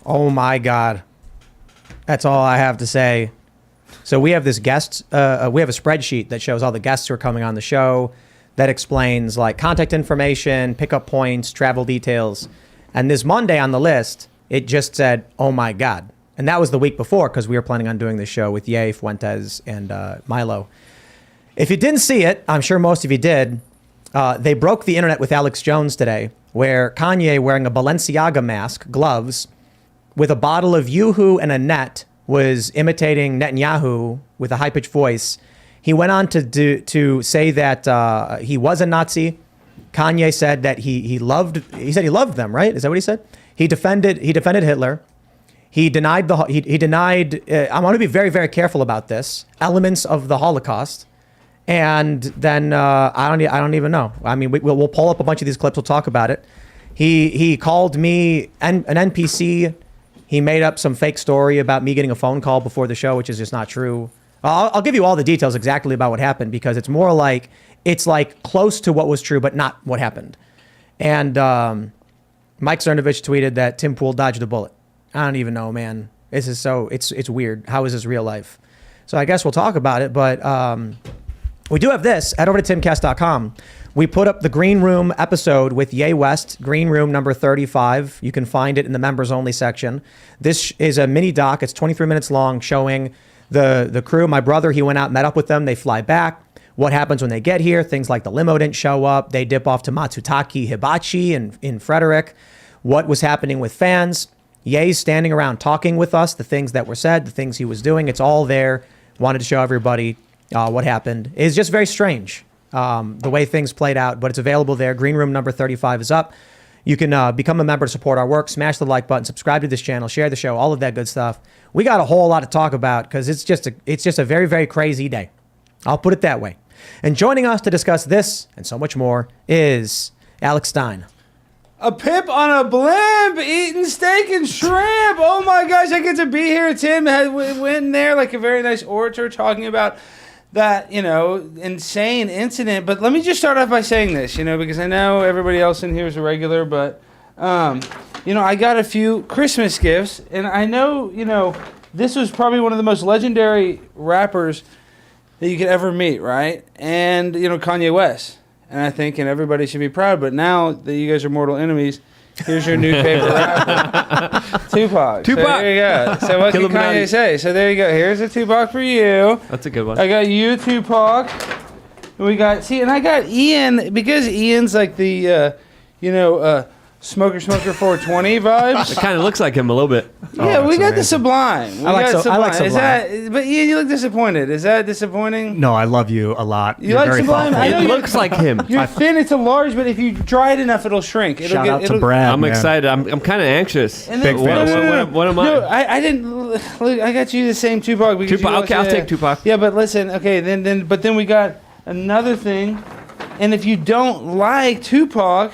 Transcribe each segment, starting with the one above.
Oh my God. That's all I have to say. So we have this guest, we have a spreadsheet that shows all the guests who are coming on the show that explains like contact information, pickup points, travel details. And this Monday on the list, it just said, oh my God. And that was the week before because we were planning on doing this show with Ye, Fuentes, and Milo. If you didn't see it, I'm sure most of you did, they broke the internet with Alex Jones today, where Kanye, wearing a Balenciaga mask, gloves, with a bottle of Yoo-Hoo and a net, was imitating Netanyahu with a high-pitched voice. He went on to say that he was a Nazi. Kanye said that he loved them, right? Is that what he said? He defended Hitler. He denied he denied. I want to be very, very careful about this. Elements of the Holocaust. And then I don't even know. I mean, we'll pull up a bunch of these clips. We'll talk about it. He called me an NPC. He made up some fake story about me getting a phone call before the show, which is just not true. I'll give you all the details exactly about what happened because it's more like it's like close to what was true, but not what happened. And Mike Cernovich tweeted that Tim Pool dodged a bullet. I don't even know, man. This is so it's weird. How is this real life? So I guess we'll talk about it, but we do have this. Head over to timcast.com. We put up the Green Room episode with Ye West, Green Room number 35. You can find it in the members only section. This is a mini doc. It's 23 minutes long, showing the crew. My brother, he went out, met up with them. They fly back. What happens when they get here? Things like the limo didn't show up. They dip off to Matsutake Hibachi in Frederick. What was happening with fans? Ye's standing around talking with us, the things that were said, the things he was doing. It's all there. Wanted to show everybody what happened. It's just very strange, the way things played out, but it's available there. Green Room number 35 is up. You can become a member to support our work, smash the like button, subscribe to this channel, share the show, all of that good stuff. We got a whole lot to talk about because it's just a very, very crazy day. I'll put it that way. And joining us to discuss this and so much more is Alex Stein. A pip on a blimp, eating steak and shrimp. Oh my gosh, I get to be here. Tim went in there like a very nice orator talking about that, insane incident. But let me just start off by saying this, because I know everybody else in here is a regular, but, I got a few Christmas gifts. And I know, this was probably one of the most legendary rappers that you could ever meet, right? And, Kanye West. And I think, everybody should be proud. But now that you guys are mortal enemies, here's your new favorite rapper, Tupac. So there you go. So what can Kanye say? So there you go. Here's a Tupac for you. That's a good one. I got you, Tupac. And and I got Ian, because Ian's like the, Smoker 420 vibes. It kind of looks like him a little bit. Yeah, we got the Sublime. I like Sublime. But Ian, you look disappointed. Is that disappointing? No, I love you a lot. You like Sublime? I know it looks like him. You're thin. It's a large, but if you dry it enough, it'll shrink. Shout out to Brad. I'm excited. I'm kind of anxious. And then, Big fan. What am I? No, I didn't. Look, I got you the same Tupac. Okay, I'll take Tupac. Yeah, but listen. Okay, then we got another thing, and if you don't like Tupac.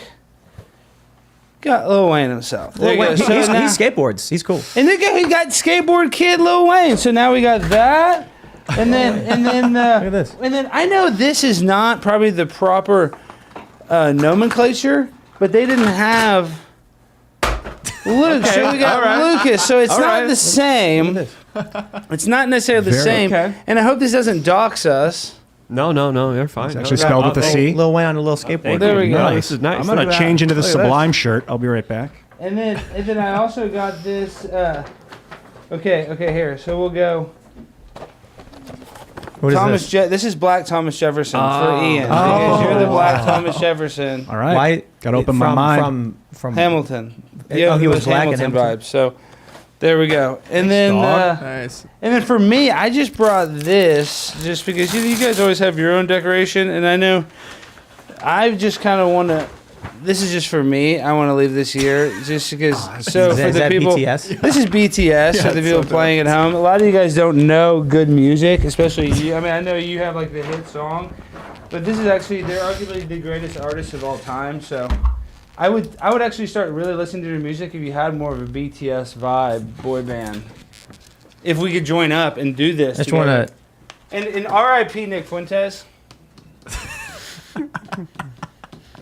Got Lil Wayne himself. He skateboards. He's cool. And then he got skateboard kid Lil Wayne. So now we got that. And then look at this. And then I know this is not probably the proper nomenclature, but they didn't have Luke. Okay. So we got Lucas. So it's not the same. It's not necessarily the same. Okay. And I hope this doesn't dox us. No, you're fine. It's actually spelled with a C. Lil Wayne on a little skateboard. There we go. Nice. This is nice. I'm going to change into the Sublime shirt. I'll be right back. And then I also got this. Okay, here. So we'll go. What is this? This is Black Thomas Jefferson for Ian. Because you're the Black Thomas Jefferson. All right. Got to open my mind. From Hamilton. Yeah, he was black Hamilton and Hamilton vibes. So there we go. And then nice. And then for me, I just brought this just because you guys always have your own decoration, and I know I just kind of want to. This is just for me. I want to leave this here just because. So for the people, BTS? This is BTS. For the people playing at home, a lot of you guys don't know good music, especially you. I mean, I know you have like the hit song, but this is actually they're arguably the greatest artists of all time. So. I would actually start really listening to their music if you had more of a BTS vibe boy band. If we could join up and do this. I just want to. And RIP Nick Fuentes.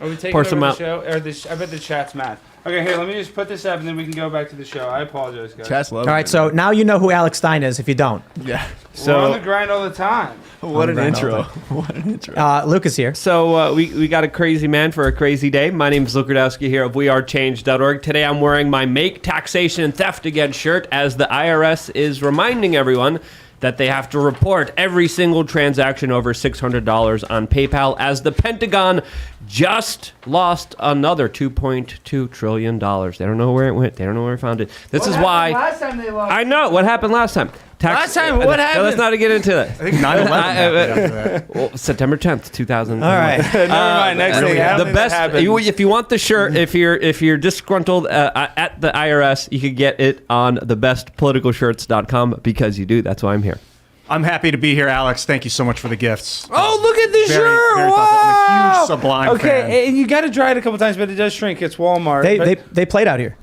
Are we taking Pour over some the out. show? I bet the chat's mad. Okay, here, let me just put this up and then we can go back to the show. I apologize, guys. Chat's love. All right, so now you know who Alex Stein is if you don't. Yeah. We're on the grind all the time. What an grind intro. all What an intro. Luke is here. So we got a crazy man for a crazy day. My name's Luke Radowski here of wearechange.org. Today I'm wearing my Make Taxation and Theft Against shirt as the IRS is reminding everyone that they have to report every single transaction over $600 on PayPal as the Pentagon just lost another $2.2 trillion. They don't know where it went. They don't know where it found it. This is why... Last time they lost. I know. What happened last time? Last time, what happened? Let's not get into that. I think 9/11 happened after that. Well, September 10th, 2000. All right. Never mind. Next thing. I don't The think best. that happened. If you want the shirt, if you're disgruntled at the IRS, you can get it on thebestpoliticalshirts.com because you do. That's why I'm here. I'm happy to be here, Alex. Thank you so much for the gifts. Oh, look at this Very, shirt! very thoughtful. I'm a huge Sublime okay, fan. and you got to dry it a couple times, but it does shrink. It's Walmart. They played out here.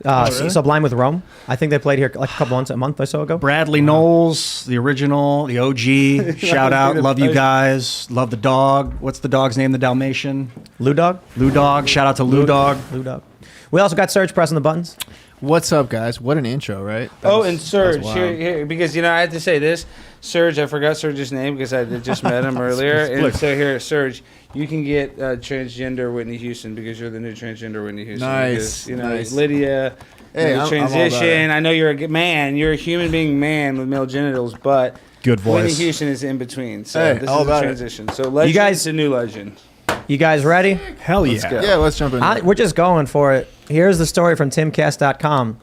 really? Sublime with Rome. I think they played here like a month or so ago. Bradley Knowles, the original, the OG. Shout out. Love you guys. Love the dog. What's the dog's name? The Dalmatian? Lou Dog. Lou Dog. Shout out to Lou Dog. Lou Dog. We also got Serge pressing the buttons. What's up, guys? What an intro, right? And Serge, wild. here, because, I had to say this. Serge, I forgot Serge's name because I had just met him earlier. And so here, Serge, you can get transgender Whitney Houston because you're the new transgender Whitney Houston. Nice, Because, nice. Lydia, Hey, the I'm all about transition. it. I know you're a man. You're a human being man with male genitals, but Good Whitney voice. Houston is in between. So Hey, this all is a about it. transition. So legend guys- to new legend. You guys ready? Hell yeah. go. Yeah, let's jump in. We're just going for it. Here's the story from Timcast.com.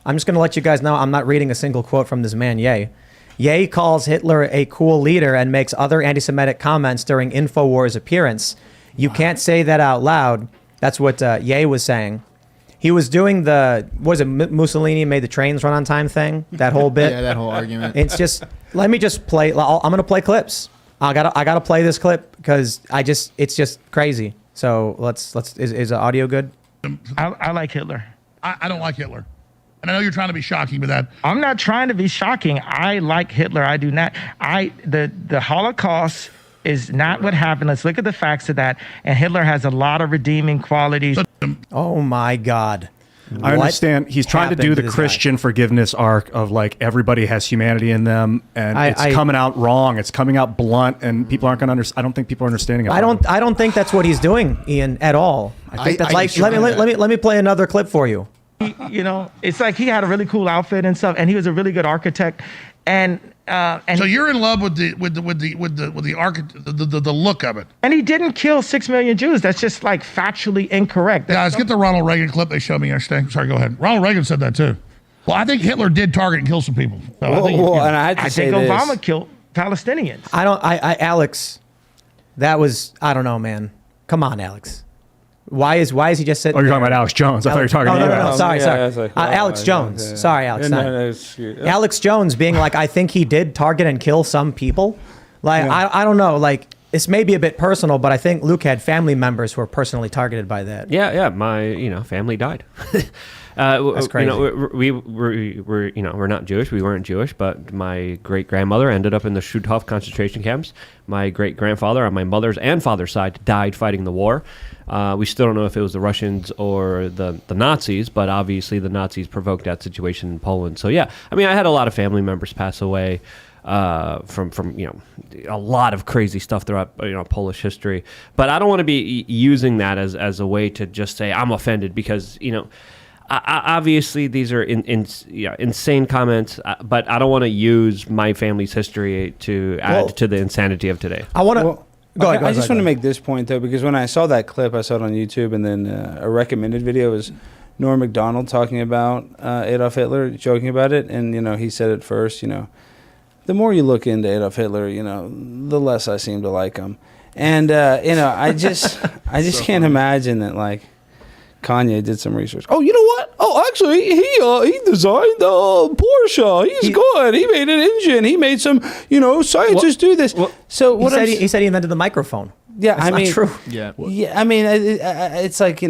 I'm just going to let you guys know I'm not reading a single quote from this man, Ye. Ye calls Hitler a cool leader and makes other anti-Semitic comments during InfoWars appearance. You can't say that out loud. That's what Ye was saying. He was doing Mussolini made the trains run on time thing? That whole bit? Yeah, that whole argument. It's just, let me just play. I'm going to play clips. I gotta play this clip because it's just crazy. So is the audio good? I like Hitler. I don't like Hitler. And I know you're trying to be shocking with that. I'm not trying to be shocking. I like Hitler. I do not. The Holocaust is not what happened. Let's look at the facts of that. And Hitler has a lot of redeeming qualities. Oh my God. I What understand he's trying to do happened to the this guy? Christian forgiveness arc of like everybody has humanity in them, and it's coming out wrong. It's coming out blunt, and people aren't going to understand. I don't think people are understanding it. I don't think that's what he's doing, Ian, at all. I think that's like let me play another clip for you. It's like he had a really cool outfit and stuff, and he was a really good architect. And So you're in love with the look of it. he didn't kill 6 million Jews. That's just like factually incorrect. Guys, get the Ronald Reagan clip they showed me yesterday. Sorry, go ahead. Ronald Reagan said that too. Well, I think Hitler did target and kill some people. So I think, And I had to I say think this. Obama killed Palestinians. Alex, that was, I don't know, man. Come on, Alex. Why is he just sitting Oh, you're there? talking about Alex Jones. I thought you were talking Oh, about no. Sorry. Yeah, it's like, Alex Jones. yeah. Sorry, Alex. No, not- no, it's cute. Alex Jones being like, I think he did target and kill some people. Like, I don't know. Like, this may be a bit personal, but I think Luke had family members who were personally targeted by that. Yeah. My family died. That's crazy. We're not Jewish. We weren't Jewish, but my great grandmother ended up in the Schutthof concentration camps. My great grandfather on my mother's and father's side died fighting the war. We still don't know if it was the Russians or the Nazis, but obviously the Nazis provoked that situation in Poland. So yeah, I mean, I had a lot of family members pass away from a lot of crazy stuff throughout Polish history. But I don't want to be using that as a way to just say I'm offended because obviously these are insane comments, but I don't want to use my family's history to add to the insanity of today. I want to. Well, Go ahead. I just want to make this point though, because when I saw that clip, I saw it on YouTube, and then a recommended video was Norm Macdonald talking about Adolf Hitler, joking about it, and he said it first. The more you look into Adolf Hitler, the less I seem to like him, and I just can't imagine that like Kanye did some research. Oh, you know what? Oh, actually, he designed Porsche. He's good. He made an engine. He made some, scientists do this. So what he said he invented the microphone. Yeah, That's not true. Yeah. Yeah, I mean, it's like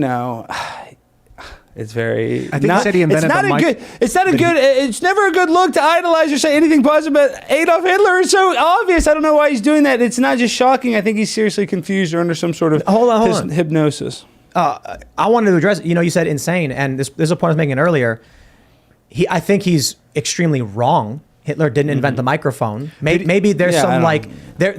It's very. I think he said he invented it's not the a mic- good. It's not a good. It's never a good look to idolize or say anything positive about Adolf Hitler. It's so obvious. I don't know why he's doing that. It's not just shocking. I think he's seriously confused or under some sort of hold on. hypnosis. I wanted to address. You said insane, and this is a point I was making earlier. I think he's extremely wrong. Hitler didn't invent the microphone. Maybe there's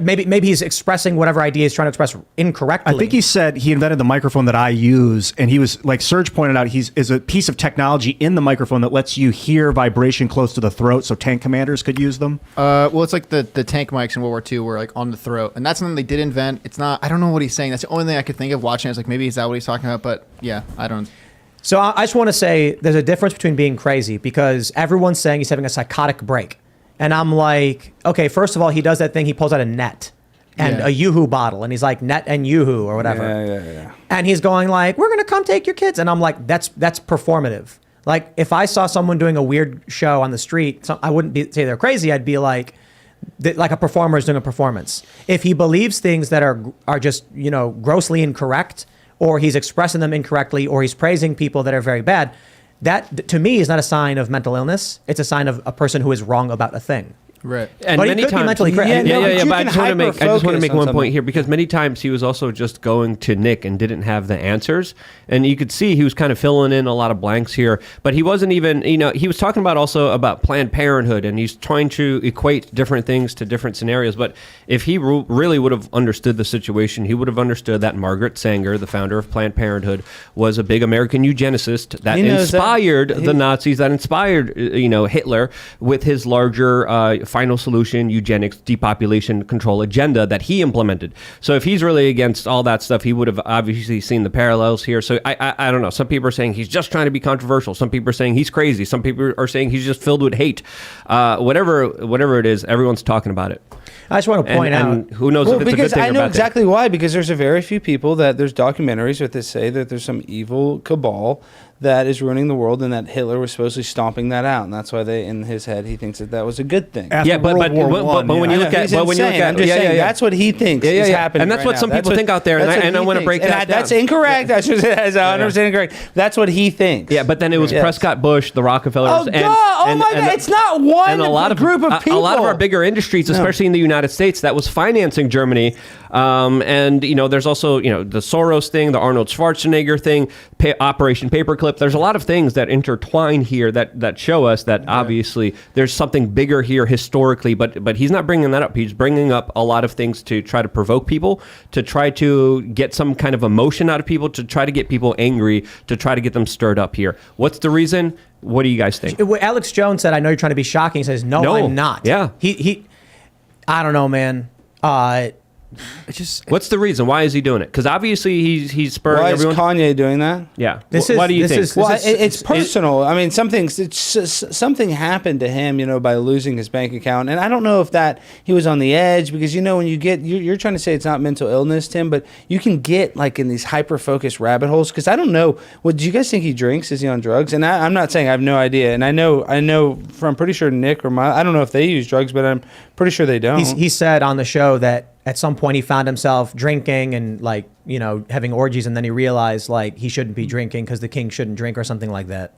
maybe he's expressing whatever idea he's trying to express incorrectly. I think he said he invented the microphone that I use, and he was like Serge pointed out. Is a piece of technology in the microphone that lets you hear vibration close to the throat, so tank commanders could use them. Well, it's like the tank mics in World War II were like on the throat, and that's something they did invent. It's not. I don't know what he's saying. That's the only thing I could think of watching. I was like, maybe is that what he's talking about? But yeah, I don't. So I just want to say there's a difference between being crazy because everyone's saying he's having a psychotic break. And I'm like, okay, first of all, he does that thing. He pulls out a net and a Yoo-Hoo bottle. And he's like, net and Yoo-Hoo or whatever. Yeah. And he's going like, we're going to come take your kids. And I'm like, that's performative. Like if I saw someone doing a weird show on the street, I wouldn't say they're crazy. I'd be like a performer is doing a performance. If he believes things that are just, grossly incorrect, or he's expressing them incorrectly, or he's praising people that are very bad, that to me is not a sign of mental illness. It's a sign of a person who is wrong about a thing. Right. And but many he could times, be mentally crazy. Yeah. But I just want to make one something. point here because many times he was also just going to Nick and didn't have the answers, and you could see he was kind of filling in a lot of blanks here. But he wasn't even, he was talking about Planned Parenthood, and he's trying to equate different things to different scenarios. But if he really would have understood the situation, he would have understood that Margaret Sanger, the founder of Planned Parenthood, was a big American eugenicist that inspired the Nazis, that inspired Hitler with his larger final solution eugenics depopulation control agenda that he implemented. So if he's really against all that stuff, he would have obviously seen the parallels here. So I don't know. Some people are saying he's just trying to be controversial. Some people are saying he's crazy. Some people are saying he's just filled with hate. Whatever it is, everyone's talking about it. I just want to point out. And who knows if it's a good thing or bad thing. I know exactly why. Because there's a very few people there's documentaries that they say that there's some evil cabal that is ruining the world, and that Hitler was supposedly stomping that out, and that's why in his head he thinks that was a good thing. But when you look at that's what he thinks is happening, and that's what some people think out there, and I want to break that down. That's incorrect. That's 100% incorrect. That's what he thinks. Yeah, but then it was Prescott Bush, the Rockefellers, my God! It's not one and a lot of group of people. A lot of our bigger industries, especially in the United States, that was financing Germany. And there's also the Soros thing, the Arnold Schwarzenegger thing, Operation Paperclip. There's a lot of things that intertwine here that show us that obviously there's something bigger here historically. But he's not bringing that up. He's bringing up a lot of things to try to provoke people, to try to get some kind of emotion out of people, to try to get people angry, to try to get them stirred up here. What's the reason? What do you guys think? Alex Jones said, "I know you're trying to be shocking." He says, "No, I'm not." Yeah. He. I don't know, man. What's the reason? Why is he doing it? Because obviously he's spurring everyone. Why is Kanye doing that? Yeah. Why do you think? It's personal. I mean, something happened to him, by losing his bank account, and I don't know if that he was on the edge because when you get you're trying to say it's not mental illness, Tim, but you can get like in these hyper focused rabbit holes. Because I don't know. What do you guys think he drinks? Is he on drugs? And I'm not saying I have no idea. And I know. I'm pretty sure Nick or I don't know if they use drugs, but I'm pretty sure they don't. He said on the show that at some point he found himself drinking and having orgies, and then he realized he shouldn't be drinking because the king shouldn't drink or something like that.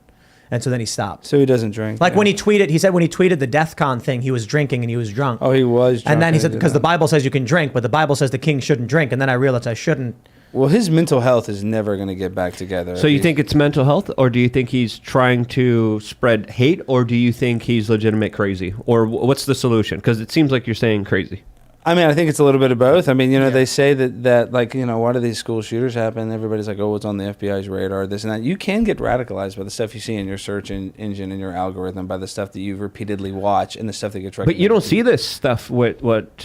And so then he stopped. So he doesn't drink. When he said when he tweeted the DEFCON thing, he was drinking and he was drunk. Oh, he was drunk. And then he said, because the Bible says you can drink, but the Bible says the king shouldn't drink. And then I realized I shouldn't. Well, his mental health is never going to get back together. So you think it's mental health, or do you think he's trying to spread hate, or do you think he's legitimate crazy? Or what's the solution? Because it seems like you're saying crazy. I mean, I think it's a little bit of both. I mean, they say that why do these school shooters happen? Everybody's like, oh, it's on the FBI's radar, this and that. You can get radicalized by the stuff you see in your search engine and your algorithm, by the stuff that you repeatedly watch and the stuff that gets recommended. But you don't see this stuff, what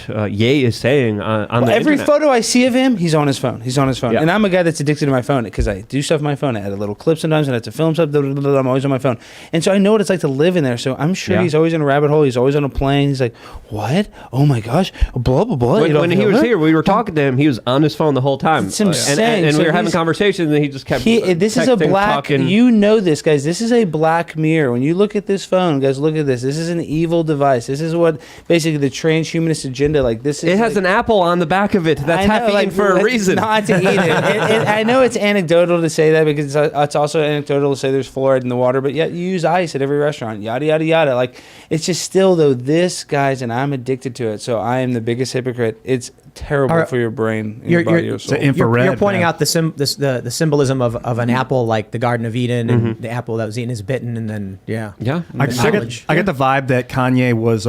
Ye is saying on the every internet. photo I see of him, he's on his phone. Yeah. And I'm a guy that's addicted to my phone because I do stuff on my phone. I edit little clips sometimes and I have to film stuff. I'm always on my phone. And so I know what it's like to live in there. So I'm sure he's always in a rabbit hole. He's always on a plane. He's like, what? Oh, my gosh. blah blah blah. When he was here, we were talking to him. He was on his phone the whole time. It's insane. And So we were having he's- conversations, and he just kept. This is a texting, black. talking. You know this, guys. This is a black mirror. When you look at this phone, guys, look at this. This is an evil device. This is what basically the transhumanist agenda. Like this is. It has an apple on the back of it. That's happening for a reason. Not to eat it. I know it's anecdotal to say that because it's also anecdotal to say there's fluoride in the water, but yet you use ice at every restaurant. Yada yada yada. Like it's just still though. This, guys, and I'm addicted to it. So I am the biggest hypocrite. It's terrible for your brain, and your body, your soul. You're pointing out the symbolism of an apple, like the Garden of Eden, and the apple that was eaten is bitten, and then Yeah. I get the vibe that Kanye was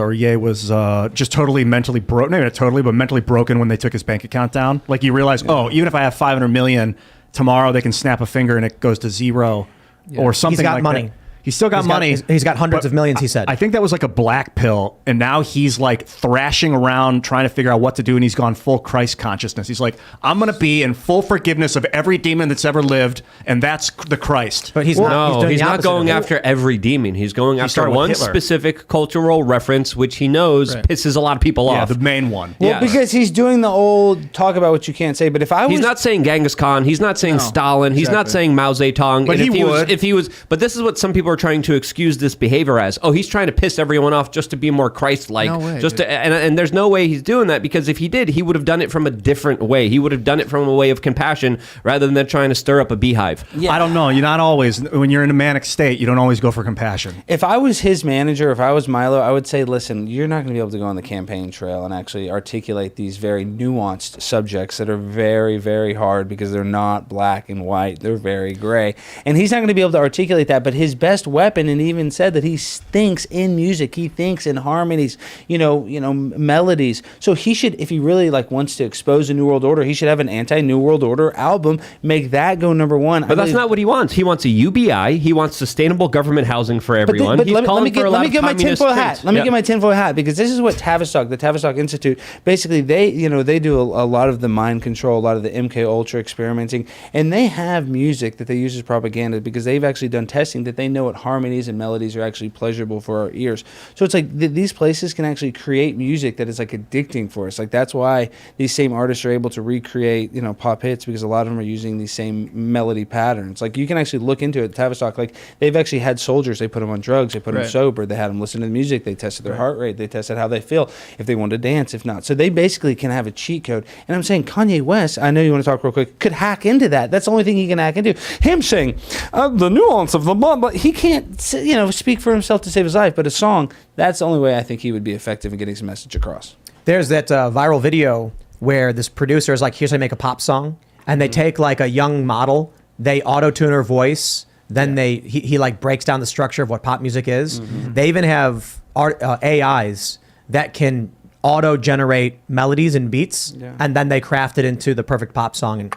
just totally mentally broken. Maybe not totally, but mentally broken when they took his bank account down. Like he realized, even if I have 500 million, tomorrow they can snap a finger and it goes to zero, or something. He's got like money. That. He's still got money. He's got hundreds of millions, he said. I think that was like a black pill. And now he's like thrashing around trying to figure out what to do. And he's gone full Christ consciousness. He's like, I'm going to be in full forgiveness of every demon that's ever lived. And that's the Christ. But he's not going after every demon. He's going after started with one Hitler. specific cultural reference, which he knows pisses a lot of people Yeah, off. the main one. Well, because he's doing the old talk about what you can't say. But if I was, He's not saying Genghis Khan. He's not saying Stalin. He's not saying Mao Zedong. But And he would. if he was. But this is what some people are trying to excuse this behavior as. Oh, he's trying to piss everyone off just to be more Christ-like. No way, just dude. and there's no way he's doing that, because if he did, he would have done it from a different way. He would have done it from a way of compassion rather than trying to stir up a beehive. Yeah. I don't know. You're not always, when you're in a manic state, you don't always go for compassion. If I was his manager, if I was Milo, I would say, listen, you're not going to be able to go on the campaign trail and actually articulate these very nuanced subjects that are very, very hard because they're not black and white. They're very gray. And he's not going to be able to articulate that. But his best weapon, and he even said that he thinks in music. He thinks in harmonies, melodies. So he should, if he really wants to expose a New World Order, he should have an anti-New World Order album, make that go number one. But that's not what he wants. He wants a UBI. He wants sustainable government housing for everyone. But He's let me get my tinfoil hat. Let me Yeah. get my tinfoil hat, because this is what Tavistock, the Tavistock Institute, basically they do a lot of the mind control, a lot of the MK Ultra experimenting, and they have music that they use as propaganda because they've actually done testing that they know what harmonies and melodies are actually pleasurable for our ears. So it's like these places can actually create music that is addicting for us. That's why these same artists are able to recreate pop hits, because a lot of them are using these same melody patterns. You can actually look into it. Tavistock, they've actually had soldiers, they put them on drugs, they put them sober, they had them listen to the music, they tested their heart rate, they tested how they feel, if they want to dance, if not. So they basically can have a cheat code. And I'm saying Kanye West, I know you want to talk real quick, could hack into that. That's the only thing he can hack into. Him saying the nuance of the blah, but he can't speak for himself to save his life. But a song, that's the only way I think he would be effective in getting his message across. There's that viral video where this producer is here's how to make a pop song, and they take a young model, they auto-tune her voice, then he breaks down the structure of what pop music is. They even have AIs that can auto-generate melodies and beats, and then they craft it into the perfect pop song, and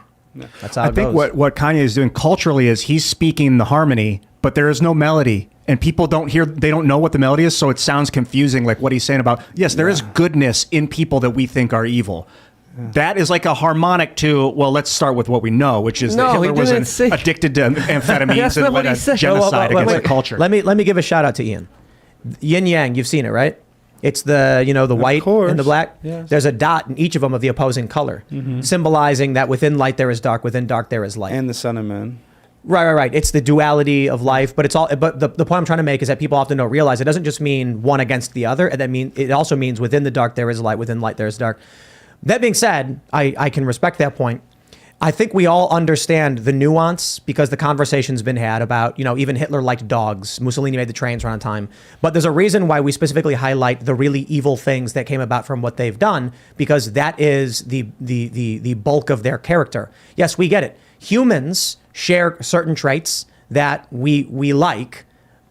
that's how it goes. I think what Kanye is doing culturally is he's speaking the harmony, but there is no melody. And people they don't know what the melody is, so it sounds confusing, like what he's saying about, yes, there is goodness in people that we think are evil. That is like a harmonic to, well, let's start with what we know, which is that Hitler was addicted to amphetamines and led a genocide against the culture. Let me give a shout out to Ian. Yin Yang, you've seen it, right? It's the the white and the black. Yes. There's a dot in each of them of the opposing color, symbolizing that within light there is dark, within dark there is light. And the sun and moon. Right. It's the duality of life, but it's all. But the point I'm trying to make is that people often don't realize it doesn't just mean one against the other. It also means within the dark there is light, within light there is dark. That being said, I can respect that point. I think we all understand the nuance because the conversation's been had about, even Hitler liked dogs. Mussolini made the trains run on time. But there's a reason why we specifically highlight the really evil things that came about from what they've done, because that is the bulk of their character. Yes, we get it. Humans share certain traits that we like,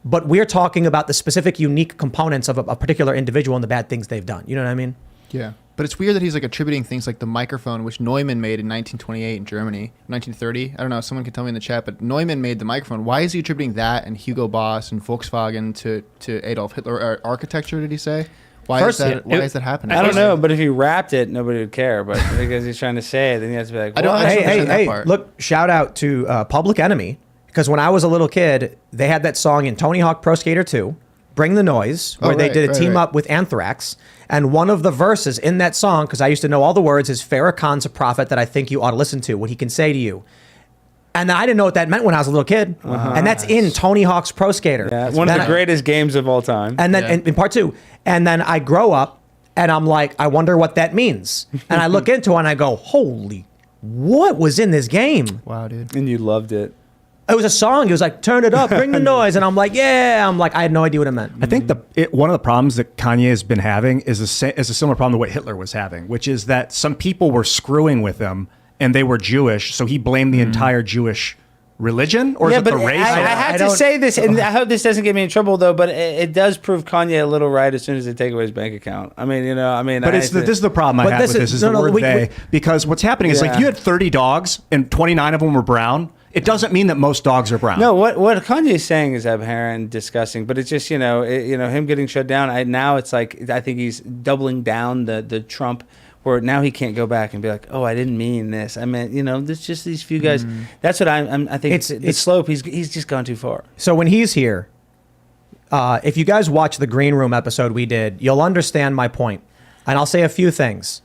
but we're talking about the specific unique components of a particular individual and the bad things they've done. You know what I mean? Yeah. But it's weird that he's attributing things like the microphone, which Neumann made in 1928 in Germany, 1930. I don't know. Someone can tell me in the chat, but Neumann made the microphone. Why is he attributing that and Hugo Boss and Volkswagen to Adolf Hitler? Architecture, did he say? Why is that happening? I don't know, but if he rapped it, nobody would care. But because he's trying to say it, then he has to be like, I don't what? understand that Hey, part. look, shout out to Public Enemy, because when I was a little kid, they had that song in Tony Hawk Pro Skater 2. Bring the Noise, where they did a team up with Anthrax. And one of the verses in that song, because I used to know all the words, is Farrakhan's a prophet that I think you ought to listen to, what he can say to you. And I didn't know what that meant when I was a little kid. And that's in Tony Hawk's Pro Skater. Yeah, it's one of the greatest games of all time. And then in part 2. And then I grow up and I'm like, I wonder what that means. And I look into it and I go, holy, what was in this game? Wow, dude. And you loved it. It was a song. It was like, turn it up, bring the noise. And I'm like, yeah. I'm like, I had no idea what it meant. I think one of the problems that Kanye has been having is a similar problem to what Hitler was having, which is that some people were screwing with him and they were Jewish, so he blamed the entire Jewish religion, or is it the race? I have to say this, and I hope this doesn't get me in trouble, though, but it does prove Kanye a little right as soon as they take away his bank account. I mean, But this is the problem I have with this, is the word they, because what's happening is like you had 30 dogs and 29 of them were brown. It doesn't mean that most dogs are brown. No, what Kanye is saying is abhorrent and disgusting, but it's just, him getting shut down. Now it's like, I think he's doubling down the Trump, where now he can't go back and be like, oh, I didn't mean this. I meant, there's just these few guys. That's what I think it's the slope. He's just gone too far. So when he's here, if you guys watch the Green Room episode we did, you'll understand my point. And I'll say a few things.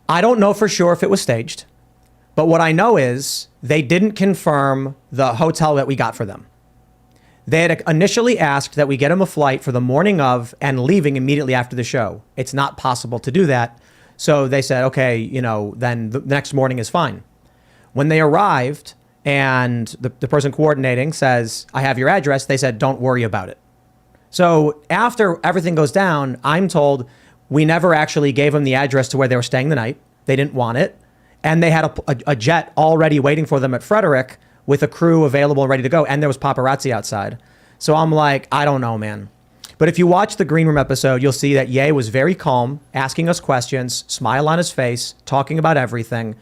I don't know for sure if it was staged, but what I know is they didn't confirm the hotel that we got for them. They had initially asked that we get him a flight for the morning of and leaving immediately after the show. It's not possible to do that. So they said, okay, then the next morning is fine. When they arrived and the person coordinating says, I have your address, they said, don't worry about it. So after everything goes down, I'm told we never actually gave them the address to where they were staying the night. They didn't want it. And they had a jet already waiting for them at Frederick with a crew available and ready to go. And there was paparazzi outside. So I'm like, I don't know, man. But if you watch the Green Room episode, you'll see that Ye was very calm, asking us questions, smile on his face, talking about everything.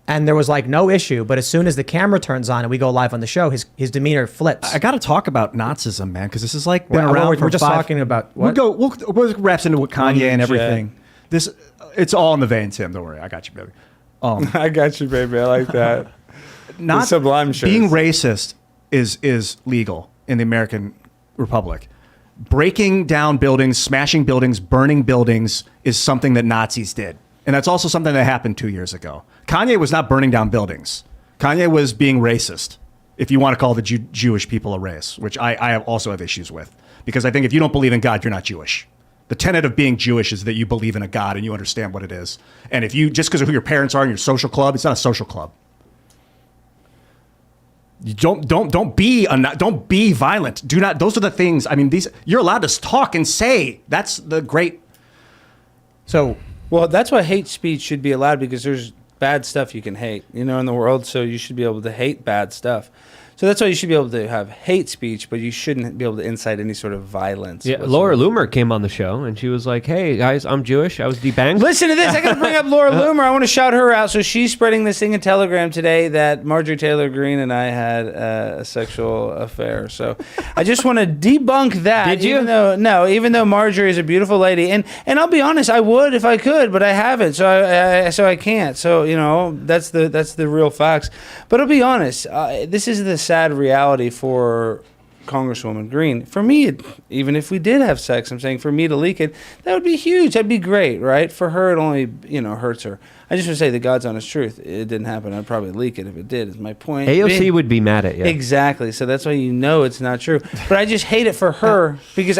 And there was like no issue. But as soon as the camera turns on and we go live on the show, his demeanor flips. I got to talk about Nazism, man, because this is like been around we're for just talking about what? We'll wraps into what Kanye and everything. This, it's all in the vein, Tim. Don't worry, I got you, baby. I got you, baby. I like that. Not sublime shirts. Being racist is legal in the American Republic. Breaking down buildings, smashing buildings, burning buildings is something that Nazis did. And that's also something that happened 2 years ago. Kanye was not burning down buildings. Kanye was being racist, if you want to call the Jewish people a race, which I also have issues with. Because I think if you don't believe in God, you're not Jewish. The tenet of being Jewish is that you believe in a God and you understand what it is. And if you, just because of who your parents are in your social club, it's not a social club. You don't be violent. Do not. Those are the things. I mean, you're allowed to talk and say. That's the great. So, well, that's why hate speech should be allowed, because there's bad stuff you can hate, in the world. So you should be able to hate bad stuff. So that's why you should be able to have hate speech, but you shouldn't be able to incite any sort of violence. Yeah, Laura Loomer came on the show, and she was like, hey, guys, I'm Jewish. I was debanged. Listen to this. I got to bring up Laura Loomer. I want to shout her out. So she's spreading this thing in Telegram today that Marjorie Taylor Greene and I had a sexual affair. So I just want to debunk that. Did you? Even though Marjorie is a beautiful lady. And I'll be honest, I would if I could, but I haven't. So I can't. So, that's the real facts. But I'll be honest, this is the sad reality for Congresswoman Greene. For me, even if we did have sex, I'm saying for me to leak it, that would be huge. That'd be great, right? For her, it only, hurts her. I just want to say the God's honest truth. It didn't happen. I'd probably leak it if it did, is my point. AOC would be mad at you. Exactly. So that's why it's not true. But I just hate it for her because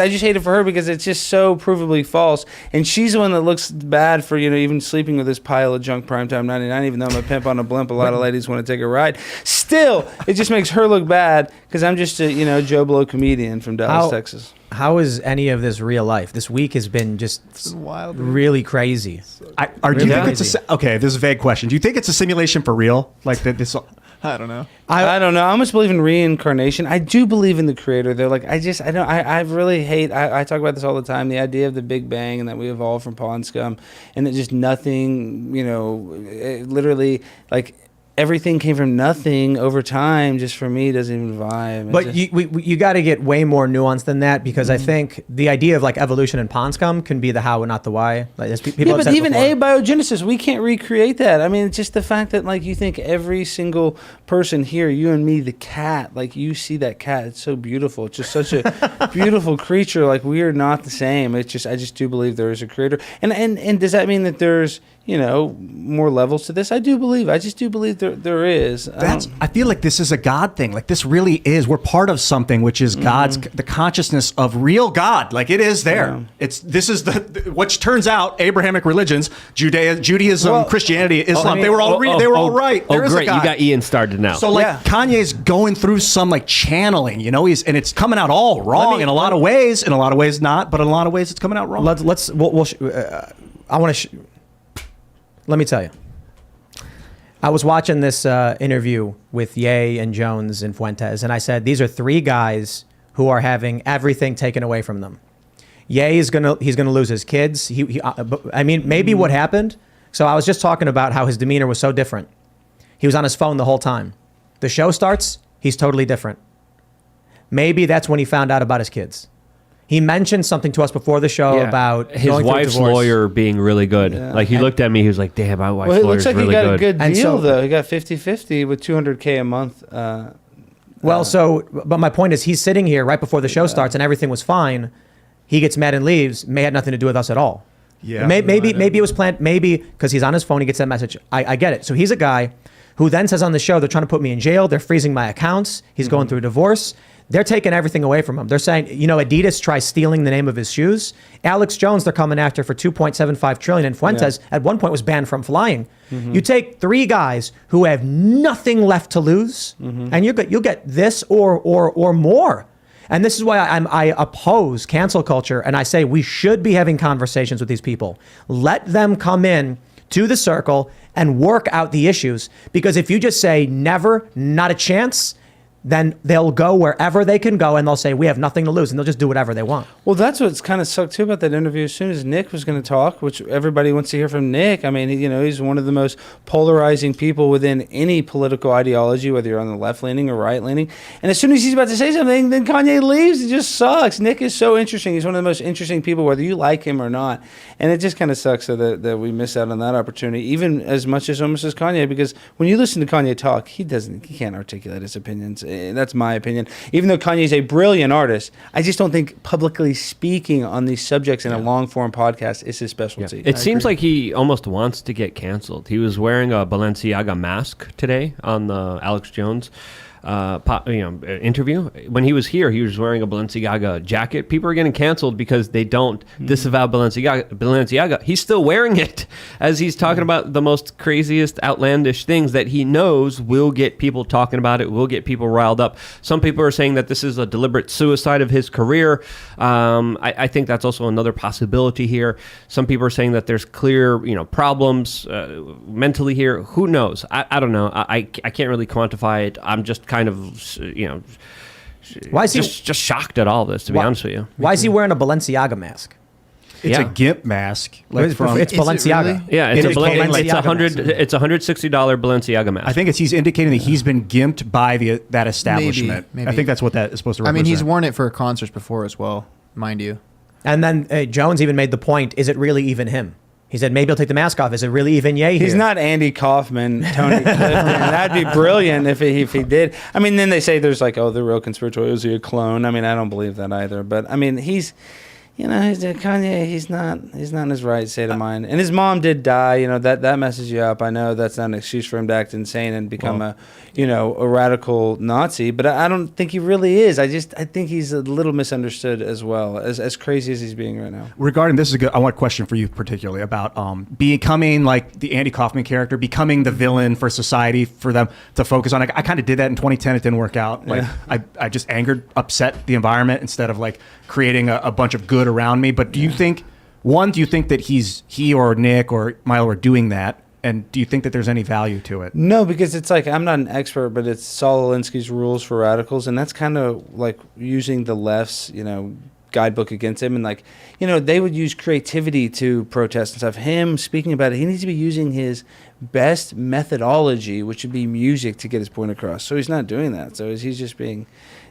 it's just so provably false. And she's the one that looks bad for, even sleeping with this pile of junk Primetime 99, even though I'm a pimp on a blimp. A lot of ladies want to take a ride. Still, it just makes her look bad because I'm just a, Joe Blow comedian from Dallas, Texas. How is any of this real life? This week has been just really crazy. Do you think it's okay? This is a vague question. Do you think it's a simulation for real? Like this? I don't know. I don't know. I almost believe in reincarnation. I do believe in the creator. They're like, I really hate, I talk about this all the time, the idea of the Big Bang and that we evolved from pond scum and that just nothing, literally like everything came from nothing over time, just for me doesn't even vibe. But you got to get way more nuanced than that, because I think the idea of like evolution and pond scum can be the how and not the why. Like, people have but said even before. abiogenesis, we can't recreate that. I mean, it's just the fact that like you think every single person here, you and me, the cat, like you see that cat, it's so beautiful. It's just such a beautiful creature. Like we are not the same. It's just I just do believe there is a creator. And does that mean that there's more levels to this? I just do believe there is. I feel like this is a God thing. Like this really is. We're part of something, which is God's, the consciousness of real God. Like it is there. Yeah. This is which turns out Abrahamic religions, Judaism, Christianity, Islam, they were all right. Oh, There is a great. You God. got Ian started now. So like Kanye's going through some like channeling, and it's coming out all wrong in a lot of ways. In a lot of ways not, but in a lot of ways it's coming out wrong. Let me tell you. I was watching this interview with Ye and Jones and Fuentes, and I said, these are three guys who are having everything taken away from them. Ye is gonna lose his kids. Maybe what happened. So I was just talking about how his demeanor was so different. He was on his phone the whole time. The show starts, he's totally different. Maybe that's when he found out about his kids. He mentioned something to us before the show about his going through wife's divorce. lawyer being really good. Yeah. Like he looked at me, he was like, "Damn, my wife's Well, it lawyer's looks like really he got good." a good And deal so- though. He got 50-50 with $200K a month. But my point is, he's sitting here right before the show starts, and everything was fine. He gets mad and leaves. May had nothing to do with us at all. Yeah. Maybe it was planned. Maybe because he's on his phone, he gets that message. I get it. So he's a guy who then says on the show, they're trying to put me in jail. They're freezing my accounts. He's going through a divorce. They're taking everything away from him. They're saying, Adidas tries stealing the name of his shoes. Alex Jones, they're coming after for $2.75 trillion. And Fuentes at one point was banned from flying. You take three guys who have nothing left to lose, and you'll get this or more. And this is why I oppose cancel culture, and I say we should be having conversations with these people. Let them come in to the circle and work out the issues. Because if you just say never, not a chance, then they'll go wherever they can go, and they'll say we have nothing to lose, and they'll just do whatever they want. Well, that's what's kind of sucked too about that interview. As soon as Nick was going to talk, which everybody wants to hear from Nick. I mean, he's one of the most polarizing people within any political ideology, whether you're on the left leaning or right leaning. And as soon as he's about to say something, then Kanye leaves. It just sucks. Nick is so interesting. He's one of the most interesting people, whether you like him or not. And it just kind of sucks that we miss out on that opportunity, even as much as almost as Kanye, because when you listen to Kanye talk, he can't articulate his opinions. That's my opinion. Even though Kanye's a brilliant artist, I just don't think publicly speaking on these subjects in a long-form podcast is his specialty. It seems like he almost wants to get canceled. He was wearing a Balenciaga mask today on the Alex Jones interview. When he was here, he was wearing a Balenciaga jacket. People are getting canceled because they don't disavow Balenciaga. He's still wearing it as he's talking about the most craziest, outlandish things that he knows will get people talking about it, will get people riled up. Some people are saying that this is a deliberate suicide of his career. I think that's also another possibility here. Some people are saying that there's clear, problems mentally here. Who knows? I don't know. I can't really quantify it. I'm just kind of, Why is he just shocked at all this, to be honest with you. Why is he wearing a Balenciaga mask? It's Yeah. a GIMP mask. Like It's from, Balenciaga. really? Yeah, it's It's a Balenciaga it's $160 Balenciaga mask. I think he's indicating that he's been gimped by that establishment. Maybe. I think that's what that is supposed to I represent. mean, he's worn it for concerts before as well, mind you. And then Jones even made the point, is it really even him? He said, maybe he'll take the mask off. Is it really even Ye here? He's not Andy Kaufman, Tony Clifton. That'd be brilliant if he did. I mean, then they say there's like, the real conspirator, is he a clone? I mean, I don't believe that either. But I mean, he's Kanye. He's not in his right state of mind. And his mom did die. That messes you up. I know that's not an excuse for him to act insane and become a radical Nazi. But I don't think he really is. I think he's a little misunderstood as well, as crazy as he's being right now. Regarding this, I want a question for you particularly about becoming like the Andy Kaufman character, becoming the villain for society, for them to focus on. I kind of did that in 2010. It didn't work out. Like I just upset the environment instead of like creating a bunch of good around me. But do you think that he or Nick or Milo are doing that? And do you think that there's any value to it? No, because it's like, I'm not an expert, but it's Saul Alinsky's rules for radicals, and that's kind of like using the left's, guidebook against him. And like, they would use creativity to protest and stuff. Him speaking about it, he needs to be using his best methodology, which would be music, to get his point across. So he's not doing that. So he's just being,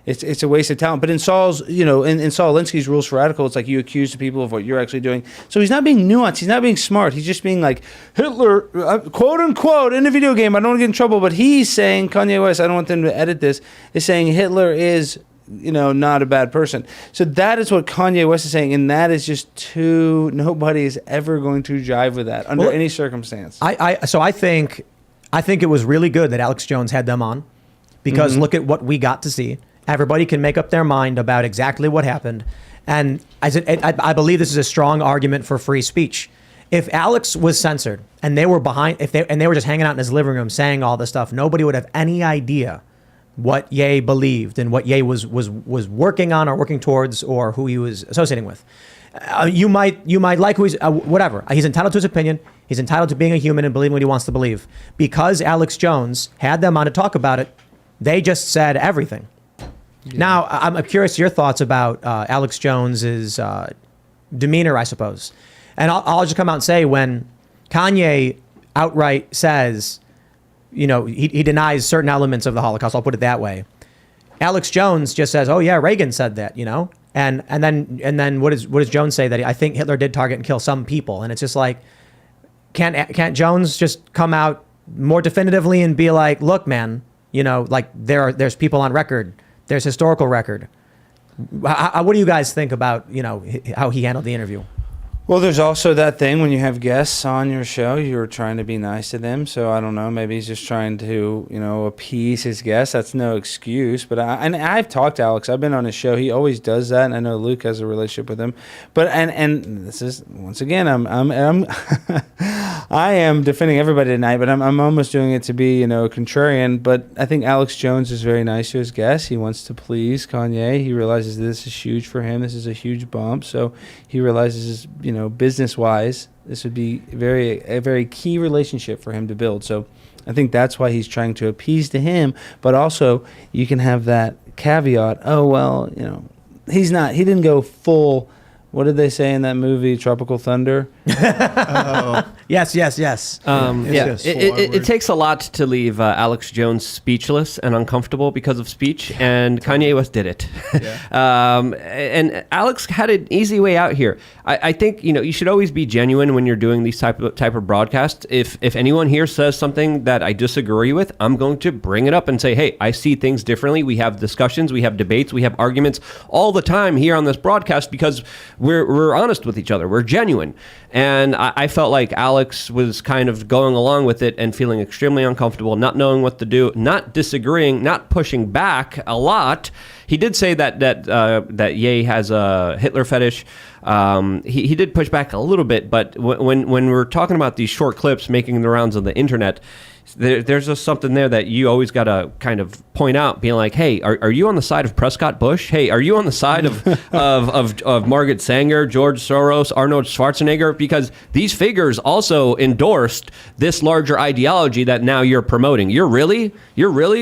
it's a waste of talent. But in Saul's, in Saul Alinsky's Rules for Radical, it's like you accuse the people of what you're actually doing. So he's not being nuanced. He's not being smart. He's just being like, Hitler, quote unquote, in a video game, I don't want to get in trouble, but he's saying, Kanye West, I don't want them to edit this, is saying Hitler is, not a bad person. So that is what Kanye West is saying, and that is just nobody is ever going to jive with that under any circumstance. So I think it was really good that Alex Jones had them on, because look at what we got to see. Everybody can make up their mind about exactly what happened. And I believe this is a strong argument for free speech. If Alex was censored and they were they were just hanging out in his living room saying all this stuff, nobody would have any idea what Ye believed and what Ye was working on or working towards, or who he was associating with. You might like who he's whatever. He's entitled to his opinion. He's entitled to being a human and believing what he wants to believe. Because Alex Jones had them on to talk about it, they just said everything. Yeah. Now, I'm curious your thoughts about Alex Jones's demeanor, I suppose. And I'll just come out and say, when Kanye outright says, he denies certain elements of the Holocaust, I'll put it that way. Alex Jones just says, "Oh yeah, Reagan said that," and then what does Jones say? That I think Hitler did target and kill some people, and it's just like, can't Jones just come out more definitively and be like, "Look, man, like there's people on record, there's historical record." What do you guys think about how he handled the interview? Well, there's also that thing when you have guests on your show, you're trying to be nice to them. So I don't know, maybe he's just trying to, appease his guests. That's no excuse. But I've talked to Alex. I've been on his show. He always does that, and I know Luke has a relationship with him. But and this is, once again, I'm I am defending everybody tonight, but I'm almost doing it to be, contrarian. But I think Alex Jones is very nice to his guests. He wants to please Kanye. He realizes this is huge for him. This is a huge bump. So he realizes, business-wise, this would be a very key relationship for him to build. So I think that's why he's trying to appease to him. But also, you can have that caveat. Oh, well, he didn't go full. What did they say in that movie, Tropical Thunder? Yes. It takes a lot to leave Alex Jones speechless and uncomfortable because of speech, and Kanye West did it. Yeah. And Alex had an easy way out here. I think you should always be genuine when you're doing these type of broadcasts. If anyone here says something that I disagree with, I'm going to bring it up and say, hey, I see things differently. We have discussions, we have debates, we have arguments all the time here on this broadcast because we're honest with each other. We're genuine. And I felt like Alex was kind of going along with it and feeling extremely uncomfortable, not knowing what to do, not disagreeing, not pushing back a lot. He did say that Ye has a Hitler fetish. He did push back a little bit, but when we're talking about these short clips making the rounds on the internet, there's just something there that you always got to kind of point out, being like, hey, are you on the side of Prescott Bush? Hey, are you on the side of Margaret Sanger, George Soros, Arnold Schwarzenegger? Because these figures also endorsed this larger ideology that now you're promoting. You're really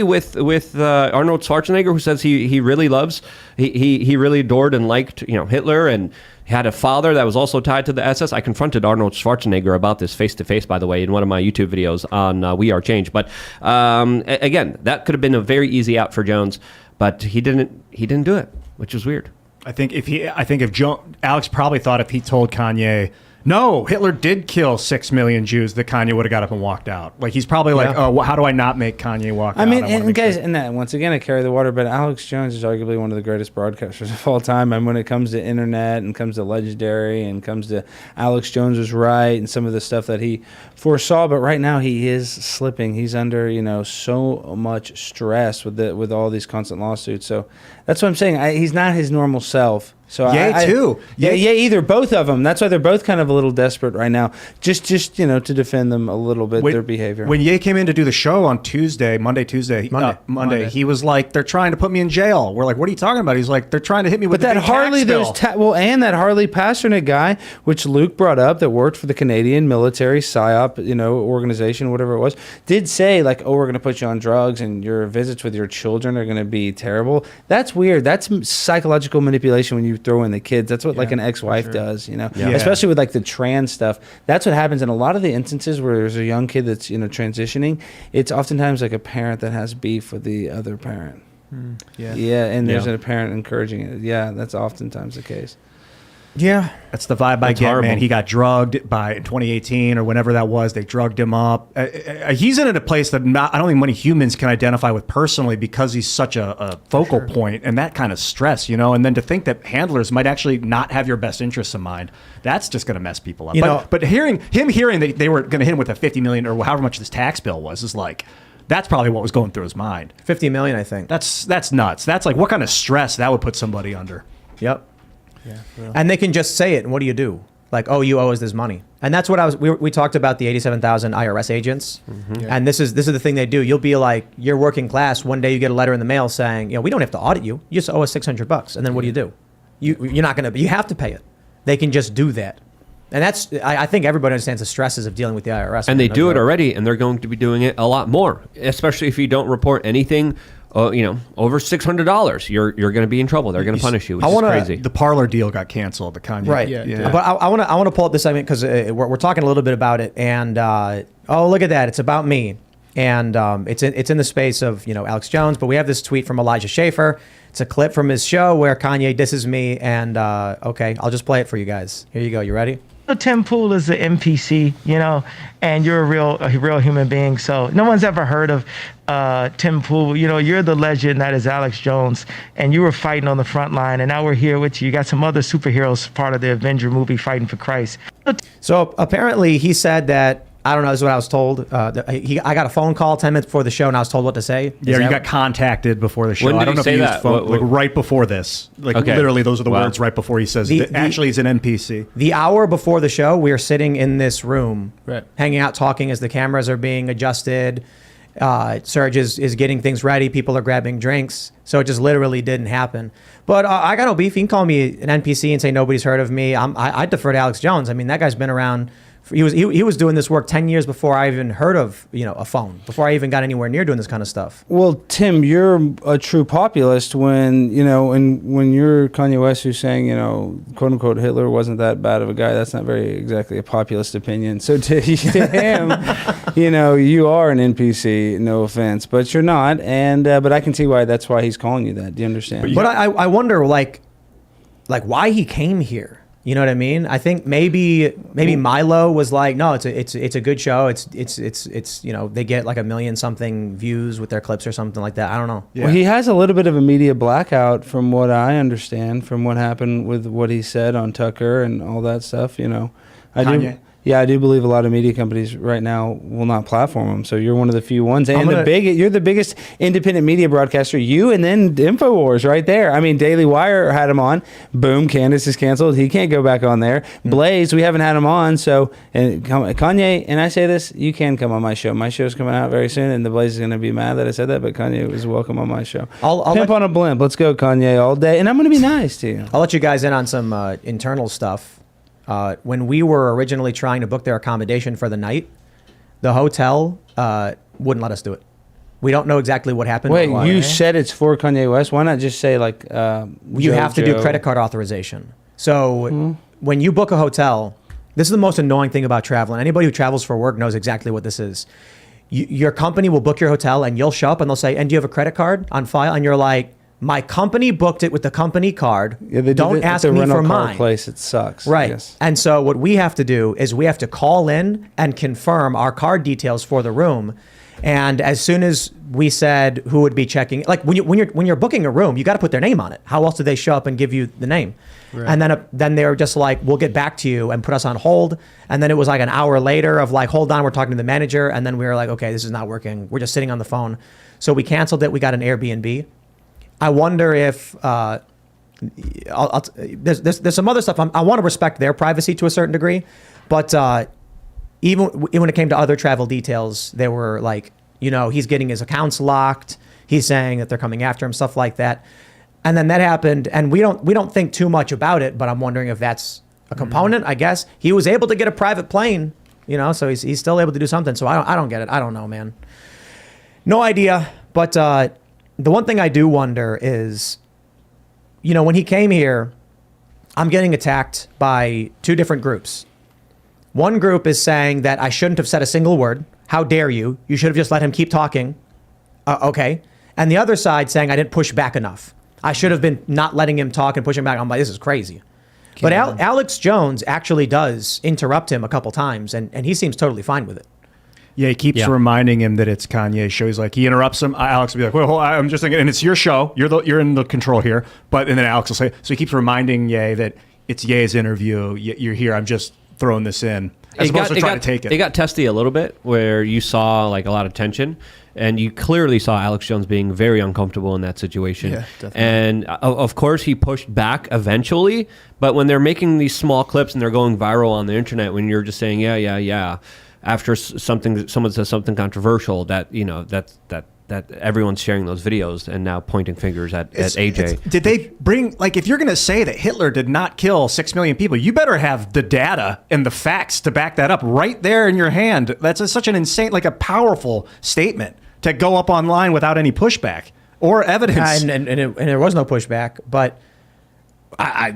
with Arnold Schwarzenegger, who says he really loves, he really adored and liked Hitler, and had a father that was also tied to the SS. I confronted Arnold Schwarzenegger about this face-to-face, by the way, in one of my YouTube videos on We Are Change. But again, that could have been a very easy out for Jones, but he didn't do it, which was weird. I think if Alex probably thought if he told Kanye, no, Hitler did kill 6 million Jews, that Kanye would have got up and walked out. Like, he's probably like, oh, how do I not make Kanye walk out? I mean, and guys, and that, once again, I carry the water, but Alex Jones is arguably one of the greatest broadcasters of all time. And when it comes to internet and comes to Legendary and comes to Alex Jones was right and some of the stuff that he foresaw, but right now he is slipping. He's under, so much stress with all these constant lawsuits. So that's what I'm saying. He's not his normal self. So too. Yeah, either, both of them. That's why they're both kind of a little desperate right now. Just to defend them a little bit, their behavior. When Ye came in to do the show on Monday, he was like, they're trying to put me in jail. We're like, what are you talking about? He's like, they're trying to hit me with that Harley. And that Harley Pasternak guy, which Luke brought up, that worked for the Canadian military PSYOP, organization, whatever it was, did say like, oh, we're going to put you on drugs and your visits with your children are going to be terrible. That's weird. That's psychological manipulation when you you throw in the kids. That's what like an ex-wife does, you know, Yeah. especially with like the trans stuff. That's what happens in a lot of the instances where there's a young kid that's, you know, transitioning. It's oftentimes like a parent that has beef with the other parent. Yeah, and there's a parent encouraging it. Yeah, that's oftentimes the case. Yeah. That's the vibe I That's get, horrible. man. He got drugged by 2018 or whenever that was. They drugged him up. He's in a place that I don't think many humans can identify with personally because he's such a focal point, and that kind of stress, you know. And then to think that handlers might actually not have your best interests in mind, that's just going to mess people up. You know- But hearing that they were going to hit him with a 50 million or however much this tax bill was is like, that's probably what was going through his mind. 50 million, I think. That's nuts. That's like what kind of stress that would put somebody under. Yep. And they can just say it, and what do you do? Like, oh, you owe us this money. And that's what we talked about the 87,000 IRS agents. And this is the thing they do. You'll be like, you're working class. One day you get a letter in the mail saying, you know, we don't have to audit you. You just owe us $600. And then what do? You're not going to, you have to pay it. They can just do that. And that's, I think everybody understands the stresses of dealing with the IRS. And they do it already, and they're going to be doing it a lot more, especially if you don't report anything, you know, over $600. You're going to be in trouble. They're going to punish you, which is crazy. The Parlor deal got canceled. The Kanye. Right. Yeah. But I want to pull up this segment because we're talking a little bit about it. And oh, look at that. It's about me. And it's in the space of, you know, Alex Jones. But we have this tweet from Elijah Schaefer. It's a clip from his show where Kanye disses me. And okay, I'll just play it for you guys. Here you go. You ready? Tim Pool is an NPC, you know, and you're a real human being. So no one's ever heard of Tim Pool. You know, you're the legend that is Alex Jones, and you were fighting on the front line, and now we're here with you. You got some other superheroes part of the Avenger movie fighting for Christ. So apparently he said that, I don't know, this is what I was told. I got a phone call 10 minutes before the show and I was told what to say. Yeah, you got contacted before the show. When did I don't he know if say he used that? phone, What- like right before this. Like Okay. literally, those are the Wow. words right before he says. The- Actually, he's an NPC. The hour before the show, we are sitting in this room, Right. hanging out, talking as the cameras are being adjusted. Serge is getting things ready. People are grabbing drinks. So it just literally didn't happen. But I got no beef. You can call me an NPC and say nobody's heard of me. I defer to Alex Jones. I mean, that guy's been around. He was doing this work 10 years before I even heard of, you know, a phone, before I even got anywhere near doing this kind of stuff. Well, Tim, you're a true populist when, you know, and when you're Kanye West who's saying, you know, quote unquote, Hitler wasn't that bad of a guy. That's not very exactly a populist opinion. So to him, you know, you are an NPC, no offense, but you're not. And, but I can see that's why he's calling you that. Do you understand? But I wonder, like why he came here. You know what I mean? I think maybe Milo was like, no, it's a good show. It's you know, they get like 1 million something views with their clips or something like that. I don't know. Yeah. Well, he has a little bit of a media blackout from what I understand, from what happened with what he said on Tucker and all that stuff, you know. Kanye? I do believe a lot of media companies right now will not platform him. So you're one of the few ones, and you're the biggest independent media broadcaster. You and then InfoWars right there. I mean, Daily Wire had him on. Boom, Candace is canceled. He can't go back on there. Blaze, we haven't had him on. So and Kanye, and I say this, you can come on my show. My show's coming out very soon, and the Blaze is going to be mad that I said that. But Kanye is welcome on my show. I'll Pimp on a blimp. Let's go, Kanye, all day, and I'm going to be nice to you. I'll let you guys in on some internal stuff. When we were originally trying to book their accommodation for the night, the hotel wouldn't let us do it. We don't know exactly what happened. Wait, Why. you said it's for Kanye West. Why not just say like You have to do credit card authorization. So when you book a hotel, this is the most annoying thing about traveling. Anybody who travels for work knows exactly what this is. Your company will book your hotel and you'll show up and they'll say, and do you have a credit card on file? And you're like, my company booked it with the company card. Yeah, they don't did it at ask the me rental for car mine. place. It sucks. Right. Yes. And so what we have to do is we have to call in and confirm our card details for the room. And as soon as we said who would be checking, like when you're booking a room, you got to put their name on it. How else do they show up and give you the name? Right. And then they were just like, we'll get back to you, and put us on hold. And then it was like an hour later of like, hold on, we're talking to the manager. And then we were like, okay, this is not working. We're just sitting on the phone. So we canceled it. We got an Airbnb. I wonder if there's some other stuff. I want to respect their privacy to a certain degree, but even when it came to other travel details, they were like, you know, he's getting his accounts locked. He's saying that they're coming after him, stuff like that. And then that happened, and we don't think too much about it. But I'm wondering if that's a component. I guess he was able to get a private plane, you know, so he's still able to do something. So I don't get it. I don't know, man. No idea. But the one thing I do wonder is, you know, when he came here, I'm getting attacked by two different groups. One group is saying that I shouldn't have said a single word. How dare you? You should have just let him keep talking. Okay. And the other side saying I didn't push back enough. I should have been not letting him talk and pushing back. I'm like, this is crazy. But Alex Jones actually does interrupt him a couple times, and he seems totally fine with it. Yeah, he keeps reminding him that it's Kanye's show. He's like, he interrupts him. Alex will be like, well, I'm just thinking, and it's your show. You're in the control here. And then Alex will say, so he keeps reminding Ye that it's Ye's interview. You're here. I'm just throwing this in. As opposed to trying to take it. It got testy a little bit where you saw like a lot of tension. And you clearly saw Alex Jones being very uncomfortable in that situation. Yeah, definitely. And of course, he pushed back eventually. But when they're making these small clips and they're going viral on the internet, when you're just saying, yeah, after someone says something controversial, that that everyone's sharing those videos and now pointing fingers at AJ. Did they bring, like, if you're going to say that Hitler did not kill 6 million people, you better have the data and the facts to back that up right there in your hand. That's such an insane, like a powerful statement to go up online without any pushback or evidence. And there was no pushback, but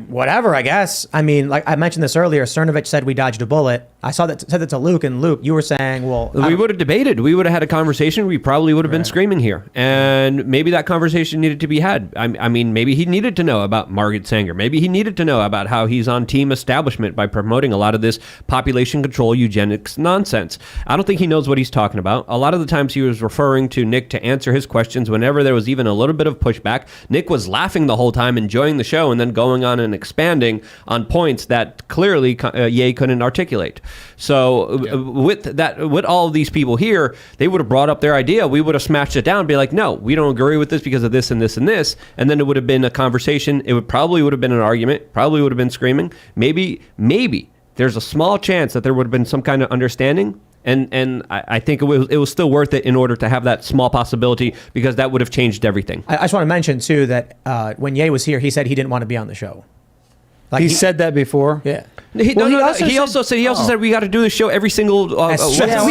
whatever, I guess. I mean, like I mentioned this earlier, Cernovich said we dodged a bullet. I said that to Luke, and Luke, you were saying, well... We would have debated. We would have had a conversation. We probably would have been screaming here. And maybe that conversation needed to be had. I mean, maybe he needed to know about Margaret Sanger. Maybe he needed to know about how he's on team establishment by promoting a lot of this population control eugenics nonsense. I don't think he knows what he's talking about. A lot of the times he was referring to Nick to answer his questions whenever there was even a little bit of pushback. Nick was laughing the whole time, enjoying the show, and then going on and expanding on points that clearly Ye couldn't articulate. So with all of these people here, they would have brought up their idea. We would have smashed it down and be like, no, we don't agree with this because of this and this and this. And then it would have been a conversation. It would have been an argument, probably would have been screaming. Maybe there's a small chance that there would have been some kind of understanding. And I think it was still worth it in order to have that small possibility, because that would have changed everything. I just want to mention, too, that when Ye was here, he said he didn't want to be on the show. Like he said that before? Yeah. He also said we got to do the show every single week.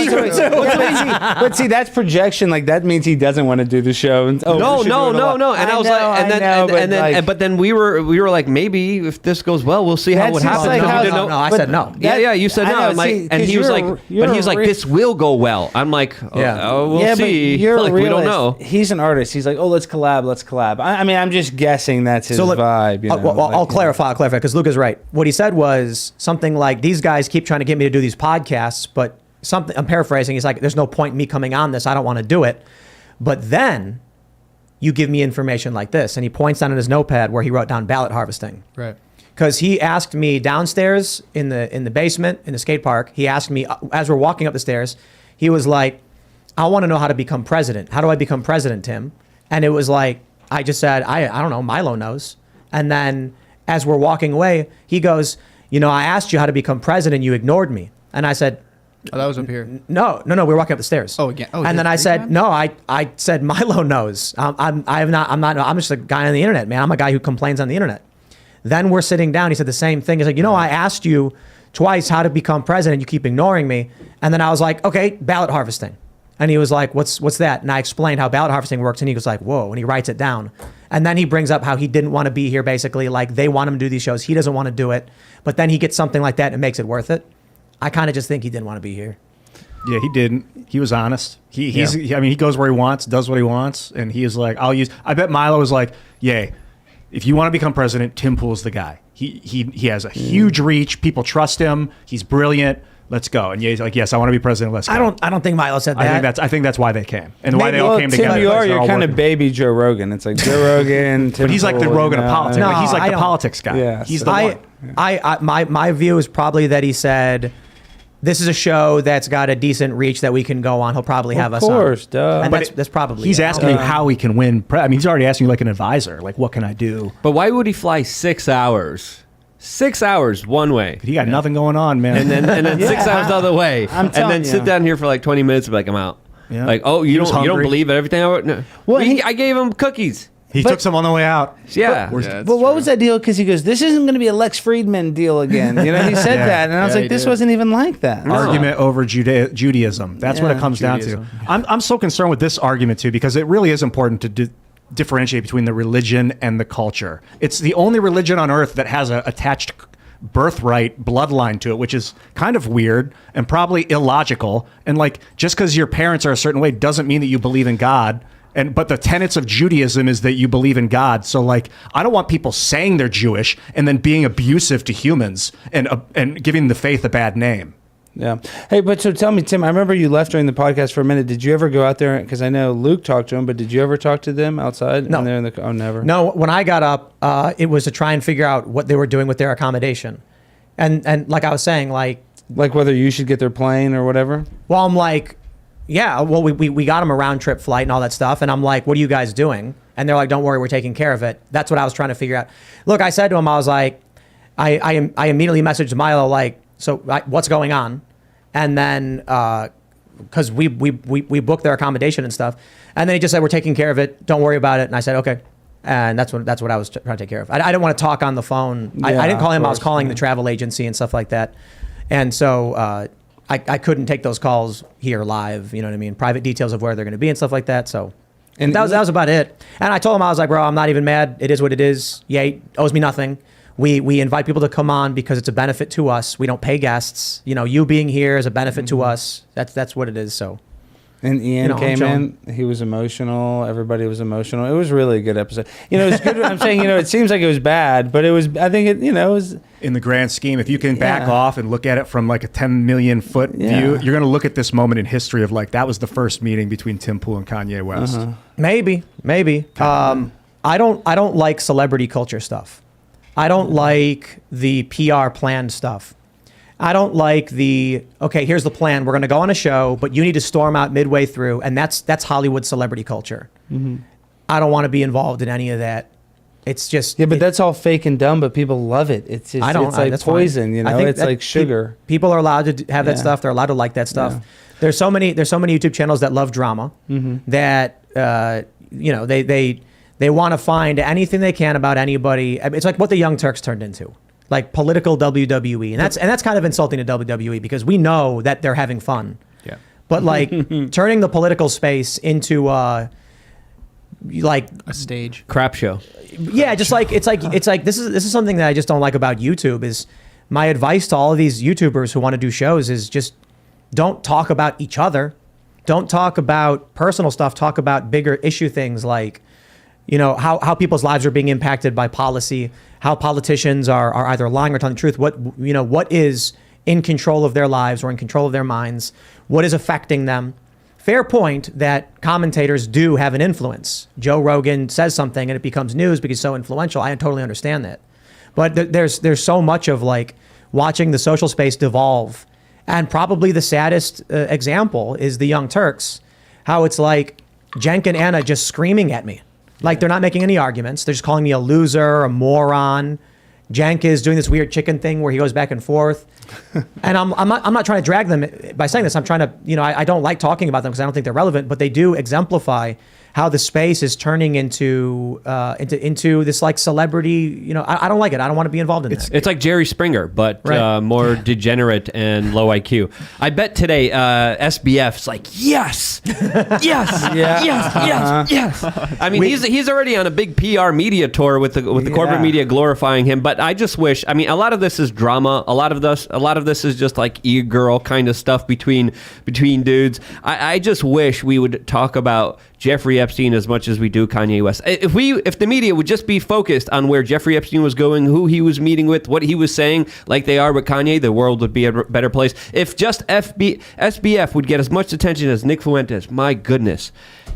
But see, that's projection. Like that means he doesn't want to do the show. And, no. And I was but then we were like, maybe if this goes well, we'll see how it happens. Like I said no. You said no. And he was like, this will go well. I'm like, we'll see. But you're like, we don't know. He's an artist. He's like, let's collab. I mean, I'm just guessing that's his vibe. You know? I'll clarify because Luke is right. What he said was something like, these guys keep trying to get me to do these podcasts, but I'm paraphrasing. He's like, there's no point in me coming on this. I don't want to do it. But then you give me information like this. And he points down in his notepad where he wrote down ballot harvesting. Right. Because he asked me downstairs in the basement, in the skate park, he asked me, as we're walking up the stairs, he was like, I want to know how to become president. How do I become president, Tim? And it was like, I just said, I don't know, Milo knows. And then as we're walking away, he goes, I asked you how to become president, you ignored me. And I said, oh, that was up here. No, we were walking up the stairs. Oh, again. Oh, and then I said, no, I said Milo knows. I'm just a guy on the internet, man. I'm a guy who complains on the internet. Then we're sitting down. He said the same thing. He's like, I asked you twice how to become president. You keep ignoring me. And then I was like, okay, ballot harvesting. And he was like, what's that? And I explained how ballot harvesting works. And he goes like, whoa. And he writes it down. And then he brings up how he didn't want to be here, basically. Like, they want him to do these shows. He doesn't want to do it. But then he gets something like that and it makes it worth it. I kind of just think he didn't want to be here. Yeah, he didn't. He was honest. He goes where he wants, does what he wants. And he is like, I bet Milo was like, yeah, if you want to become president, Tim Pool's the guy. He has a huge reach. People trust him. He's brilliant. Let's go. And he's like, yes, I want to be president. Let's go. I don't think Milo said that. I think that's why they came, and why they all came together. You're kind of baby Joe Rogan. It's like Joe Rogan, Tim but he's like the Rogan of politics. No, like he's like the politics guy. Yeah, he's the one. My view is probably that he said, this is a show that's got a decent reach that we can go on. He'll probably have us on. Of course, duh. And that's probably he's asking you how he can win. He's already asking you like an advisor. Like, what can I do? But why would he fly 6 hours? 6 hours one way. He got nothing going on, man. And then 6 hours the other way. And then sit down here for like 20 minutes and be like, I'm out. Yeah. Like, oh, you don't believe everything I wrote? No. Well, I gave him cookies. He took some on the way out. Yeah. But what was that deal? Because he goes, this isn't going to be a Lex Friedman deal again. He said that. And I was like, this wasn't even like that. Argument over Judaism. That's what it comes down to. I'm so concerned with this argument, too, because it really is important differentiate between the religion and the culture. It's the only religion on earth that has a attached birthright bloodline to it, which is kind of weird and probably illogical. And like, just because your parents are a certain way doesn't mean that you believe in God. But the tenets of Judaism is that you believe in God. So like, I don't want people saying they're Jewish and then being abusive to humans and giving the faith a bad name. Yeah. Hey, but so tell me, Tim, I remember you left during the podcast for a minute. Did you ever go out there? Because I know Luke talked to him, but did you ever talk to them outside? No. Oh, never. No, when I got up, it was to try and figure out what they were doing with their accommodation. And like I was saying, like whether you should get their plane or whatever? Well, I'm like, yeah, well, we got them a round trip flight and all that stuff. And I'm like, what are you guys doing? And they're like, don't worry, we're taking care of it. That's what I was trying to figure out. Look, I said to him, I was like, I immediately messaged Milo, like, what's going on? And then, because we booked their accommodation and stuff. And then he just said, we're taking care of it. Don't worry about it. And I said, okay. And that's what I was trying to take care of. I didn't want to talk on the phone. Yeah, I didn't call him. I was course, calling the travel agency and stuff like that. And so I couldn't take those calls here live. You know what I mean? Private details of where they're going to be and stuff like that. So and that was about it. And I told him, I was like, bro, I'm not even mad. It is what it is. Yeah, he owes me nothing. We invite people to come on because it's a benefit to us. We don't pay guests. You know, you being here is a benefit to us. That's what it is. So. And Ian came in. He was emotional. Everybody was emotional. It was really a good episode. You know, it's good. I'm saying, you know, it seems like it was bad, but it was. I think it. You know, it was. In the grand scheme, if you can back off and look at it from like a 10 million foot view, you're going to look at this moment in history of like that was the first meeting between Tim Pool and Kanye West. Maybe. I don't like celebrity culture stuff. I don't like the PR planned stuff. I don't like okay, here's the plan. We're going to go on a show, but you need to storm out midway through. And that's Hollywood celebrity culture. Mm-hmm. I don't want to be involved in any of that. It's just... Yeah, but that's all fake and dumb, but people love it. It's just, it's like poison, fine. You know? It's like sugar. People are allowed to have that stuff. They're allowed to like that stuff. Yeah. There's so many YouTube channels that love drama that, you know, they want to find anything they can about anybody. It's like what the Young Turks turned into. Like political WWE, and that's kind of insulting to WWE because we know that they're having fun. Yeah. But like turning the political space into like a stage crap show. Yeah, just like it's like this is something that I just don't like about YouTube. Is my advice to all of these YouTubers who want to do shows is just don't talk about each other, don't talk about personal stuff. Talk about bigger issue things like, you know, how people's lives are being impacted by policy, how politicians are either lying or telling the truth, what is in control of their lives or in control of their minds, what is affecting them. Fair point that commentators do have an influence. Joe Rogan says something and it becomes news because he's so influential. I totally understand that. But there's so much of like watching the social space devolve. And probably the saddest example is the Young Turks, how it's like Cenk and Anna just screaming at me. Like they're not making any arguments. They're just calling me a loser, a moron. Cenk is doing this weird chicken thing where he goes back and forth. And I'm not trying to drag them by saying this. I'm trying to, you know, I don't like talking about them because I don't think they're relevant, but they do exemplify how the space is turning into this like celebrity, you know, I don't like it. I don't want to be involved in that. It's like Jerry Springer, but more degenerate and low IQ. I bet today SBF's like, yes. I mean, he's already on a big PR media tour with the corporate media glorifying him. But I just wish, I mean, a lot of this is drama. A lot of this is just like e-girl kind of stuff between dudes. I just wish we would talk about Jeffrey Epstein as much as we do Kanye West. If the media would just be focused on where Jeffrey Epstein was going, who he was meeting with, what he was saying, like they are with Kanye, the world would be a better place. If just SBF would get as much attention as Nick Fuentes, my goodness,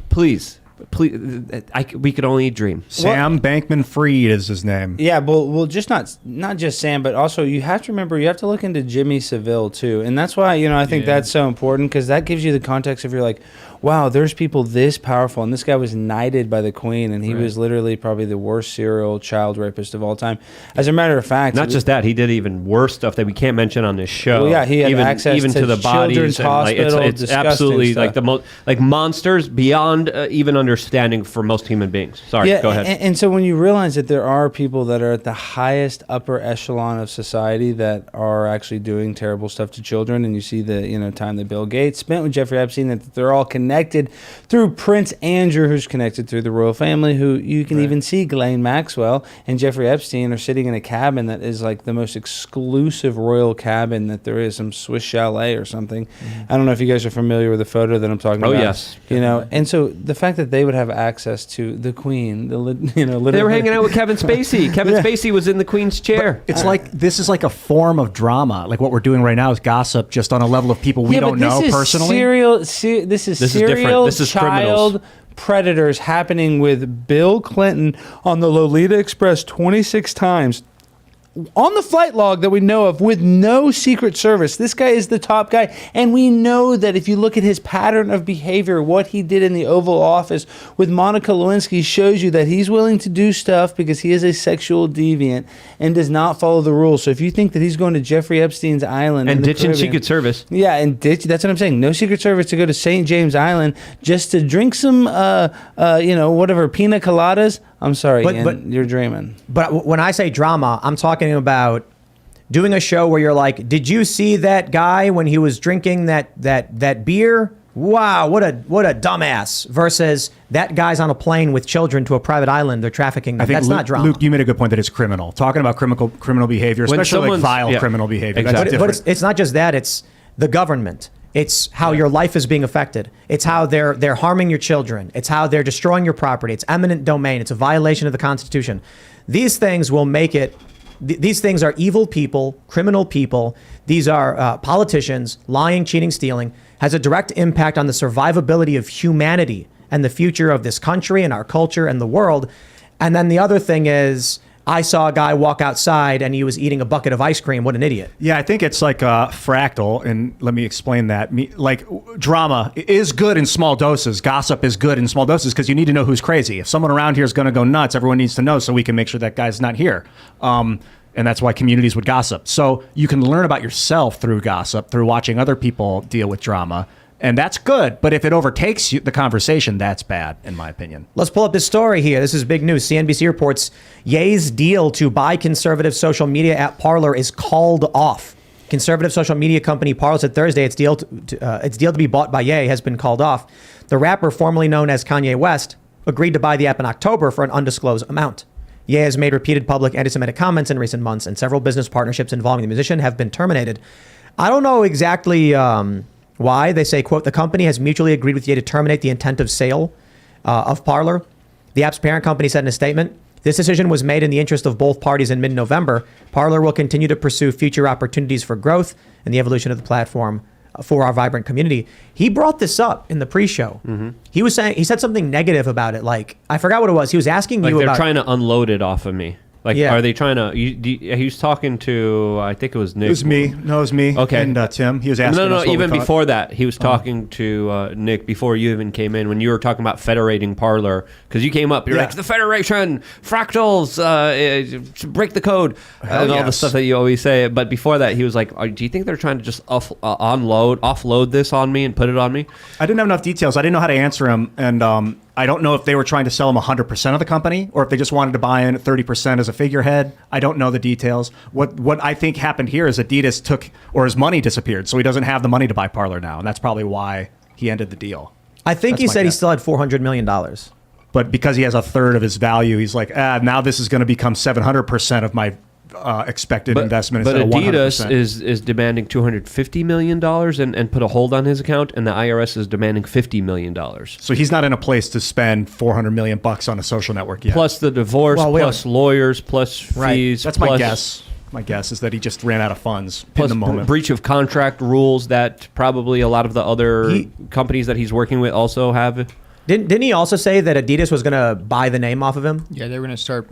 please, we could only dream. Sam Bankman-Fried is his name. Yeah, well, just not just Sam, but also you have to remember, you have to look into Jimmy Savile too, and that's why, you know, I think that's so important because that gives you the context of you're like, wow, there's people this powerful, and this guy was knighted by the Queen, and he was literally probably the worst serial child rapist of all time. As a matter of fact, not just that, he did even worse stuff that we can't mention on this show. Well, yeah, he had access to the Children's bodies. And Hospital, it's absolutely stuff. like the most like monsters beyond even understanding for most human beings. Sorry, go ahead. And so when you realize that there are people that are at the highest upper echelon of society that are actually doing terrible stuff to children, and you see the time that Bill Gates spent with Jeffrey Epstein, that they're all connected connected through Prince Andrew, who's connected through the royal family, who you can even see Ghislaine Maxwell and Jeffrey Epstein are sitting in a cabin that is like the most exclusive royal cabin that there is, some Swiss chalet or something. I don't know if you guys are familiar with the photo that I'm talking about. Oh, yes. You know, and so the fact that they would have access to the Queen, literally. They were hanging out with Kevin Spacey. Kevin Spacey was in the Queen's chair. It's like this is like a form of drama. Like what we're doing right now is gossip, just on a level of people we don't know personally. This is different. serial This is child criminals. predators happening with Bill Clinton on the Lolita Express 26 times. On the flight log that we know of, with no Secret Service. This guy is the top guy. And we know that if you look at his pattern of behavior, what he did in the Oval Office with Monica Lewinsky shows you that he's willing to do stuff because he is a sexual deviant and does not follow the rules. So if you think that he's going to Jeffrey Epstein's island And in the ditching Caribbean- Secret Service. Yeah, and that's what I'm saying. No Secret Service to go to St. James Island just to drink some, whatever, pina coladas. I'm sorry, But you're dreaming. But when I say drama, I'm talking about doing a show where you're like, did you see that guy when he was drinking that beer? Wow, what a dumbass. Versus that guy's on a plane with children to a private island. They're trafficking them. I think That's not drama. Luke, you made a good point that it's criminal. Talking about criminal behavior, When especially like someone's- vile yeah, criminal behavior. exactly. That's But different. it's not just that. It's the government. It's how your life is being affected. It's how they're harming your children. It's how they're destroying your property. It's eminent domain. It's a violation of the Constitution. These things will make it. These things are evil people, criminal people. These are politicians, lying, cheating, stealing. Has a direct impact on the survivability of humanity and the future of this country and our culture and the world. And then the other thing is, I saw a guy walk outside and he was eating a bucket of ice cream. What an idiot. Yeah, I think it's like a fractal, and let me explain that. Like, drama is good in small doses. Gossip is good in small doses because you need to know who's crazy. If someone around here is going to go nuts, everyone needs to know so we can make sure that guy's not here. And that's why communities would gossip. So you can learn about yourself through gossip, through watching other people deal with drama. And that's good. But if it overtakes the conversation, that's bad, in my opinion. Let's pull up this story here. This is big news. CNBC reports Ye's deal to buy conservative social media app Parler is called off. Conservative social media company Parler said Thursday its deal to be bought by Ye has been called off. The rapper, formerly known as Kanye West, agreed to buy the app in October for an undisclosed amount. Ye has made repeated public anti-Semitic comments in recent months, and several business partnerships involving the musician have been terminated. I don't know exactly why. They say, quote, the company has mutually agreed with Ye to terminate the intent of sale of Parler. The app's parent company said in a statement, this decision was made in the interest of both parties in mid-November. Parler will continue to pursue future opportunities for growth and the evolution of the platform for our vibrant community. He brought this up in the pre-show. He said something negative about it. Like, I forgot what it was. He was asking Like you they're about... trying to unload it off of me. Like, Yeah. are they trying to? He was talking to, I think it was Nick. It was me. No, it was me. Okay. And Tim. He was asking No, us what we even thought. before that, he was talking to Nick before you even came in, when you were talking about federating Parler, because you came up, you're Yeah. like, the Federation, fractals, break the code, and all the yes. stuff that you always say. But before that, he was like, do you think they're trying to just offload this on me and put it on me? I didn't have enough details. I didn't know how to answer him. And I don't know if they were trying to sell him 100% of the company or if they just wanted to buy in at 30% as a figurehead. I don't know the details. What I think happened here is Adidas took, or his money disappeared. So he doesn't have the money to buy Parler now. And that's probably why he ended the deal. I think That's he my said he guess. still had $400 million. But because he has a third of his value, he's like, now this is going to become 700% of my expected investment But instead of Adidas 100%. is demanding $250 million and put a hold on his account, and the IRS is demanding $50 million. So he's not in a place to spend $400 million bucks on a social network yet. Plus the divorce, Well, we plus lawyers, plus Right. fees. That's plus, my guess. My guess is that he just ran out of funds in Plus the moment. breach of contract rules that probably a lot of the other companies that he's working with also have. Didn't he also say that Adidas was going to buy the name off of him? Yeah, they were going to start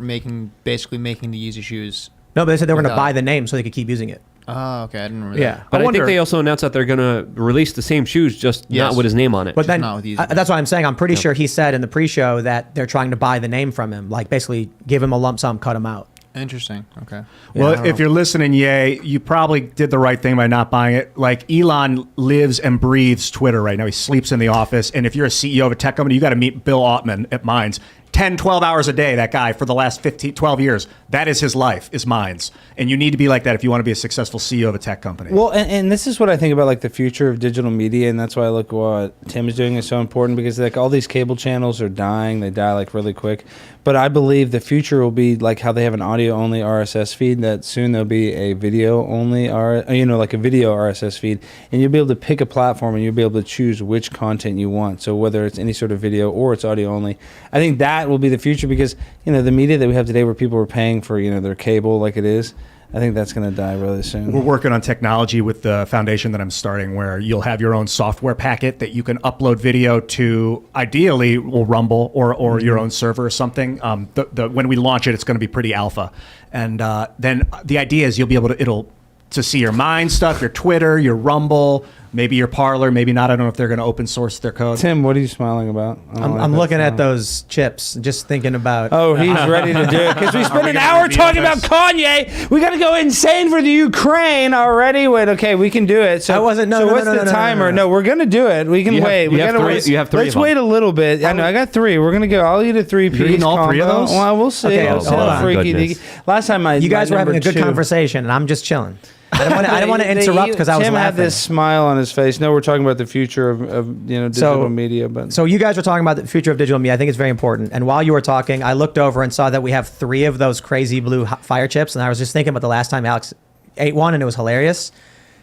basically making the Yeezy shoes. No, but they said they were going to Without- buy the name so they could keep using it. Oh, okay. I didn't remember Yeah. that. But I, wonder- think they also announced that they're going to release the same shoes, just Yes. not with his name on it. But then not with Yeezy. that's what I'm saying. I'm pretty sure he said in the pre-show that they're trying to buy the name from him, like basically give him a lump sum, cut him out. Interesting. Okay. Well, I don't if know. you're listening, Ye, you probably did the right thing by not buying it. Like, Elon lives and breathes Twitter right now. He sleeps in the office. And if you're a CEO of a tech company, you got to meet Bill Altman at Minds. 10, 12 hours a day, that guy, for the last 15, 12 years. That is his life, is Minds. And you need to be like that if you want to be a successful CEO of a tech company. Well, and this is what I think about like the future of digital media, and that's why I look what Tim is doing is so important, because like all these cable channels are dying. They die like really quick. But I believe the future will be like how they have an audio-only RSS feed, that soon there'll be a video-only, like a video RSS feed, and you'll be able to pick a platform and you'll be able to choose which content you want. So whether it's any sort of video or it's audio-only, I think that will be the future, because, the media that we have today where people are paying for, their cable like it is, I think that's going to die really soon. We're working on technology with the foundation that I'm starting, where you'll have your own software packet that you can upload video to, ideally, Rumble or your own server or something. When we launch it, it's going to be pretty alpha. And then the idea is you'll be able to see your Mind stuff, your Twitter, your Rumble, maybe your Parler, maybe not. I don't know if they're going to open source their code. Tim, what are you smiling about? I'm looking at those chips, just thinking about. Oh, he's ready to do it, because we spent an hour talking about Kanye. We got to go insane for the Ukraine already. Wait, okay, we can do it. So I wasn't. No, so no, what's no, the no, timer? no. No, we're gonna do it. We can wait. We gotta wait. You have three. Let's wait a little bit. I know. I got three. We're gonna go. I'll eat a 3-piece. You're eating all three of combo. those? Well, we'll see. Okay, It's hold all on. freaky Goodness. deaky. Last time You guys were having a good two. conversation, and I'm just chilling. I didn't want to interrupt because I was Tim laughing. had this smile on his face. No, we're talking about the future of digital media. But So you guys were talking about the future of digital media. I think it's very important. And while you were talking, I looked over and saw that we have 3 of those crazy blue fire chips. And I was just thinking about the last time Alex ate one, and it was hilarious.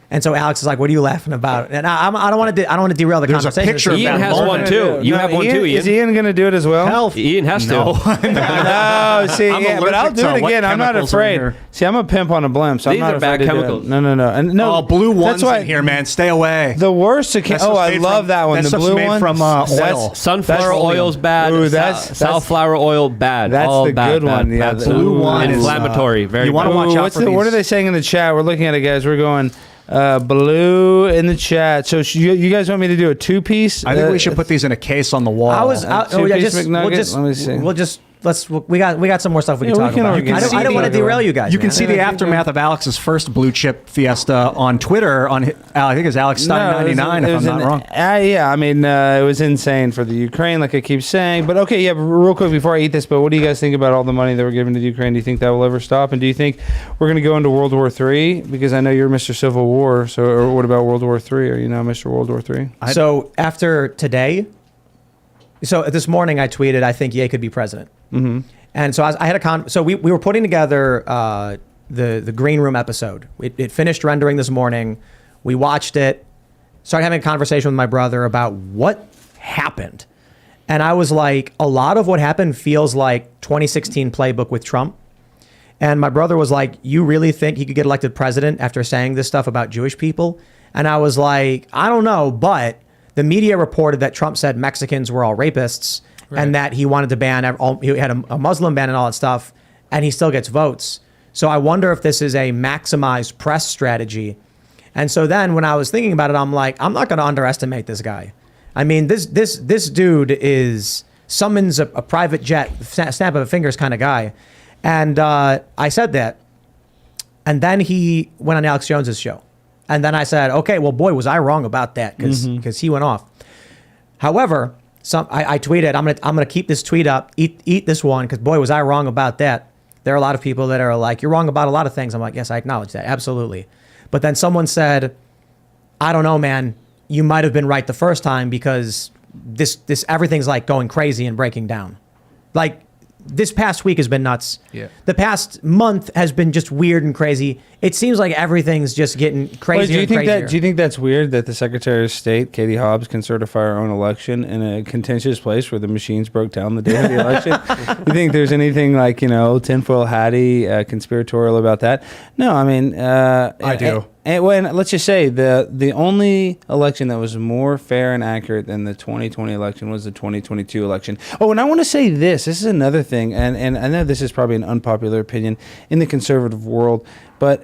And so Alex is like, "What are you laughing about?" And I don't want to derail the There's a conversation. picture of Ian that has moment. one too. You have one too, Ian. Is Ian going to do it as well? Health. Ian has to. No, see, I'm yeah, but I'll allergic do to it what again. I'm not chemicals are in afraid. here. See, I'm a pimp on a blimp, so These I'm not are bad afraid to do it. chemicals. No. And no, Oh, blue ones that's why in here, man. Stay away. the worst. That Oh, stuff's I made love from- that one. that The stuff's blue made one from, oil. Sunflower oil's bad. Ooh, that's Safflower oil bad. That's all the bad, good bad, one. Yeah, bad the stuff. blue one is, inflammatory. Very you wanna bad. watch out for What these. are they saying in the chat? We're looking at it, guys. We're going blue in the chat. So you guys want me to do a 2-piece? I think we should put these in a case on the wall. two-piece McNugget? Let me see. We got some more stuff we can talk we can about. organize I don't want to it. derail you guys. You can man. see the aftermath of Alex's first blue chip fiesta on Twitter. I think it's Alex Stein 99, if I'm not wrong. Yeah, I mean, it was insane for the Ukraine, like I keep saying. But okay, yeah, real quick before I eat this, but what do you guys think about all the money that we're giving to the Ukraine? Do you think that will ever stop? And do you think we're going to go into World War III? Because I know you're Mr. Civil War. So, or what about World War III? Are you now Mr. World War III? So after today, this morning I tweeted, I think Ye could be president. Mm-hmm. And so I had so we were putting together the Green Room episode. It finished rendering this morning. We watched it, started having a conversation with my brother about what happened. And I was like, a lot of what happened feels like 2016 playbook with Trump. And my brother was like, you really think he could get elected president after saying this stuff about Jewish people? And I was like, I don't know, but the media reported that Trump said Mexicans were all rapists. Right. And that he wanted to ban, he had a Muslim ban and all that stuff, and he still gets votes. So I wonder if this is a maximized press strategy. And so then when I was thinking about it, I'm like, I'm not going to underestimate this guy. I mean, this dude summons a private jet, snap of a fingers kind of guy. And I said that. And then he went on Alex Jones's show. And then I said, okay, well, boy, was I wrong about that, because he went off. However, I tweeted, I'm gonna keep this tweet up, eat this one, because boy, was I wrong about that. There are a lot of people that are like, you're wrong about a lot of things. I'm like, yes, I acknowledge that, absolutely. But then someone said, I don't know, man, you might have been right the first time, because this everything's like going crazy and breaking down. Like, this past week has been nuts. Yeah. The past month has been just weird and crazy. It seems like everything's just getting crazier and crazier. Do you think that's weird that the Secretary of State, Katie Hobbs, can certify our own election in a contentious place where the machines broke down the day of the election? You think there's anything like, tinfoil hatty, conspiratorial about that? No, I mean... I do. And let's just say the only election that was more fair and accurate than the 2020 election was the 2022 election. Oh, and I want to say this. This is another thing, and I know this is probably an unpopular opinion in the conservative world, but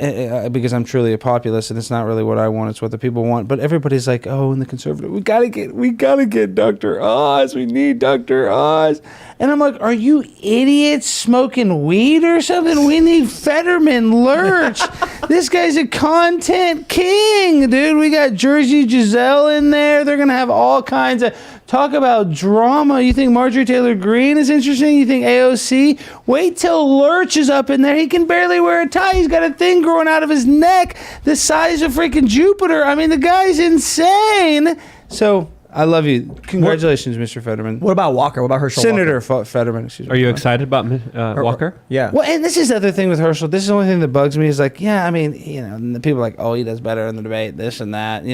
because I'm truly a populist and it's not really what I want, it's what the people want. But everybody's like, oh, in the conservative, we gotta get Dr. Oz. We need Dr. Oz. And I'm like, are you idiots smoking weed or something? We need Fetterman Lurch. This guy's a content king, dude. We got Jersey Giselle in there. They're gonna have all kinds of Talk about drama. You think Marjorie Taylor Greene is interesting? You think AOC? Wait till Lurch is up in there. He can barely wear a tie. He's got a thing growing out of his neck the size of freaking Jupiter. I mean, the guy's insane. So I love you. Congratulations, Mr. Fetterman. What about Walker? What about Herschel Senator Walker? Fetterman, excuse me. Are you excited about Walker? Yeah. Well, and this is the other thing with Herschel. This is the only thing that bugs me is like, yeah, I mean, and the people are like, oh, he does better in the debate, this and that.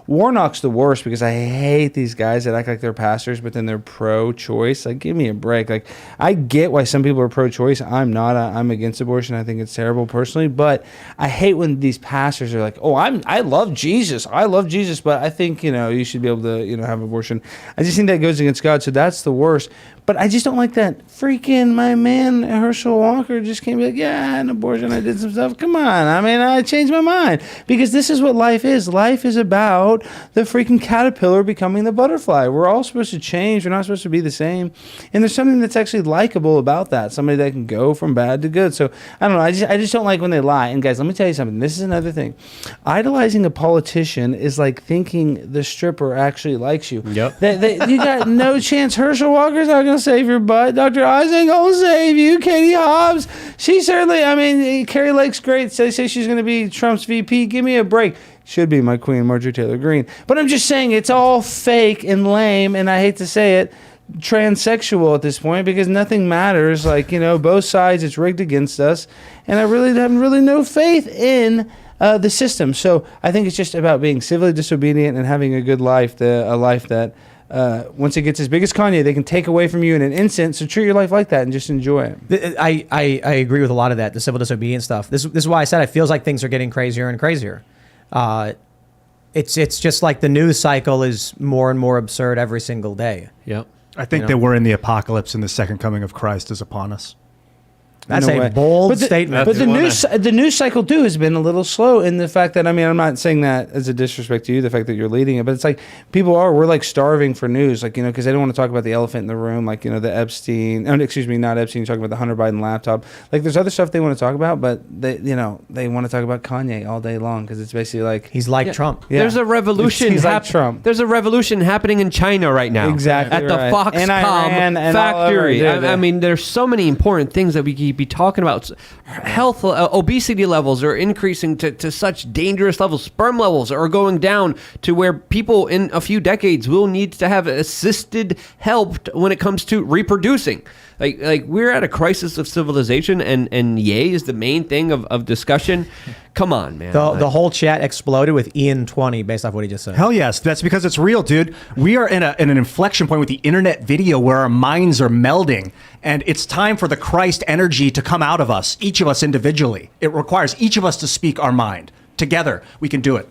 Warnock's the worst because I hate these guys that act like they're pastors, but then they're pro-choice. Like, give me a break. Like, I get why some people are pro-choice. I'm not. I'm against abortion. I think it's terrible personally, but I hate when these pastors are like, oh, I love Jesus. I love Jesus, but I think, you should be able to, have abortion. I just think that goes against God, so that's the worst. But I just don't like that freaking my man Herschel Walker just came like, yeah, I had an abortion, I did some stuff. Come on. I mean, I changed my mind. Because this is what life is. Life is about the freaking caterpillar becoming the butterfly. We're all supposed to change. We're not supposed to be the same. And there's something that's actually likable about that. Somebody that can go from bad to good. So, I don't know. I just don't like when they lie. And guys, let me tell you something. This is another thing. Idolizing a politician is like thinking the stripper actually likes you. Yep. You got no chance. Herschel Walker's not going to save your butt. Dr. Oz ain't going to save you. Katie Hobbs, she certainly, Carrie Lake's great. They say she's going to be Trump's VP. Give me a break. Should be my queen, Marjorie Taylor Greene. But I'm just saying it's all fake and lame, and I hate to say it, transsexual at this point because nothing matters. Like, both sides, it's rigged against us. And I really have no faith in the system. So I think it's just about being civilly disobedient and having a good life, a life that once it gets as big as Kanye, they can take away from you in an instant. So treat your life like that and just enjoy it. I agree with a lot of that, the civil disobedience stuff. This is why I said it feels like things are getting crazier and crazier. It's just like the news cycle is more and more absurd every single day. Yep. I think that we're in the apocalypse and the second coming of Christ is upon us. That's a bold statement. But the news cycle too has been a little slow in the fact that I'm not saying that as a disrespect to you, the fact that you're leading it, but it's like we're like starving for news, like because they don't want to talk about the elephant in the room, like the Epstein. Oh, excuse me, not Epstein. You're talking about the Hunter Biden laptop. Like there's other stuff they want to talk about, but they want to talk about Kanye all day long because it's basically like he's like Trump. Yeah. There's a revolution. He's like Trump. There's a revolution happening in China right now. Exactly at the right. Foxconn factory. I mean, there's so many important things that we could be talking about. Health, obesity levels are increasing to such dangerous levels. Sperm levels are going down to where people in a few decades will need to have assisted help when it comes to reproducing. Like we're at a crisis of civilization, and yay is the main thing of discussion. Come on, man. The whole chat exploded with Ian 20 based off what he just said. Hell yes. That's because it's real, dude. We are in an inflection point with the internet video where our minds are melding, and it's time for the Christ energy to come out of us, each of us individually. It requires each of us to speak our mind. Together, we can do it.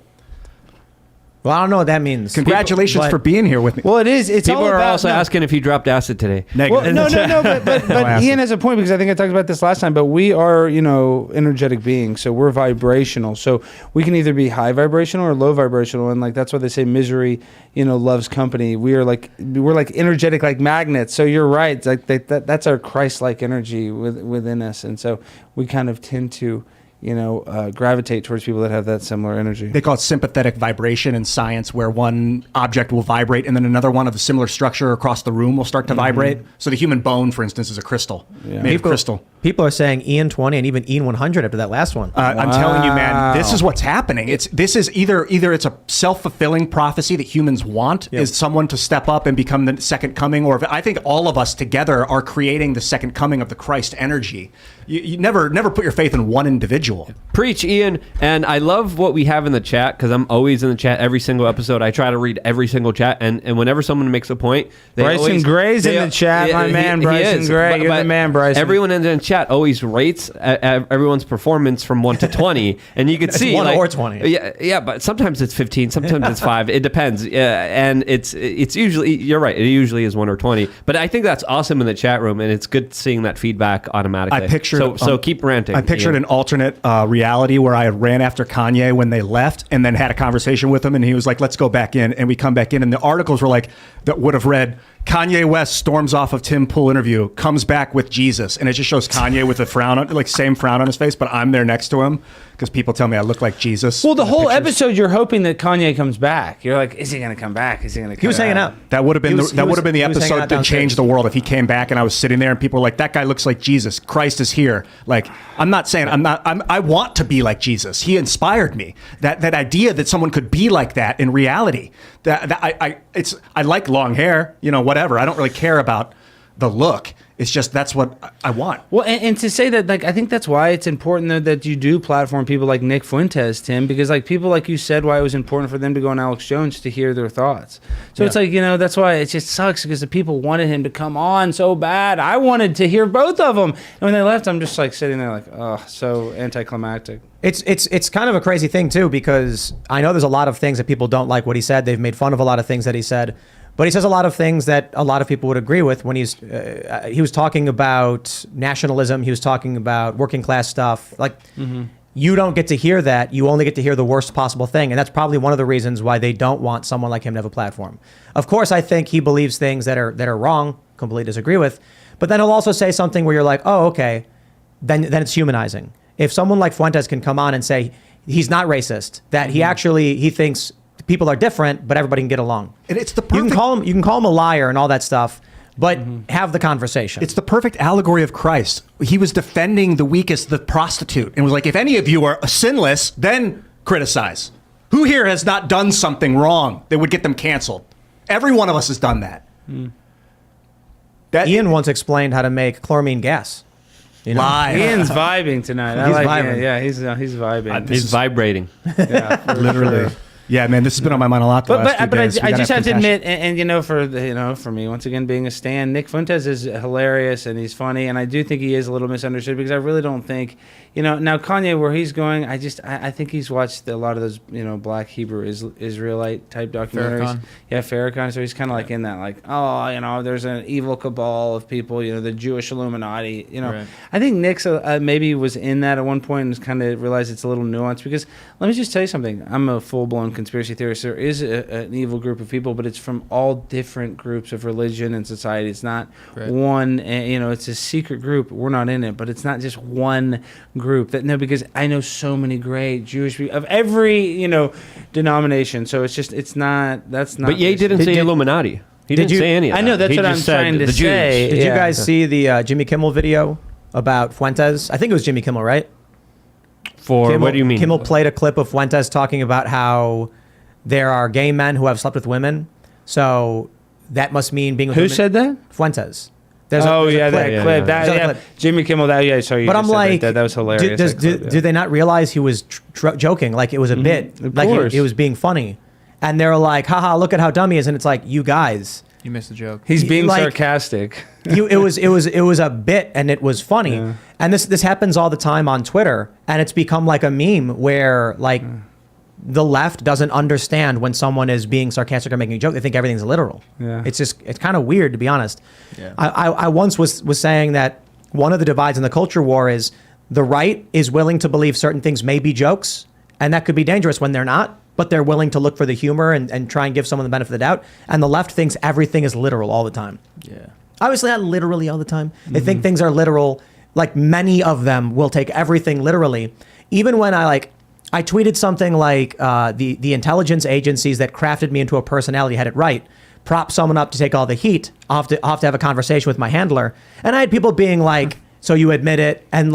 Well, I don't know what that means. Congratulations for being here with me. Well, it is. It's people all are about, also asking if you dropped acid today. Negative. Well, no. But Ian has a point because I think I talked about this last time. But we are, energetic beings, so we're vibrational. So we can either be high vibrational or low vibrational, and like that's why they say misery, loves company. We're like energetic, like magnets. So you're right. It's like that's our Christ-like energy within us, and so we kind of tend to gravitate towards people that have that similar energy. They call it sympathetic vibration in science, where one object will vibrate and then another one of a similar structure across the room will start to vibrate. So the human bone, for instance, is a crystal. Yeah. Made of crystal. People are saying Ian 20 and even Ian 100 after that last one. I'm telling you, man, this is what's happening. This is either it's a self-fulfilling prophecy that humans want, is someone to step up and become the second coming, or I think all of us together are creating the second coming of the Christ energy. You never put your faith in one individual. Preach, Ian. And I love what we have in the chat because I'm always in the chat every single episode. I try to read every single chat, and whenever someone makes a point, Bryson Gray's in the chat, my man, Bryson Gray. You're the man, Bryson. Everyone in the chat always rates everyone's performance from 1 to 20, and you can see 1 or 20. Yeah, but sometimes it's 15, sometimes it's 5. It depends. And it's usually, you're right, it usually is 1 or 20. But I think that's awesome in the chat room, and it's good seeing that feedback automatically. I pictured so keep ranting. I pictured an alternate reality where I ran after Kanye when they left, and then had a conversation with him, and he was like, "Let's go back in," and we come back in, and the articles were like that would have read, Kanye West storms off of Tim Pool interview, comes back with Jesus, and it just shows Kanye with a frown, same frown on his face, but I'm there next to him because people tell me I look like Jesus. Well, the in whole pictures. episode, you're hoping that Kanye comes back. You're like, is he going to come back? Is he going to come back? He was hanging out. That would have been He was the hanging episode out that changed the world if he came back and I was sitting there and people were like, that guy looks like Jesus. Christ is here. Like, I'm not saying I want to be like Jesus. He inspired me. That idea that someone could be like that in reality. I like long hair, whatever. I don't really care about the look. It's just that's what I want. Well, and to say that, I think that's why it's important though, that you do platform people like Nick Fuentes, Tim, because people like you said, why it was important for them to go on Alex Jones to hear their thoughts. So it's that's why it just sucks because the people wanted him to come on so bad. I wanted to hear both of them, and when they left, I'm just sitting there oh, so anticlimactic. It's kind of a crazy thing too, because I know there's a lot of things that people don't like what he said. They've made fun of a lot of things that he said. But he says a lot of things that a lot of people would agree with when he was talking about nationalism. He was talking about working class stuff. You don't get to hear that. You only get to hear the worst possible thing. And that's probably one of the reasons why they don't want someone like him to have a platform. Of course, I think he believes things that are wrong, completely disagree with. But then he'll also say something where you're like, oh, okay, then it's humanizing. If someone like Fuentes can come on and say he's not racist, that he thinks people are different, but everybody can get along. And it's the You perfect. can call him a liar and all that stuff, but have the conversation. It's the perfect allegory of Christ. He was defending the weakest, the prostitute, and was like, if any of you are sinless, then criticize. Who here has not done something wrong that would get them canceled? Every one of us has done that. Ian once explained how to make chloramine gas. Live. Ian's vibing tonight. I He's like vibing. Ian. Yeah, he's vibing. He's vibrating. Yeah, for Literally. sure. Yeah, man, this has been on my mind a lot. The last few But days. We I gotta just have to compassion. admit, and for me, once again, being a stan, Nick Fuentes is hilarious and he's funny, and I do think he is a little misunderstood because I really don't think, now Kanye, where he's going, I think he's watched a lot of those, Black Hebrew Israelite type documentaries. Farrakhan. Yeah, Farrakhan. So he's kind of in that, there's an evil cabal of people, the Jewish Illuminati. Right. I think Nick's maybe was in that at one point and kind of realized it's a little nuanced because let me just tell you something. I'm a full-blown conspiracy theorist. There is an evil group of people, but it's from all different groups of religion and society. It's not one, it's a secret group. We're not in it, but it's not just one group. Because I know so many great Jewish people of every, denomination. So it's not, that's not. But Ye didn't say Illuminati. He didn't say any of that. I know, that's He what I'm just said trying to the Jews. say. Did you guys see the Jimmy Kimmel video about Fuentes? I think it was Jimmy Kimmel, right? What do you mean? Kimmel played a clip of Fuentes talking about how there are gay men who have slept with women. So that must mean being with Who women. said that? Fuentes. There's a clip. clip. That clip. Jimmy Kimmel. Sorry. But I'm like, that was hilarious. Do they not realize he was joking? Like it was a bit. Of Like course. it was being funny. And they're like, haha, look at how dumb he is. And it's like, you guys. You missed the joke. He's being like- sarcastic. It was a bit and it was funny. Yeah. And this happens all the time on Twitter. And it's become like a meme where the left doesn't understand when someone is being sarcastic or making a joke. They think everything's literal. Yeah. It's kind of weird, to be honest. Yeah. I once was saying that one of the divides in the culture war is the right is willing to believe certain things may be jokes, and that could be dangerous when they're not, but they're willing to look for the humor and try and give someone the benefit of the doubt. And the left thinks everything is literal all the time. Yeah. Obviously not literally all the time. They think things are literal. Like many of them will take everything literally. Even when I tweeted something like the intelligence agencies that crafted me into a personality had it right. Prop someone up to take all the heat. I'll have to have a conversation with my handler. And I had people being like, so you admit it? And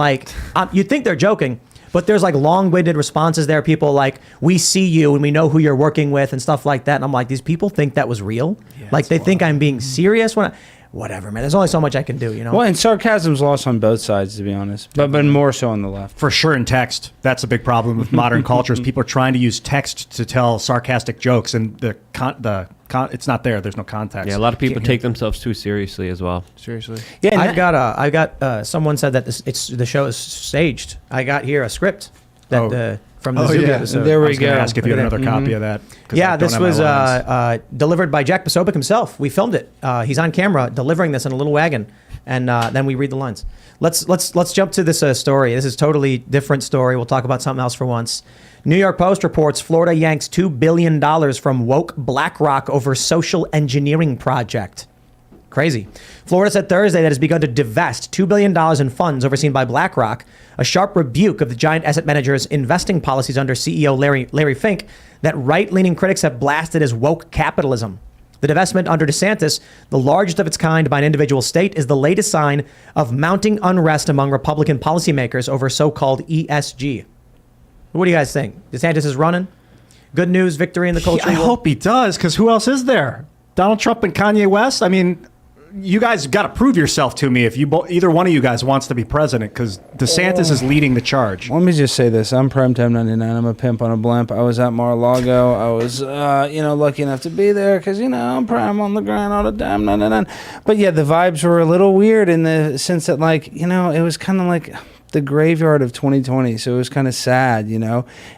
you'd think they're joking, but there's long-winded responses there. People like, we see you and we know who you're working with and stuff like that. And I'm like, these people think that was real? They think I'm being serious when whatever, man. There's only so much I can do, Well, and sarcasm's lost on both sides, to be honest, but more so on the left. For sure in text. That's a big problem with modern cultures. People are trying to use text to tell sarcastic jokes, and it's not there. There's no context. Yeah, a lot of people take themselves too seriously as well. Seriously. Yeah, I got someone said that the show is staged. I got here a script that from the Zuby episode. There I we was gonna go. ask if you had another copy of that. 'Cause I Yeah, don't this have my was lines. delivered by Jack Posobiec himself. We filmed it. He's on camera delivering this in a little wagon, and then we read the lines. Let's jump to this story. This is a totally different story. We'll talk about something else for once. New York Post reports Florida yanks $2 billion from woke BlackRock over social engineering project. Crazy. Florida said Thursday that it has begun to divest $2 billion in funds overseen by BlackRock, a sharp rebuke of the giant asset manager's investing policies under CEO Larry Fink that right-leaning critics have blasted as woke capitalism. The divestment under DeSantis, the largest of its kind by an individual state, is the latest sign of mounting unrest among Republican policymakers over so-called ESG. What do you guys think? DeSantis is running? Good news, victory in the culture I war? hope he does, because who else is there? Donald Trump and Kanye West? I mean, you guys got to prove yourself to me if you either one of you guys wants to be president, because DeSantis is leading the charge. Let me just say this. I'm Primetime 99. I'm a pimp on a blimp. I was at Mar-a-Lago. I was, lucky enough to be there because, I'm prime on the grind all the time. 99. But, yeah, the vibes were a little weird in the sense that, it was kind of like the graveyard of 2020. So it was kind of sad, and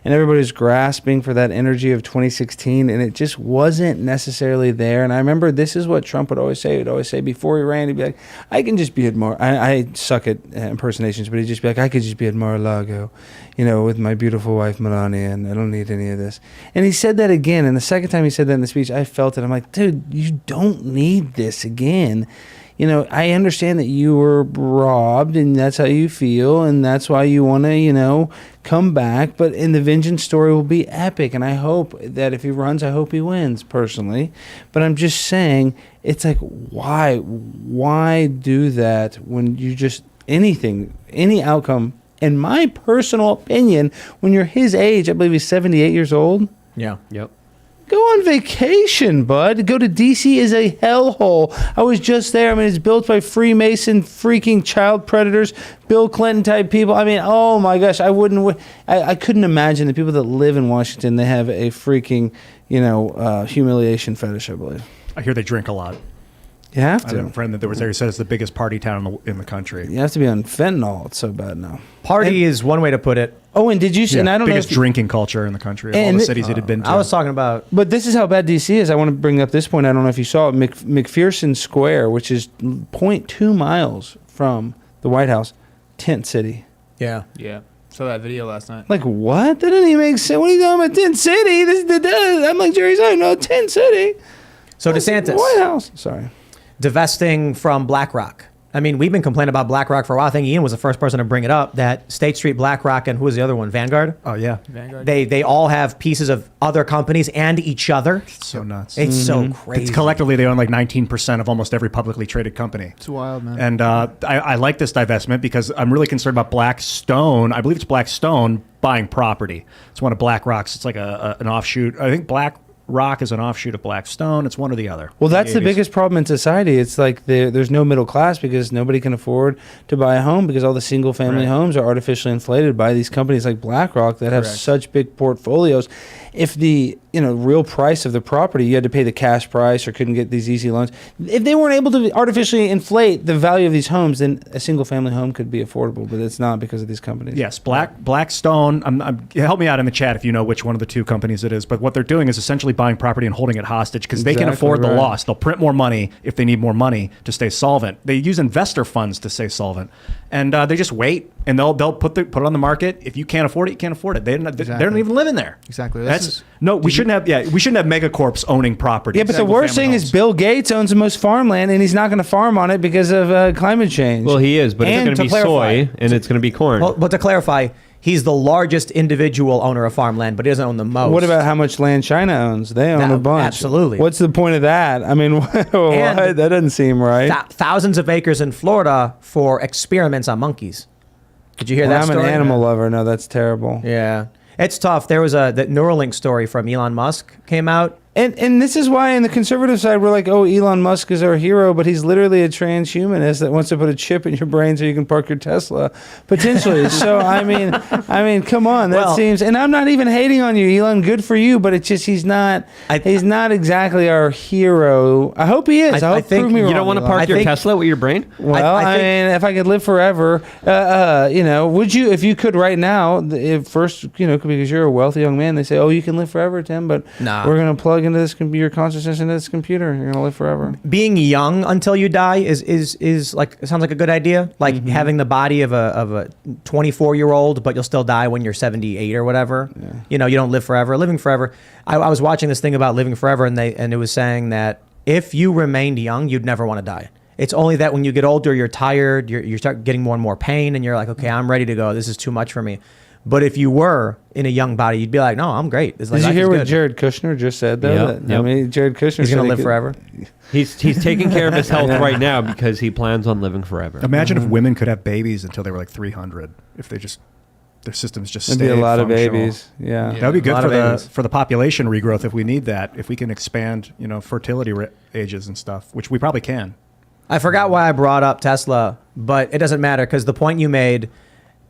everybody was grasping for that energy of 2016, and it just wasn't necessarily there. And I remember this is what Trump would always say. He'd always say before he ran, he'd be like, I can just be at I suck at impersonations, but he'd just be like, I could just be at Mar-a-Lago, with my beautiful wife, Melania, and I don't need any of this. And he said that again. And the second time he said that in the speech, I felt it. I'm like, dude, you don't need this again. I understand that you were robbed and that's how you feel and that's why you want to, come back. But the vengeance story will be epic. And I hope that if he runs, I hope he wins personally. But I'm just saying, it's like, why do that when you just any outcome, in my personal opinion, when you're his age, I believe he's 78 years old. Yeah. Yep. Go on vacation, bud. Go to D.C. is a hellhole. I was just there. I mean, it's built by Freemason freaking child predators, Bill Clinton type people. I mean, oh my gosh, I couldn't imagine the people that live in Washington, they have a freaking, humiliation fetish, I believe. I hear they drink a lot. You have I have to. a friend that was there. He said it's the biggest party town in the country. You have to be on fentanyl. It's so bad now. Party is one way to put it. Oh, and did you see, and I don't know biggest if drinking culture in the country of all the cities it had been to. I was talking about... But this is how bad D.C. is. I want to bring up this point. I don't know if you saw it. McPherson Square, which is 0.2 miles from the White House, tent city. Yeah. Yeah. Saw that video last night. Like, what? That doesn't even make sense. What are you talking about? Tent city? I'm like Jerry Stein. No, tent city. So DeSantis. White House. Sorry. Divesting from BlackRock. I mean, we've been complaining about BlackRock for a while. I think Ian was the first person to bring it up, that State Street, BlackRock, and who was the other one? Vanguard? Oh, yeah. Vanguard. They all have pieces of other companies and each other. It's so nuts. It's so crazy. It's collectively, they own like 19% of almost every publicly traded company. It's wild, man. And I like this divestment because I'm really concerned about Blackstone. I believe it's Blackstone buying property. It's one of BlackRock's. It's like an offshoot. I think BlackRock is an offshoot of Blackstone. It's one or the other. Well, that's the biggest problem in society. It's like there's no middle class because nobody can afford to buy a home because all the single family homes are artificially inflated by these companies like BlackRock that have such big portfolios. If the real price of the property, you had to pay the cash price or couldn't get these easy loans. If they weren't able to artificially inflate the value of these homes, then a single family home could be affordable, but it's not because of these companies. Yes, Blackstone. Help me out in the chat if you know which one of the two companies it is. But what they're doing is essentially buying property and holding it hostage because they can afford the loss. They'll print more money if they need more money to stay solvent. They use investor funds to stay solvent, and they just wait and they'll put it on the market. If you can't afford it, you can't afford it. They don't even live in there. Exactly. We shouldn't have megacorps owning property. Yeah, but the worst thing is Bill Gates owns the most farmland, and he's not going to farm on it because of climate change. Well, he is, but And it's going to to be clarify- soy and it's going to be corn. Well, but to clarify, he's the largest individual owner of farmland, but he doesn't own the most. What about how much land China owns? They own a bunch. Absolutely. What's the point of that? I mean, what? That doesn't seem right. Thousands of acres in Florida for experiments on monkeys. Did you hear that I'm story? an animal lover. No, that's terrible. Yeah. It's tough. There was the Neuralink story from Elon Musk came out. And this is why in the conservative side we're like, oh, Elon Musk is our hero, but he's literally a transhumanist that wants to put a chip in your brain so you can park your Tesla, potentially. So I mean, come on, that seems. And I'm not even hating on you, Elon. Good for you, but it's just he's not exactly our hero. I hope he is. I hope think prove me wrong. You don't want to Elon. park your Tesla with your brain? Well, I mean, if I could live forever, would you? If you could right now, if first, because you're a wealthy young man, they say, oh, you can live forever, Tim, but we're gonna plug into this your consciousness into this computer. You're gonna live forever. Being young until you die is like sounds like a good idea. Like having the body of a 24-year-old, but you'll still die when you're 78 or whatever. Yeah. You don't live forever. Living forever. I was watching this thing about living forever, and it was saying that if you remained young, you'd never want to die. It's only that when you get older, you're tired, you start getting more and more pain, and you're like, okay, I'm ready to go. This is too much for me. But if you were in a young body, you'd be like, no, I'm great. It's like, Did you hear life is what good. Jared Kushner just said, though? Yep, That- I yep. mean, Jared Kushner He's said going to he live could- forever. He's taking care of his health right now because he plans on living forever. Imagine if women could have babies until they were like 300. If they just their systems just There'd stay be a lot of functional. babies. Yeah. That would be A good lot for of babies. the population regrowth if we need that. If we can expand, fertility ages and stuff, which we probably can. I forgot why I brought up Tesla, but it doesn't matter because the point you made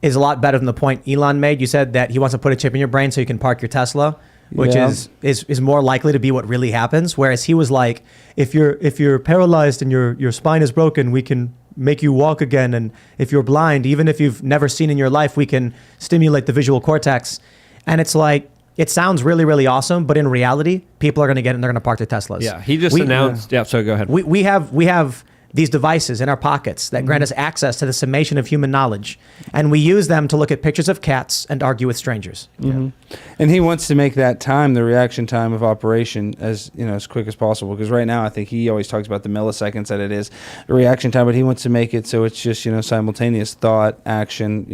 is a lot better than the point Elon made. You said that he wants to put a chip in your brain so you can park your Tesla, which Yeah. is more likely to be what really happens. Whereas he was like, if you're paralyzed and your spine is broken, we can make you walk again. And if you're blind, even if you've never seen in your life, we can stimulate the visual cortex. And it's like, it sounds really, really awesome, but in reality, people are going to get it and they're going to park their Teslas. Yeah, he just announced. Yeah, so go ahead. We have these devices in our pockets that grant us access to the summation of human knowledge, and we use them to look at pictures of cats and argue with strangers. And he wants to make that time, the reaction time of operation, as as quick as possible. Because right now, I think he always talks about the milliseconds that it is the reaction time, but he wants to make it so it's just simultaneous thought, action,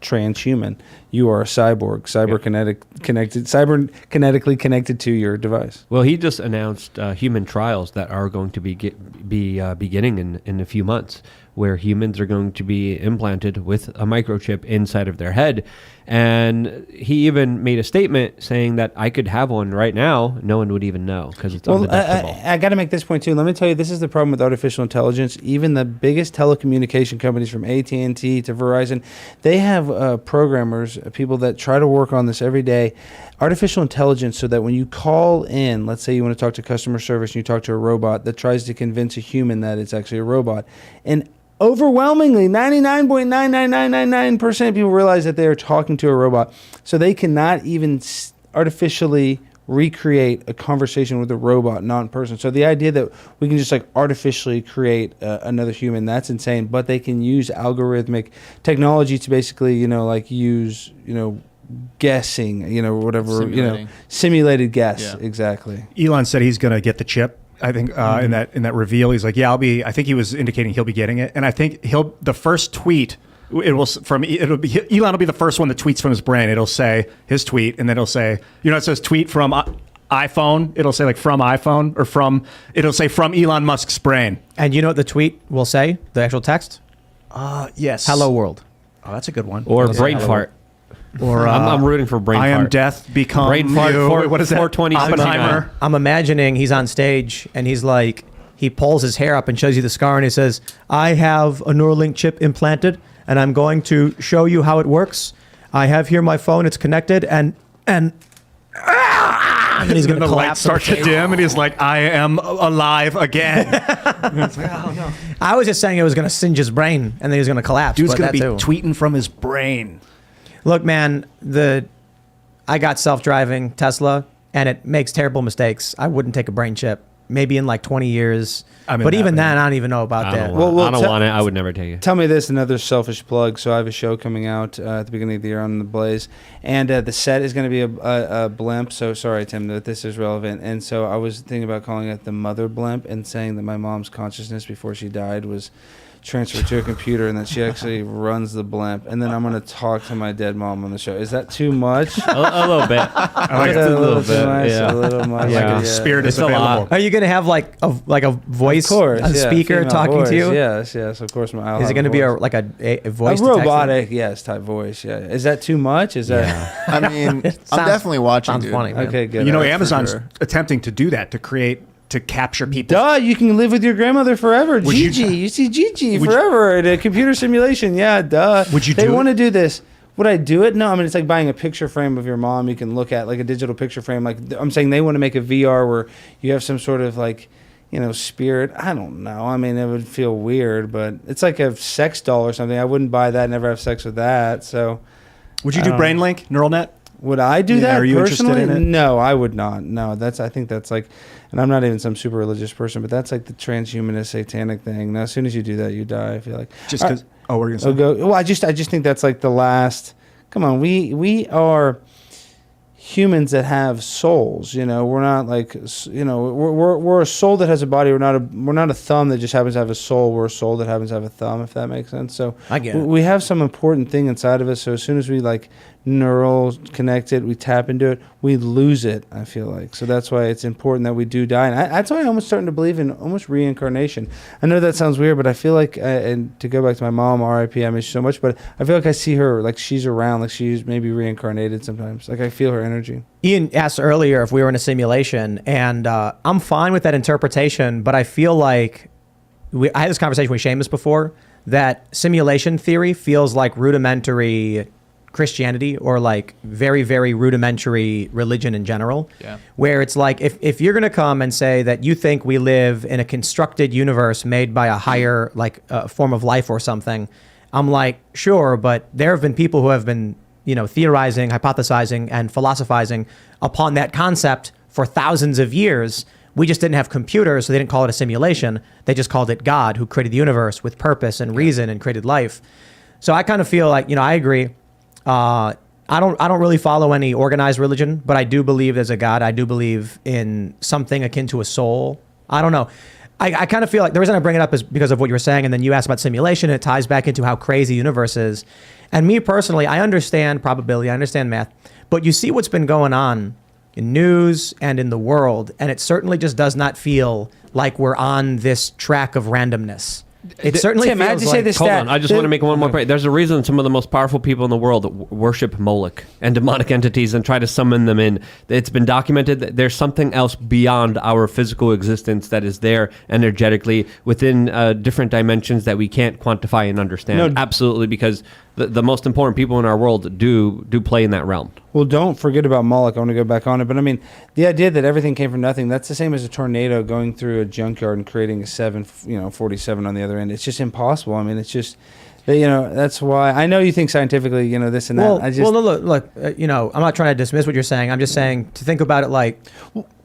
transhuman. You are a cyborg, cyberkinetically connected to your device. Well, he just announced human trials that are going to be beginning in a few months, where humans are going to be implanted with a microchip inside of their head. And he even made a statement saying that I could have one right now. No one would even know because it's undetectable. I got to make this point too. Let me tell you, this is the problem with artificial intelligence. Even the biggest telecommunication companies, from AT&T to Verizon, they have programmers, people that try to work on this every day. Artificial intelligence, so that when you call in, let's say you want to talk to customer service and you talk to a robot that tries to convince a human that it's actually a robot, and overwhelmingly 99.99999% of people realize that they are talking to a robot, so they cannot even artificially recreate a conversation with a robot, not in person. So the idea that we can just artificially create another human, that's insane. But they can use algorithmic technology to basically use guessing, whatever, simulated guess. Yeah. Exactly. Elon said he's going to get the chip. I think in that reveal, he's like, yeah, I'll be. I think he was indicating he'll be getting it, and I think the first tweet. Elon will be the first one that tweets from his brain. It'll say his tweet, and then it'll say, it says tweet from iPhone. It'll say from iPhone or it'll say from Elon Musk's brain. And you know what the tweet will say? The actual text? Yes. Hello world. Oh, that's a good one. Or It'll say brain hello fart. Or I'm rooting for brain I fart. am death. Become Brain fart. you. What is that? 420. Oppenheimer. I'm imagining he's on stage and he's like, he pulls his hair up and shows you the scar and he says, I have a Neuralink chip implanted and I'm going to show you how it works. I have here my phone, it's connected, and then he's going to the collapse. lights start to dim, and he's like, I am alive again. I was just saying it was going to singe his brain and then he was going to collapse. Dude's but going to be that too. tweeting from his brain. Look, man, I got self-driving Tesla, and it makes terrible mistakes. I wouldn't take a brain chip. Maybe in 20 years. But even then, I don't even know about I that. don't want, Well, I don't want it. I would never take it. Tell me this, another selfish plug. So I have a show coming out at the beginning of the year on The Blaze, and the set is going to be a blimp. So sorry, Tim, that this is relevant. And so I was thinking about calling it the mother blimp and saying that my mom's consciousness before she died was transferred to a computer and that she actually runs the blimp. And then I'm going to talk to my dead mom on the show. Is that too much? A little bit. I like Is it. that a little too bit, much? yeah. A little much. Yeah. Like spirit It's is a lot. available. Are you going to have a voice, Of course, a speaker female talking voice. to you? Yes, of course. Is it going to be a voice? a to text robotic, yes, type voice? Yeah. Is that too much? Is that I mean, I'm Sounds- definitely watching. Sounds dude. funny. Man. okay? Good. Amazon's Sure. attempting to do that, to capture people. Duh, you can live with your grandmother forever. Would you- Gigi, you see Gigi Would forever in a computer simulation. Yeah, duh. Would you They do want to it? do this. Would I do it? No, I mean, it's like buying a picture frame of your mom you can look at, like a digital picture frame. Like I'm saying, they want to make a VR where you have some sort of spirit. I don't know. I mean, it would feel weird, but it's like a sex doll or something. I wouldn't buy that, never have sex with that. So Would you do BrainLink, neural net? would I do Yeah, that are you interested personally? in it? No, I would not. No, I think that's like, and I'm not even some super religious person, but that's like the transhumanist satanic thing. Now, as soon as you do that, you die. I feel like Just because. Oh, we're gonna say. Well, I just think that's like the last. Come on, we are humans that have souls. You know, we're not like, you know, we're a soul that has a body. We're not a thumb that just happens to have a soul. We're a soul that happens to have a thumb, if that makes sense. So I get it. we have some important thing inside of us. So as soon as we like neural connect it, we tap into it, we lose it, I feel like. So that's why it's important that we do die. And that's why I'm almost starting to believe in almost reincarnation. I know that sounds weird, but I feel like, and to go back to my mom, R.I.P., I miss you so much, but I feel like I see her, like she's around, like she's maybe reincarnated sometimes. Like I feel her energy. Ian asked earlier if we were in a simulation, and I'm fine with that interpretation, but I feel like I had this conversation with Seamus before, that simulation theory feels like rudimentary Christianity or like very, very rudimentary religion in general. Yeah. Where it's like, if you're going to come and say that you think we live in a constructed universe made by a higher like form of life or something, I'm like, sure, but there have been people who have been, you know, theorizing, hypothesizing, and philosophizing upon that concept for thousands of years. We just didn't have computers, so they didn't call it a simulation. They just called it God, who created the universe with purpose and reason and created life. So I kind of feel like, you know, I agree. I don't really follow any organized religion, but I do believe there's a God. I do believe in something akin to a soul. I don't know. I kind of feel like the reason I bring it up is because of what you were saying, and then you asked about simulation, and it ties back into how crazy the universe is. And me personally, I understand probability, I understand math, but you see what's been going on in news and in the world, and it certainly just does not feel like we're on this track of randomness. It certainly Tim, I had feels to say like... this Hold stat. on, I just want to make one more point. There's a reason some of the most powerful people in the world worship Moloch and demonic entities and try to summon them in. It's been documented that there's something else beyond our physical existence that is there energetically within different dimensions that we can't quantify and understand. No. Absolutely, because the most important people in our world do play in that realm. Well, don't forget about Moloch. I want to go back on it. But I mean, the idea that everything came from nothing, that's the same as a tornado going through a junkyard and creating a 47 on the other end. It's just impossible. I mean, it's just, you know, that's why I know you think scientifically, you know, this and that. Well, look, you know, I'm not trying to dismiss what you're saying. I'm just saying to think about it like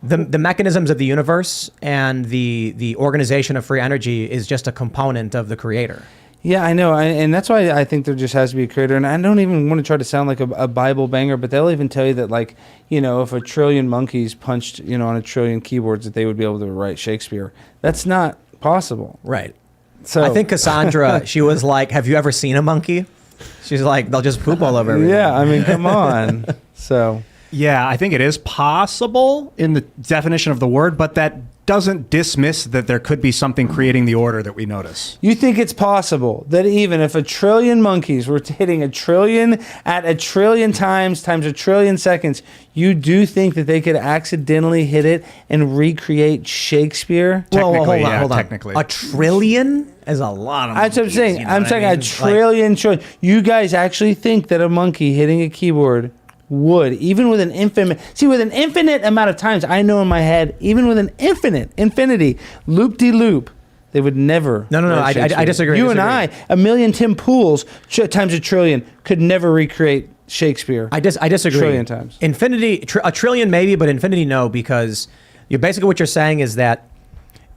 the mechanisms of the universe and the organization of free energy is just a component of the creator. Yeah, I know, and that's why I think there just has to be a creator. And I don't even want to try to sound like a Bible banger, but they'll even tell you that, like, you know, if a trillion monkeys punched, you know, on a trillion keyboards, that they would be able to write Shakespeare. That's not possible. Right. So I think Cassandra, she was like, have you ever seen a monkey? She's like, they'll just poop all over everything. Yeah, I mean, come on. So Yeah, I think it is possible in the definition of the word, but that doesn't dismiss that there could be something creating the order that we notice. you think it's possible that even if a trillion monkeys were hitting a trillion at a trillion times a trillion seconds, you do think that they could accidentally hit it and recreate Shakespeare? Technically, hold on. technically. A trillion is a lot of That's what I'm monkeys, saying. you know I'm what saying I a mean? trillion. You guys actually think that a monkey hitting a keyboard would, even with an infinite amount of times, I know in my head, even with an infinity, loop-de-loop, they would never. No, write I Shakespeare. disagree. You and I, a million Tim Pools times a trillion, could never recreate Shakespeare. I disagree. Trillion times. Infinity, a trillion maybe, but infinity no, because basically what you're saying is that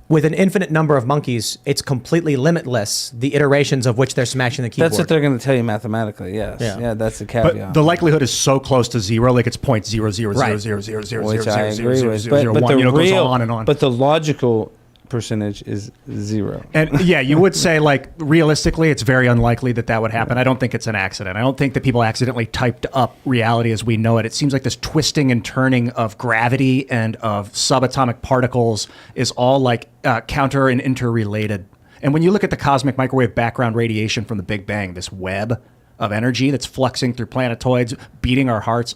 with an infinite number of monkeys, it's completely limitless, the iterations of which they're smashing the keyboard. That's what they're going to tell you mathematically, yes. Yeah, that's the caveat. But the likelihood is so close to zero, like it's 0.0000000000001. Which I agree with. But the You know, goes real, on and on. But the logical percentage is 0. And yeah, you would say, like, realistically, it's very unlikely that would happen. I don't think it's an accident. I don't think that people accidentally typed up reality as we know it. It seems like this twisting and turning of gravity and of subatomic particles is all like counter and interrelated. And when you look at the cosmic microwave background radiation from the Big Bang, this web of energy that's fluxing through planetoids, beating our hearts,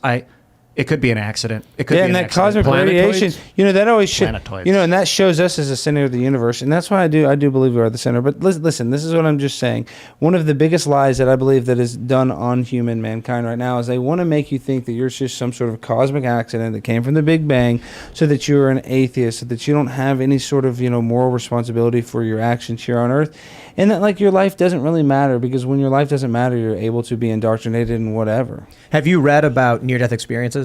it could be an accident. It could be and an that accident. cosmic radiation, you know, that always Planetoids. you know, and that shows us as the center of the universe, and that's why I do believe we are the center. But listen, this is what I'm just saying. One of the biggest lies that I believe that is done on mankind right now is they want to make you think that you're just some sort of cosmic accident that came from the Big Bang, so that you're an atheist, so that you don't have any sort of, you know, moral responsibility for your actions here on Earth, and that like your life doesn't really matter, because when your life doesn't matter, you're able to be indoctrinated in whatever. Have you read about near-death experiences?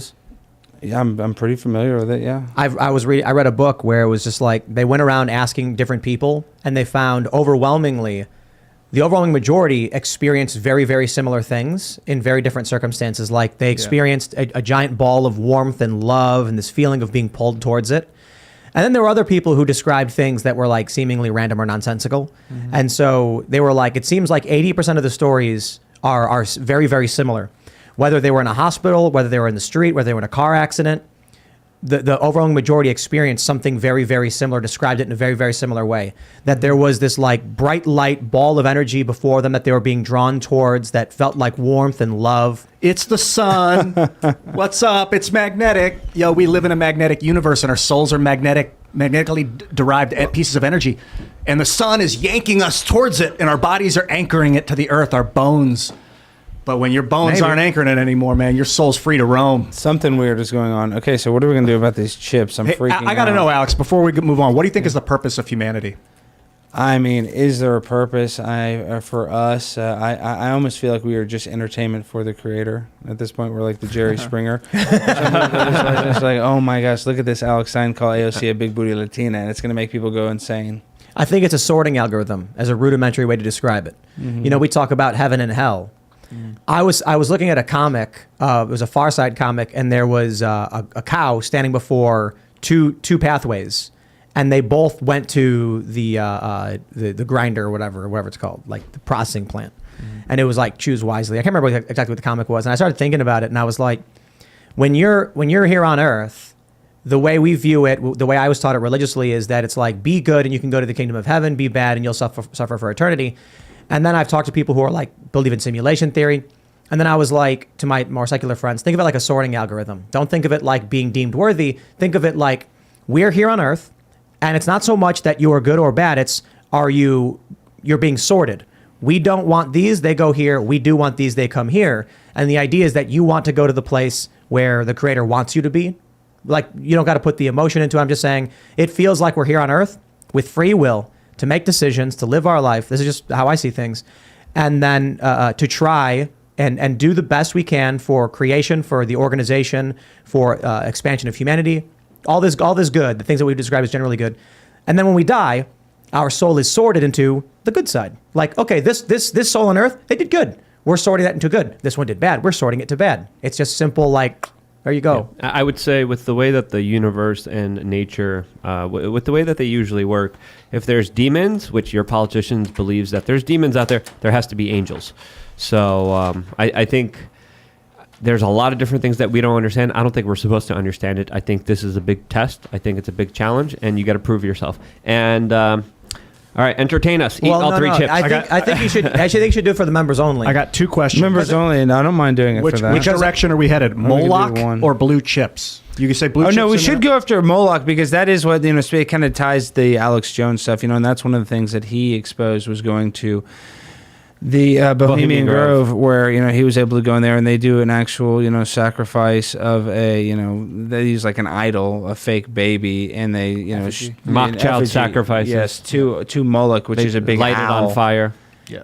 Yeah, I'm pretty familiar with it. Yeah, I read a book where it was just like they went around asking different people, and they found overwhelmingly the overwhelming majority experienced very, very similar things in very different circumstances. Like they experienced a giant ball of warmth and love and this feeling of being pulled towards it. And then there were other people who described things that were like seemingly random or nonsensical. And so they were like, it seems like 80% of the stories are very, very similar. Whether they were in a hospital, whether they were in the street, whether they were in a car accident, the overwhelming majority experienced something very, very similar, described it in a very, very similar way. That there was this like bright light ball of energy before them that they were being drawn towards that felt like warmth and love. It's the sun. What's up? It's magnetic. Yo, we live in a magnetic universe and our souls are magnetically derived pieces of energy. And the sun is yanking us towards it and our bodies are anchoring it to the earth, our bones. But when your bones aren't anchoring it anymore, man, your soul's free to roam. Something weird is going on. Okay, so what are we going to do about these chips? I'm freaking out. I got to know, Alex, before we move on, what do you think is the purpose of humanity? I mean, is there a purpose for us? I almost feel like we are just entertainment for the creator at this point. We're like the Jerry Springer. It's like, oh my gosh, look at this Alex Stein call AOC a big booty Latina, and it's going to make people go insane. I think it's a sorting algorithm as a rudimentary way to describe it. You know, we talk about heaven and hell. I was looking at a comic. It was a Far Side comic, and there was a cow standing before two pathways, and they both went to the grinder or whatever it's called, like the processing plant. And it was like choose wisely. I can't remember exactly what the comic was, and I started thinking about it, and I was like, when you're here on Earth, the way we view it, the way I was taught it religiously, is that it's like be good and you can go to the kingdom of heaven, be bad and you'll suffer for eternity. And then I've talked to people who are like believe in simulation theory. And then I was like to my more secular friends, think of it like a sorting algorithm. Don't think of it like being deemed worthy. Think of it like we're here on Earth, and it's not so much that you are good or bad. It's you're being sorted. We don't want these, they go here. We do want these, they come here. And the idea is that you want to go to the place where the creator wants you to be. Like you don't got to put the emotion into it. I'm just saying it feels like we're here on Earth with free will to make decisions, to live our life. This is just how I see things. And then to try and do the best we can for creation, for the organization, for expansion of humanity. All this good, the things that we describe as generally good. And then when we die, our soul is sorted into the good side. Like, okay, this soul on Earth, they did good. We're sorting that into good. This one did bad. We're sorting it to bad. It's just simple, like, there you go. Yeah. I would say with the way that the universe and nature, with the way that they usually work, if there's demons, which your politicians believes that there's demons out there, there has to be angels. So I think there's a lot of different things that we don't understand. I don't think we're supposed to understand it. I think this is a big test. I think it's a big challenge, and you got to prove yourself. And all right, entertain us. Eat all three chips. I think you should. Actually, I think you should do it for the members only. I got two questions. Members only, and I don't mind doing it for that. Which direction are we headed? Moloch or blue chips? You can say blue chips. Oh, no, we should go after Moloch because that is what, it kind of ties the Alex Jones stuff, and that's one of the things that he exposed was going to the Bohemian Grove, where he was able to go in there and they do an actual sacrifice of a they use like an idol, a fake baby, and they mock child sacrifices. Yes, to Moloch, which is a big light it on fire.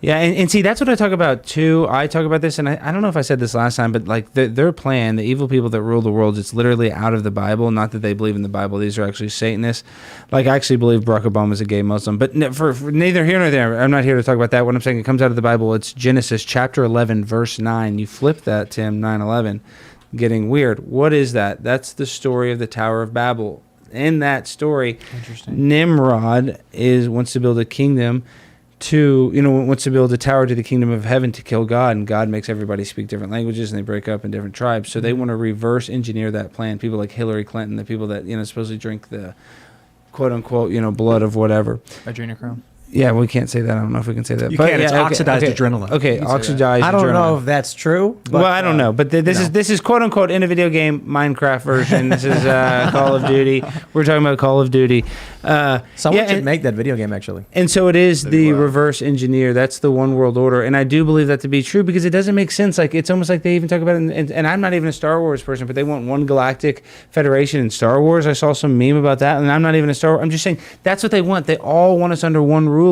Yeah, and see, that's what I talk about too. I talk about this, and I don't know if I said this last time, but like their plan, the evil people that rule the world, it's literally out of the Bible. Not that they believe in the Bible; these are actually Satanists. Like I actually believe Barack Obama is a gay Muslim, but for neither here nor there. I'm not here to talk about that. What I'm saying, it comes out of the Bible. It's Genesis chapter 11, verse 9. You flip that, Tim, 9:11. Getting weird. What is that? That's the story of the Tower of Babel. In that story, Nimrod wants to build a kingdom. Wants to build a tower to the kingdom of heaven to kill God, and God makes everybody speak different languages, and they break up in different tribes. So they want to reverse engineer that plan. People like Hillary Clinton, the people that supposedly drink the quote unquote blood of whatever. Adrenochrome. Yeah, we can't say that. I don't know if we can say that. You can't. It's oxidized adrenaline. Okay, oxidized adrenaline. I don't know if that's true. But, well, I don't know. But this is quote unquote in a video game Minecraft version. This is Call of Duty. We're talking about Call of Duty. Someone should make that video game actually. And so it is the reverse engineer. That's the one world order, and I do believe that to be true because it doesn't make sense. Like it's almost like they even talk about it. And I'm not even a Star Wars person, but they want one galactic federation in Star Wars. I saw some meme about that, and I'm not even a Star Wars. I'm just saying that's what they want. They all want us under one ruler.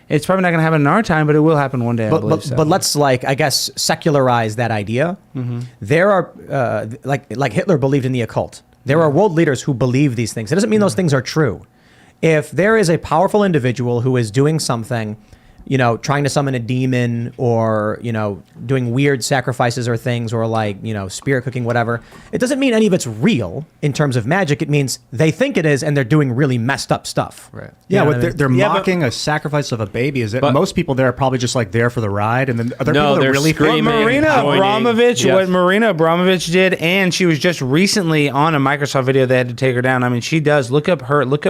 It's probably not going to happen in our time, but it will happen one day. But let's I guess secularize that idea. Mm-hmm. There are like Hitler believed in the occult. There are world leaders who believe these things. It doesn't mean those things are true. If there is a powerful individual who is doing something you know, trying to summon a demon or, you know, doing weird sacrifices or things or like, you know, spirit cooking, whatever. It doesn't mean any of it's real in terms of magic. It means they think it is and they're doing really messed up stuff. Right. Yeah, You know what what I mean? they're mocking a sacrifice of a baby. Is that But- most people there are probably just like there for the ride, and then other No, people that they're really screaming. What Marina joining. Abramovich, Yes. what Marina Abramovich did, and she was just recently on a Microsoft video. They had to take her down. I mean, she does. Look up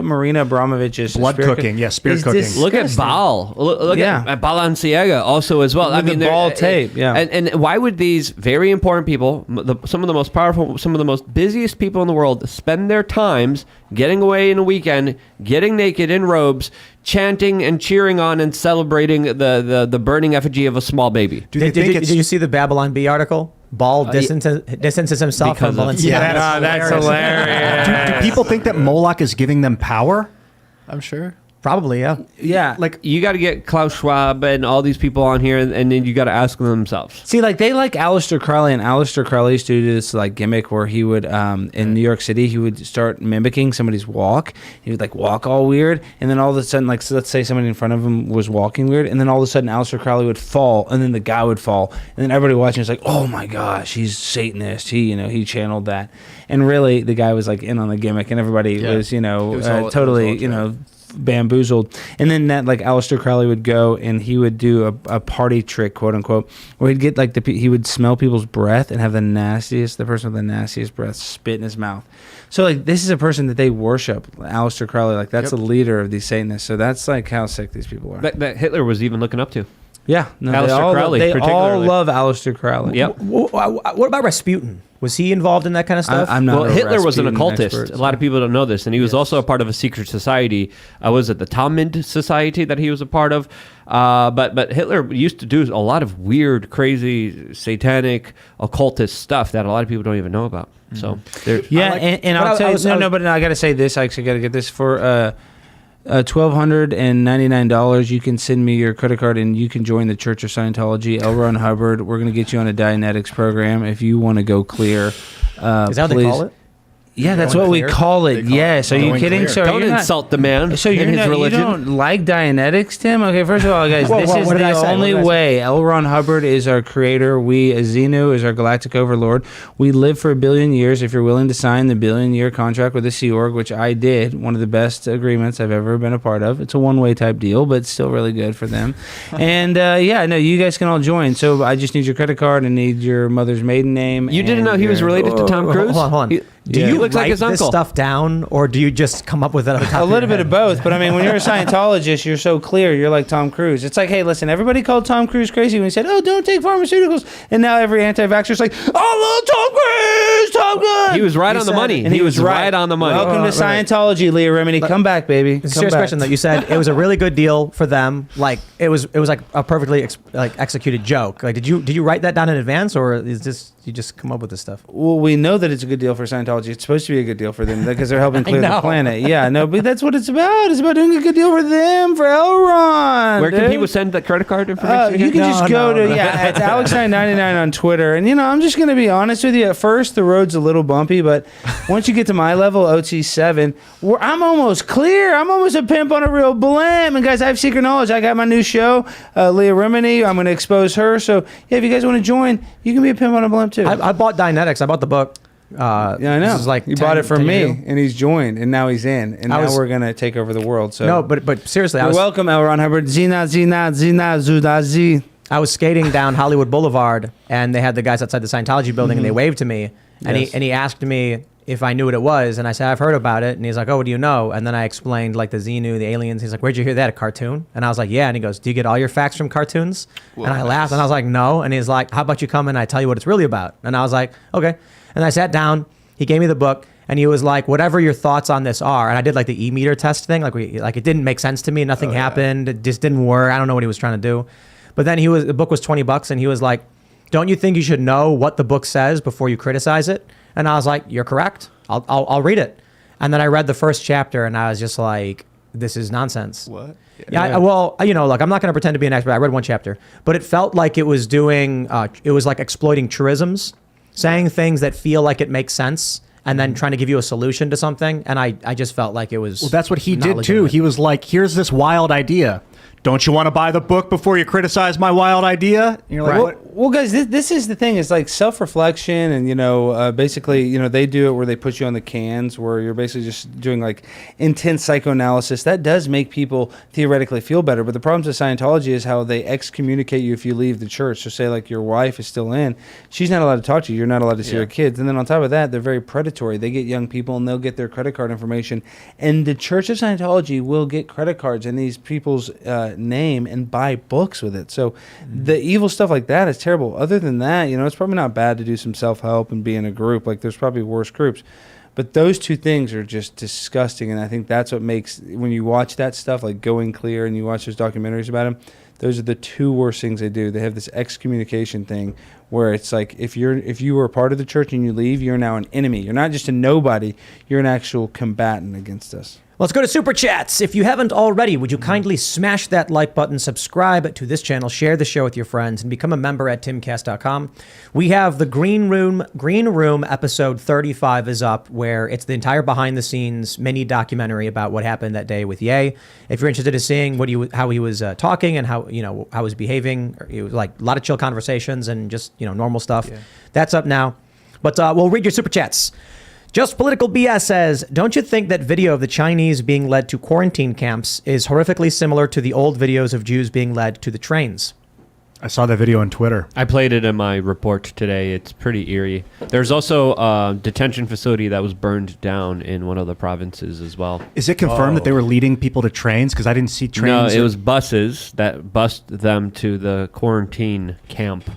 Marina Abramovich's Blood spirit cooking. Yeah, spirit It's cooking. Look at disgusting. Baal. Look Yeah. at Balenciaga also as well. With the they're- Baal tape, yeah. And why would these very important people, some of the most powerful, some of the most busiest people in the world, spend their times getting away in a weekend, getting naked in robes, chanting and cheering on and celebrating the burning effigy of a small baby? Do they think Did it's you see the Babylon Bee article? Ball distances himself from Because of- Balenciaga. Yeah, That's hilarious. do people think that Moloch is giving them power? I'm sure. Probably, yeah. Yeah. Like, you got to get Klaus Schwab and all these people on here, and then you got to ask them themselves. See, like they like Aleister Crowley, and Aleister Crowley used to do this like gimmick where he would, in New York City, he would start mimicking somebody's walk. He would like walk all weird, and then all of a sudden, like so let's say somebody in front of him was walking weird, and then all of a sudden Aleister Crowley would fall, and then the guy would fall, and then everybody watching is like, oh my gosh, he's Satanist. He channeled that, and really the guy was like in on the gimmick, and everybody was It was all- totally it was all bamboozled. And then that like Aleister Crowley would go and he would do a party trick, quote unquote, where he'd get like he would smell people's breath and have the person with the nastiest breath spit in his mouth. So like this is a person that they worship, Aleister Crowley. Like that's the leader of these Satanists. So that's like how sick these people are. That Hitler was even looking up to. Yeah, no, Aleister Crowley, they all particularly. love Aleister Crowley. Yep. What about Rasputin? Was he involved in that kind of stuff? I'm not. Well, a Hitler was an Rasputin occultist. expert, A lot of people don't know this, and he was also a part of a secret society. Was it the Talmud Society that he was a part of? But Hitler used to do a lot of weird, crazy, satanic, occultist stuff that a lot of people don't even know about. So, Yeah, like- and but I'll tell you, I was- but I got to say this. I actually got to get this for $1,299. You can send me your credit card, and you can join the Church of Scientology. L. Ron Hubbard. We're going to get you on a Dianetics program if you want to go clear. Is that what they call it? Yeah, that's Going what clear? we call it. Yes. Are you going kidding? clear. So don't you're not- insult the man So and you're his not, religion. you don't like Dianetics, Tim? Okay, first of all, guys, Whoa, this whoa, is what did I the say? What only did I say? way. L. Ron Hubbard is our creator. Xenu is our galactic overlord. We live for 1 billion years. If you're willing to sign the 1 billion-year contract with the Sea Org, which I did, one of the best agreements I've ever been a part of. It's a one-way type deal, but it's still really good for them. And yeah, no, you guys can all join. So I just need your credit card and need your mother's maiden name. You didn't and know he was your- related to Tom Cruise? Hold on. Do Yeah. you He looks like write his this uncle. stuff down, or do you just come up with it? A little bit of both, but I mean, when you're a Scientologist, you're so clear. You're like Tom Cruise. It's like, hey, listen, everybody called Tom Cruise crazy when he said, "Oh, don't take pharmaceuticals," and now every anti-vaxxer's like, "Oh, Tom Cruise." He was right on the said- money. And he was right on the money. Welcome to Scientology, Leah Remini. Come back, baby. It's a Come serious back. question though. You said it was a really good deal for them. Like it was like a perfectly executed joke. Like did you write that down in advance, or is this you just come up with this stuff? Well, we know that it's a good deal for Scientology. It's supposed to be a good deal for them because they're helping clear the know. planet. Yeah, no, but that's what it's about. It's about doing a good deal for them, for Elron. Where can dude. people send that credit card information? You can No, just go no, to no. it's Alex999 on Twitter, and I'm just gonna be honest with you. At first, the road's a little bumpy, but once you get to my level, OT7, I'm almost clear. I'm almost a pimp on a real blam. And guys, I have secret knowledge. I got my new show, Leah Remini. I'm gonna expose her. So yeah, if you guys want to join, you can be a pimp on a blam too. I bought Dianetics. I bought the book. Yeah, I know. This is like you 10 bought it from 10 me, years ago. and he's joined, and now he's in, and I now was- we're gonna take over the world. So No, but seriously, you're welcome, L. Ron Hubbard. Zina, Zudazi. I was skating down Hollywood Boulevard, and they had the guys outside the Scientology building, and they waved to me, and Yes. he asked me if I knew what it was, and I said I've heard about it, and he's like, oh, what do you know? And then I explained like the Xenu, the aliens. He's like, where'd you hear that? A cartoon? And I was like, yeah. And he goes, do you get all your facts from cartoons? And I laughed, and I was like, no. And he's like, how about you come and I tell you what it's really about? And I was like, okay. And I sat down. He gave me the book. And he was like, whatever your thoughts on this are, and I did like the e-meter test thing, like it didn't make sense to me, nothing happened, it just didn't work. I don't know what he was trying to do. But then the book was $20, and he was like, don't you think you should know what the book says before you criticize it? And I was like, you're correct. I'll read it. And then I read the first chapter, and I was just like, this is nonsense. What? Yeah. Look, I'm not going to pretend to be an expert. I read one chapter, but it felt like it was doing, it was like exploiting truisms, saying things that feel like it makes sense, and then trying to give you a solution to something. And I just felt like it was. Well, that's what he not did too. legitimate. He was like, here's this wild idea. don't you want to buy the book before you criticize my wild idea? And you're like, what? Well, guys, this is the thing. It's like self-reflection, and basically, they do it where they put you on the cans, where you're basically just doing like intense psychoanalysis. That does make people theoretically feel better. But the problems with Scientology is how they excommunicate you if you leave the church. So say like your wife is still in, she's not allowed to talk to you. You're not allowed to see her kids. And then on top of that, they're very predatory. They get young people and they'll get their credit card information. And the Church of Scientology will get credit cards in these people's name and buy books with it. So the evil stuff like that is terrible. Other than that, it's probably not bad to do some self-help and be in a group. Like there's probably worse groups. But those two things are just disgusting. And I think that's what makes, when you watch that stuff, like Going Clear, and you watch those documentaries about them, those are the two worst things they do. They have this excommunication thing where it's like if you were a part of the church and you leave, you're now an enemy. You're not just a nobody. You're an actual combatant against us. Let's go to Super Chats. If you haven't already, would you kindly smash that like button, subscribe to this channel, share the show with your friends, and become a member at timcast.com. We have the Green Room episode 35 is up, where it's the entire behind-the-scenes mini documentary about what happened that day with Ye. If you're interested in seeing how he was talking and how he was behaving, it was like a lot of chill conversations and just normal stuff. Yeah. That's up now. But we'll read your Super Chats. Just Political BS says, don't you think that video of the Chinese being led to quarantine camps is horrifically similar to the old videos of Jews being led to the trains? I saw that video on Twitter. I played it in my report today. It's pretty eerie. There's also a detention facility that was burned down in one of the provinces as well. Is it confirmed that they were leading people to trains? Because I didn't see trains. No, it was buses that bused them to the quarantine camp.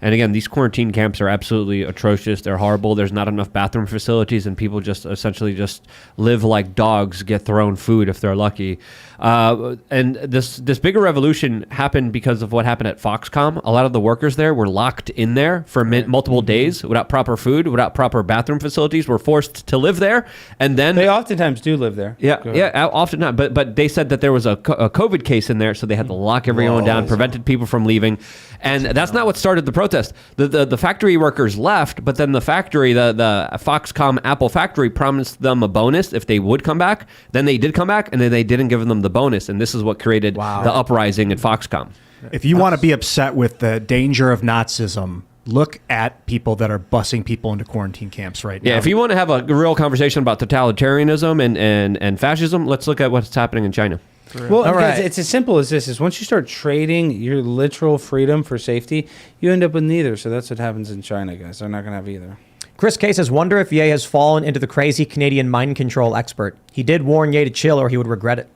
And again, these quarantine camps are absolutely atrocious. They're horrible. There's not enough bathroom facilities, and people just essentially just live like dogs, get thrown food if they're lucky. And this bigger revolution happened because of what happened at Foxconn. A lot of the workers there were locked in there for multiple days without proper food, without proper bathroom facilities, were forced to live there. And then they oftentimes do live there. Yeah, often not. But they said that there was a COVID case in there, so they had to lock everyone down, prevented people from leaving. And that's not what started the protest. The factory workers left, but then the factory, the Foxconn Apple factory, promised them a bonus if they would come back. Then they did come back, and then they didn't give them the bonus, and this is what created the uprising at Foxconn. If you want to be upset with the danger of Nazism, look at people that are busing people into quarantine camps right now. Yeah, if you want to have a real conversation about totalitarianism and fascism, let's look at what's happening in China. Well, it's as simple as this: is once you start trading your literal freedom for safety, you end up with neither. So that's what happens in China, guys. They're not going to have either. Chris K says, wonder if Ye has fallen into the crazy Canadian mind control expert. He did warn Ye to chill or he would regret it.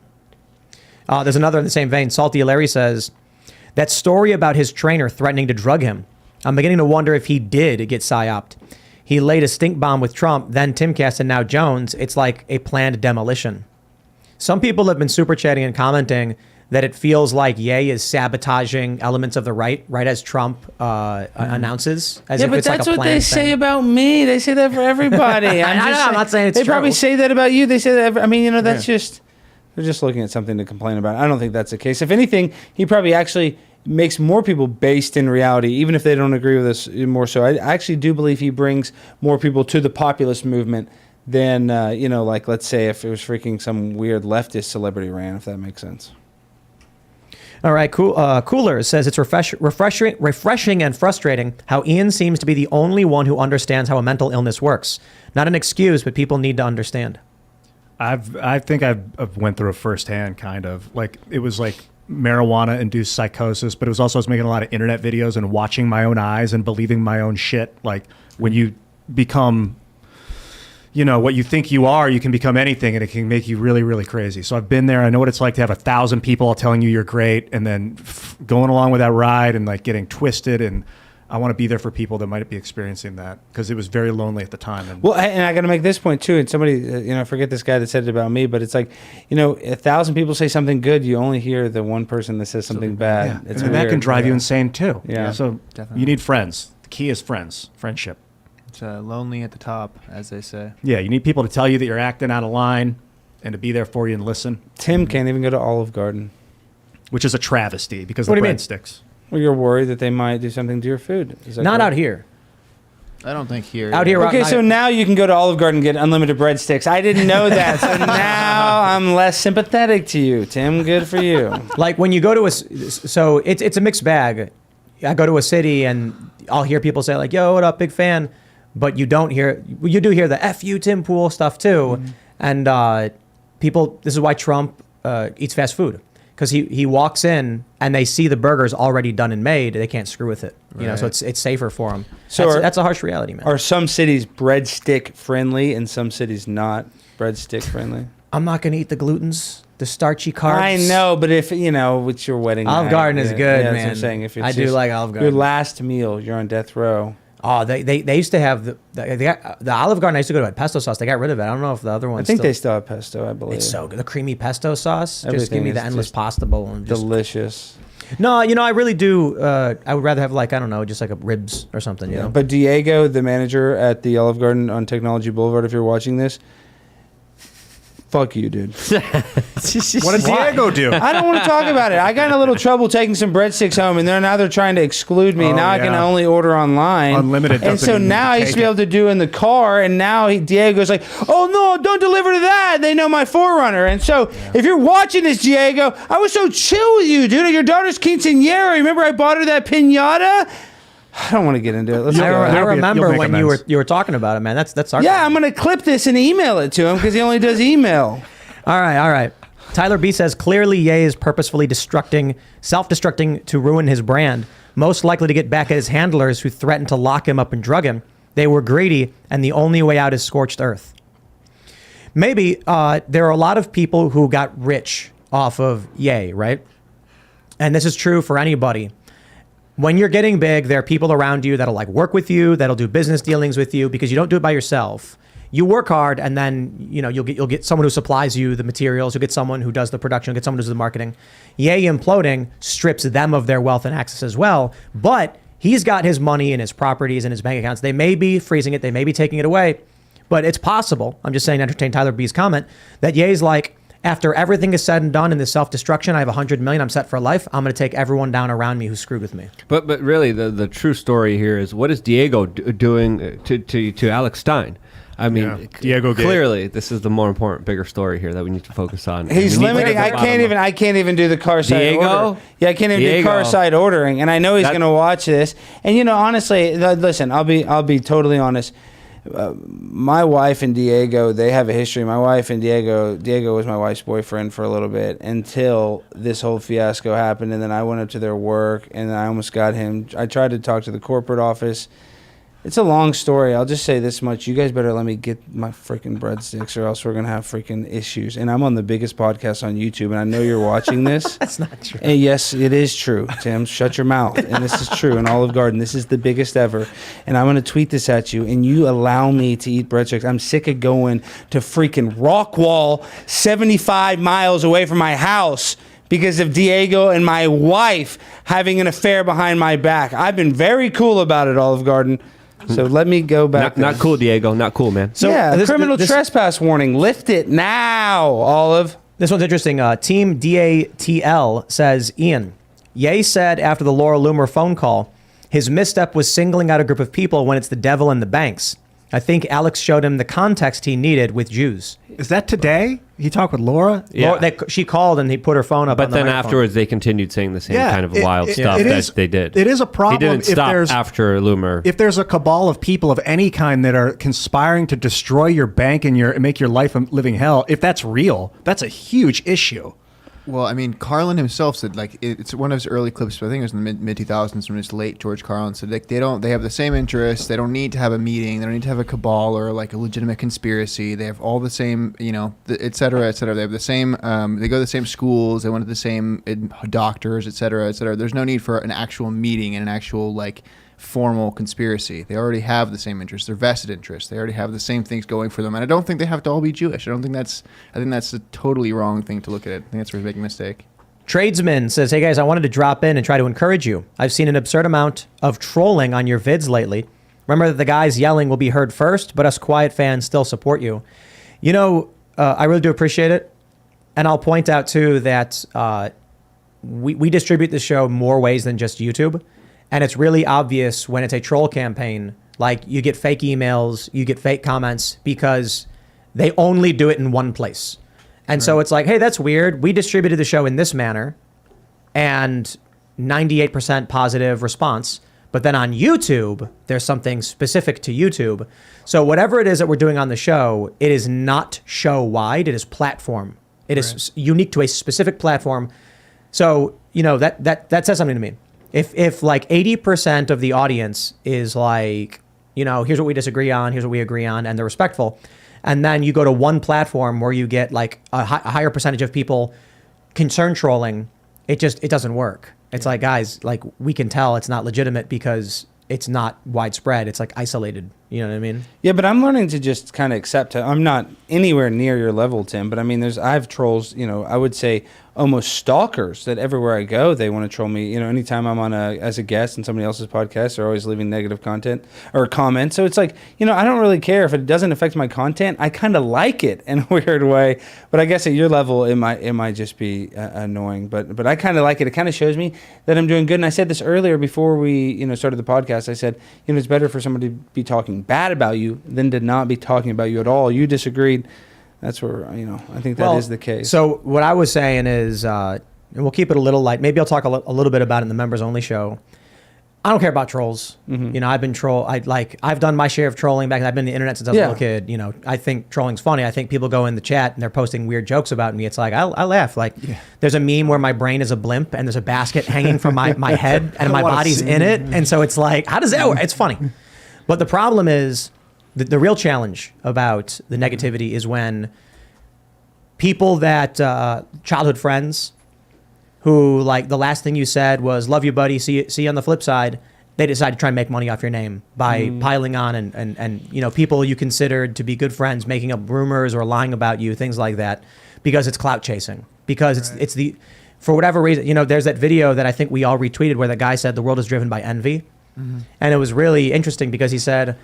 There's another in the same vein. Salty Larry says, that story about his trainer threatening to drug him, I'm beginning to wonder if he did get psyoped. He laid a stink bomb with Trump, then Timcast, and now Jones. It's like a planned demolition. Some people have been super chatting and commenting that it feels like Ye is sabotaging elements of the right as Trump announces. As if but it's that's like a what they planned say thing. about me. They say that for everybody. I'm not saying it's They true. probably say that about you. They say that. That's just, they're just looking at something to complain about. I don't think that's the case. If anything, he probably actually makes more people based in reality, even if they don't agree with us more so. I actually do believe he brings more people to the populist movement than, like, let's say if it was freaking some weird leftist celebrity ran, if that makes sense. All right, Cooler says it's refreshing and frustrating how Ian seems to be the only one who understands how a mental illness works. Not an excuse, but people need to understand. I think I've went through it firsthand, kind of. Like, it was like marijuana-induced psychosis, but it was also I was making a lot of internet videos and watching my own eyes and believing my own shit. Like, when you become what you think you are, you can become anything, and it can make you really, really crazy. So I've been there. I know what it's like to have 1,000 people all telling you you're great, and then going along with that ride and like getting twisted. And I want to be there for people that might be experiencing that, because it was very lonely at the time. And I got to make this point too. And somebody, I forget this guy that said it about me, but it's like, 1,000 people say something good, you only hear the one person that says something bad. Yeah. It's and that can drive you insane too. Yeah. So Definitely. you need friends. The key is friendship. It's lonely at the top, as they say. Yeah, you need people to tell you that you're acting out of line and to be there for you and listen. Tim can't even go to Olive Garden. Which is a travesty because What the do you mean? breadsticks. Well, you're worried that they might do something to your food. Is that Not correct? out here. I don't think here. Out here, Okay, so now you can go to Olive Garden and get unlimited breadsticks. I didn't know that, so now I'm less sympathetic to you, Tim. Good for you. like when you go to so it's a mixed bag. I go to a city and I'll hear people say like, "Yo, what up, big fan," but you do hear the "F you, Tim Pool" stuff too, and people. This is why Trump eats fast food. Because he walks in and they see the burgers already done and made, they can't screw with it. You know, so it's safer for them. So that's a harsh reality, man. Are some cities breadstick friendly and some cities not breadstick friendly? I'm not gonna eat the glutens, the starchy carbs. I know, but if it's your wedding Olive night, Garden is good, that's man. what I'm saying. If it's I do just like Olive Garden. Your last meal, you're on death row. Oh, they used to have the Olive Garden. I used to go to pesto sauce. They got rid of it. I don't know if the other one. I think they still have pesto. I believe It's so good. The creamy pesto sauce. Just Everything give me the is endless just pasta bowl. And just, delicious. no, I really do. I would rather have just like a ribs or something. You know. But Diego, the manager at the Olive Garden on Technology Boulevard, if you're watching this, fuck you, dude. What did Diego do? I don't want to talk about it. I got in a little trouble taking some breadsticks home, and now they're trying to exclude me. Oh, now I can yeah. only order online. Unlimited And doesn't so even now I used to be take able to do in the car, and now Diego's like, "Oh no, don't deliver to that." They know my Forerunner, and so if you're watching this, Diego, I was so chill with you, dude. At your daughter's quinceañera, remember I bought her that pinata? I don't want to get into it. Let's I go. remember make when amends. you were talking about it, man. That's our Yeah, I'm gonna clip this and email it to him because he only does email. All right. Tyler B says, clearly Ye is purposefully self-destructing to ruin his brand, most likely to get back at his handlers who threatened to lock him up and drug him. They were greedy, and the only way out is scorched earth. Maybe there are a lot of people who got rich off of Ye, right? And this is true for anybody. When you're getting big, there are people around you that'll like work with you, that'll do business dealings with you because you don't do it by yourself. You work hard, and then you'll get someone who supplies you the materials. You'll get someone who does the production. You'll get someone who does the marketing. Ye imploding strips them of their wealth and access as well. But he's got his money and his properties and his bank accounts. They may be freezing it. They may be taking it away. But it's possible. I'm just saying to entertain Tyler B's comment that Ye's like, after everything is said and done in this self-destruction, I have 100 million. I'm set for life. I'm going to take everyone down around me who screwed with me. But really, the true story here is what is Diego doing to Alex Stein? I mean, Yeah. Diego Gate. clearly, this is the more important, bigger story here that we need to focus on. He's We need to limiting. get to I the can't bottom of- even do the car side Diego? order. Yeah, I can't even do Diego. car side ordering, and I know he's going to watch this. And honestly, listen, I'll be totally honest. My wife and Diego, they have a history. My wife and Diego was my wife's boyfriend for a little bit until this whole fiasco happened, and then I went up to their work, and I almost got him. I tried to talk to the corporate office. It's a long story. I'll just say this much. You guys better let me get my freaking breadsticks or else we're going to have freaking issues. And I'm on the biggest podcast on YouTube, and I know you're watching this. That's not true. And yes, it is true, Tim. Shut your mouth. And this is true in Olive Garden. This is the biggest ever. And I'm going to tweet this at you, and you allow me to eat breadsticks. I'm sick of going to freaking Rockwall, 75 miles away from my house, because of Diego and my wife having an affair behind my back. I've been very cool about it, Olive Garden. So let me go back. Not cool, Diego. Not cool, man. So criminal trespass warning. Lift it now, Olive. This one's interesting. Team DATL says, Ian, Ye said after the Laura Loomer phone call, his misstep was singling out a group of people when it's the devil in the banks. I think Alex showed him the context he needed with Jews. Is that today? He talked with Laura? Yeah. She called and he put her phone up But on the then microphone. afterwards, they continued saying the same kind of wild stuff that they did. It is a problem He didn't if stop there's after Loomer. if there's a cabal of people of any kind that are conspiring to destroy your bank and make your life a living hell. If that's real, that's a huge issue. Well, I mean, Carlin himself said, like, it's one of his early clips, but I think it was in the mid 2000s when his late George Carlin said, like, they have the same interests. They don't need to have a meeting. They don't need to have a cabal or like a legitimate conspiracy. They have all the same, et cetera, et cetera. They have the same, they go to the same schools. They went to the same doctors, et cetera, et cetera. There's no need for an actual meeting and an actual, like, formal conspiracy. They already have the same interests. They're vested interests. They already have the same things going for them. And I don't think they have to all be Jewish. I think that's a totally wrong thing to look at it. I think that's where you're making a mistake. Tradesman says, hey guys, I wanted to drop in and try to encourage you. I've seen an absurd amount of trolling on your vids lately. Remember that the guys yelling will be heard first, but us quiet fans still support you. I really do appreciate it. And I'll point out too that we distribute the show more ways than just YouTube. And it's really obvious when it's a troll campaign Like you get fake emails, you get fake comments because they only do it in one place. And so it's like, hey, that's weird. We distributed the show in this manner and 98% positive response. But then on YouTube, there's something specific to YouTube. So whatever it is that we're doing on the show, it is not show-wide. It is platform. It is unique to a specific platform. So, you know, that says something to me. If like 80% of the audience is like, you know, here's what we disagree on, here's what we agree on, and they're respectful, and then you go to one platform where you get like a higher percentage of people concern trolling, it doesn't work. It's like, guys, like we can tell it's not legitimate because it's not widespread. It's like isolated. You know what I mean? Yeah, but I'm learning to just kind of accept it. I'm not anywhere near your level, Tim, but I mean, I have trolls, you know, I would say almost stalkers that everywhere I go, they want to troll me. You know, anytime I'm as a guest in somebody else's podcast, they're always leaving negative content or comments. So it's like, you know, I don't really care if it doesn't affect my content. I kind of like it in a weird way, but I guess at your level, it might just be annoying. But I kind of like it. It kind of shows me that I'm doing good. And I said this earlier before we, you know, started the podcast. I said, you know, it's better for somebody to be talking bad about you than to not be talking about you at all. You disagreed. That's where, you know, I think that is the case. So what I was saying is, and we'll keep it a little light. Maybe I'll talk a little bit about it in the members only show. I don't care about trolls. Mm-hmm. You know, I've done my share of trolling back. I've been on the internet since I was a little kid. You know, I think trolling's funny. I think people go in the chat and they're posting weird jokes about me. It's like, I laugh. Like there's a meme where my brain is a blimp and there's a basket hanging from my head and my body's in it. And so it's like, how does that work? It's funny. But the problem is, the real challenge about the negativity is when people that, childhood friends who, like, the last thing you said was, love you, buddy, see you on the flip side, they decide to try and make money off your name by piling on and, you know, people you considered to be good friends, making up rumors or lying about you, things like that, because it's clout chasing. Because it's for whatever reason, you know, there's that video that I think we all retweeted where the guy said the world is driven by envy. And it was really interesting because he said,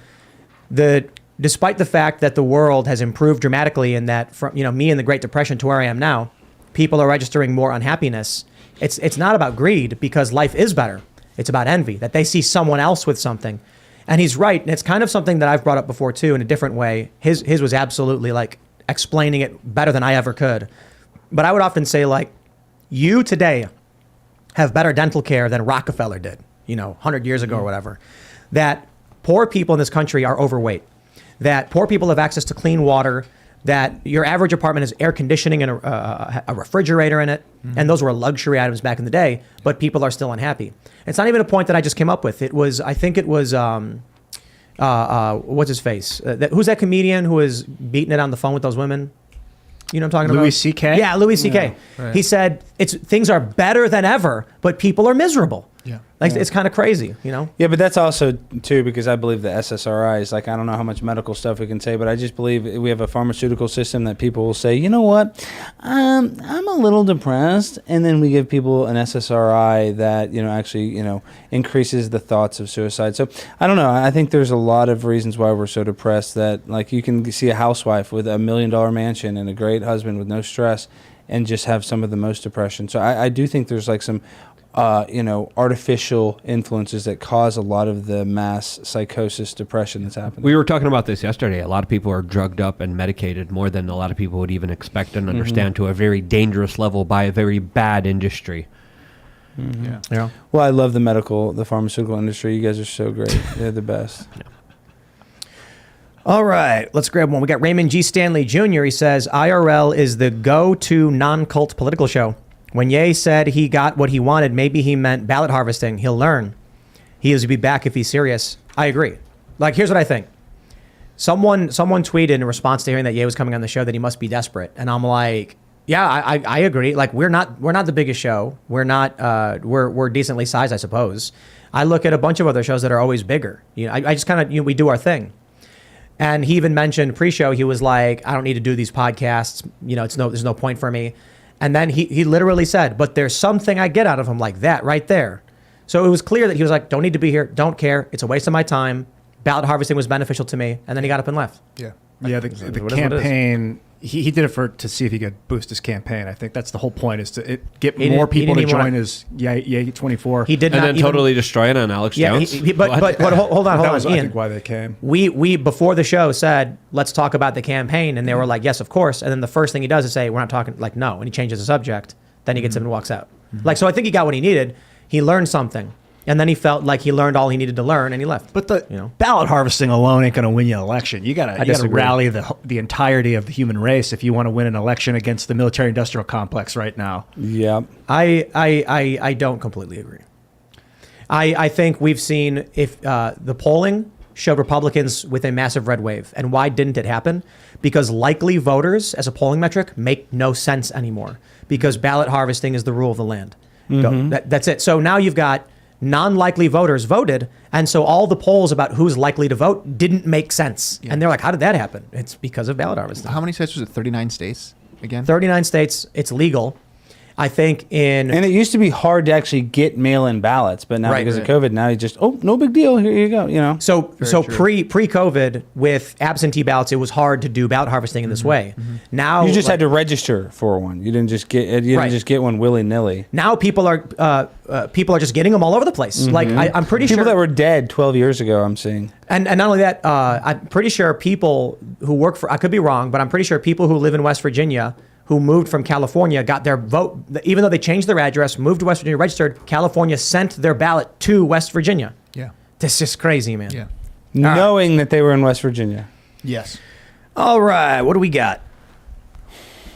despite the fact that the world has improved dramatically and that from, you know, me in the Great Depression to where I am now, people are registering more unhappiness. It's not about greed because life is better. It's about envy, that they see someone else with something. And he's right. And it's kind of something that I've brought up before too in a different way. His was absolutely like explaining it better than I ever could. But I would often say, like, you today have better dental care than Rockefeller did, you know, 100 years ago or whatever. That poor people in this country are overweight. That poor people have access to clean water, that your average apartment has air conditioning and a refrigerator in it. And those were luxury items back in the day, but people are still unhappy. It's not even a point that I just came up with. I think it was, what's his face? Who's that comedian who was beating it on the phone with those women? You know what I'm talking about? Louis C.K.? Yeah, Louis C.K. Yeah, right. He said, things are better than ever, but people are miserable. Yeah. Like, it's kind of crazy, you know? Yeah, but that's also, too, because I believe the SSRI is like, I don't know how much medical stuff we can say, but I just believe we have a pharmaceutical system that people will say, you know what, I'm a little depressed. And then we give people an SSRI that, you know, actually, you know, increases the thoughts of suicide. So I don't know. I think there's a lot of reasons why we're so depressed that, like, you can see a housewife with $1 million mansion and a great husband with no stress and just have some of the most depression. So I do think there's like some you know, artificial influences that cause a lot of the mass psychosis, depression that's happening. We were talking about this yesterday. A lot of people are drugged up and medicated more than a lot of people would even expect and understand, to a very dangerous level by a very bad industry. Yeah. Well, I love the pharmaceutical industry. You guys are so great. They're the best. All right, let's grab one. We got Raymond G. Stanley Jr. He says, IRL is the go-to non-cult political show. When Ye said he got what he wanted, maybe he meant ballot harvesting. He'll learn. He is to be back if he's serious. I agree. Like, here's what I think. Someone tweeted in response to hearing that Ye was coming on the show that he must be desperate. And I'm like, yeah, I agree. Like, we're not the biggest show. We're not, we're decently sized, I suppose. I look at a bunch of other shows that are always bigger. You know, I just kind of, you know, we do our thing. And he even mentioned pre-show, he was like, I don't need to do these podcasts. You know, there's no point for me. And then he literally said, but there's something I get out of him like that right there. So it was clear that he was like, don't need to be here. Don't care. It's a waste of my time. Ballot harvesting was beneficial to me. And then he got up and left. Yeah. Yeah, the campaign, He did it to see if he could boost his campaign. I think that's the whole point, is to get He more didn't- he people didn't to even join wanna- his Yay 24. He did And not then even, totally destroy it on Alex Yeah, Jones. but hold on, that was, I Ian. think, why they came. We before the show said, let's talk about the campaign, and they were like, yes, of course. And then the first thing he does is say, we're not talking, like, no, and he changes the subject. Then he gets up and walks out. Like, so I think he got what he needed. He learned something, and then he felt like he learned all he needed to learn, and he left. But the You know? ballot harvesting alone ain't going to win you an election. You got to disagree. rally the entirety of the human race if you want to win an election against the military-industrial complex right now. Yep. I don't completely agree. I think we've seen if the polling showed Republicans with a massive red wave. And why didn't it happen? Because likely voters as a polling metric make no sense anymore, because ballot harvesting is the rule of the land. That's it. So now you've got non-likely voters voted, and so all the polls about who's likely to vote didn't make sense. And they're like, how did that happen? It's because of ballot harvesting. How many states was it? 39 states again? 39 states, it's legal. I think And it used to be hard to actually get mail-in ballots, but now Right. because of COVID, now you just no big deal. Here you go. You know. So true. pre-COVID with absentee ballots, it was hard to do ballot harvesting in this way. Now You just like, had to register for one. You didn't just get one willy nilly. Now people are just getting them all over the place. Like I'm pretty People sure that were dead 12 years ago, I'm seeing. and not only that, I'm pretty sure people who work for, I could be wrong, but I'm pretty sure people who live in West Virginia who moved from California got their vote, even though they changed their address, moved to West Virginia, registered, California sent their ballot to West Virginia. Yeah. That's just crazy, man. Yeah. Knowing that they were in West Virginia. Yes. All right, what do we got?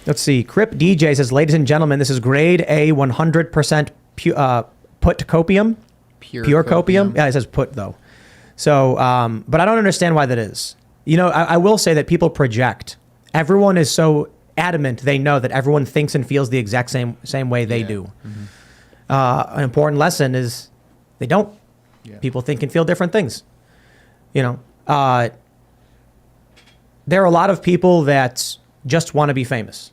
Let's see. Crip DJ says, ladies and gentlemen, this is grade A 100% put copium. Pure copium? Yeah, it says put, though. So, but I don't understand why that is. You know, I will say that people project. Everyone is so adamant they know that everyone thinks and feels the exact same way they do. An important lesson is they don't. Yeah. People think and feel different things. You know, there are a lot of people that just want to be famous.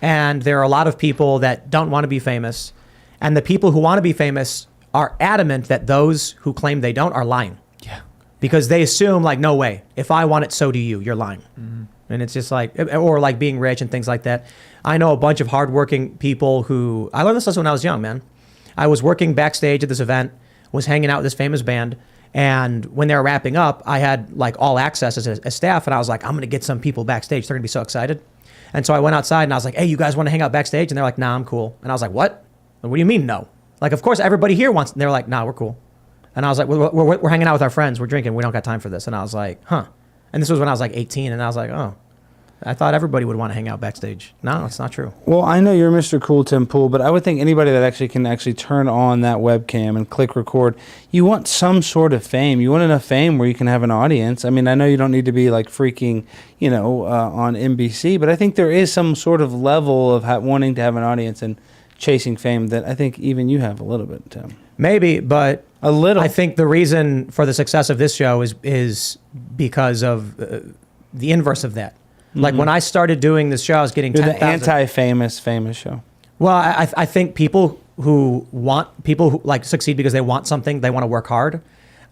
And there are a lot of people that don't want to be famous. And the people who want to be famous are adamant that those who claim they don't are lying. Yeah. Because they assume, like, no way. If I want it, so do you. You're lying. And it's just like, or like being rich and things like that. I know a bunch of hardworking people who, I learned this lesson when I was young, man. I was working backstage at this event, was hanging out with this famous band. And when they were wrapping up, I had like all access as a staff. And I was like, I'm going to get some people backstage. They're going to be so excited. And so I went outside and I was like, hey, you guys want to hang out backstage? And they're like, nah, I'm cool. And I was like, what? What do you mean, no? Like, of course, everybody here wants, and they're like, nah, we're cool. And I was like, we're hanging out with our friends. We're drinking. We don't got time for this. And I was like, huh. And this was when I was like 18. And I was like, oh, I thought everybody would want to hang out backstage. No, it's not true. Well, I know you're Mr. Cool Tim Pool, but I would think anybody that actually can turn on that webcam and click record, you want some sort of fame. You want enough fame where you can have an audience. I mean, I know you don't need to be like freaking, on NBC, but I think there is some sort of level of wanting to have an audience and chasing fame that I think even you have a little bit, Tim. Maybe, but A little. I think the reason for the success of this show is because of the inverse of that. Like when I started doing this show, I was getting You're the 10,000. anti-famous show. Well, I think people who like succeed because they want something, they want to work hard.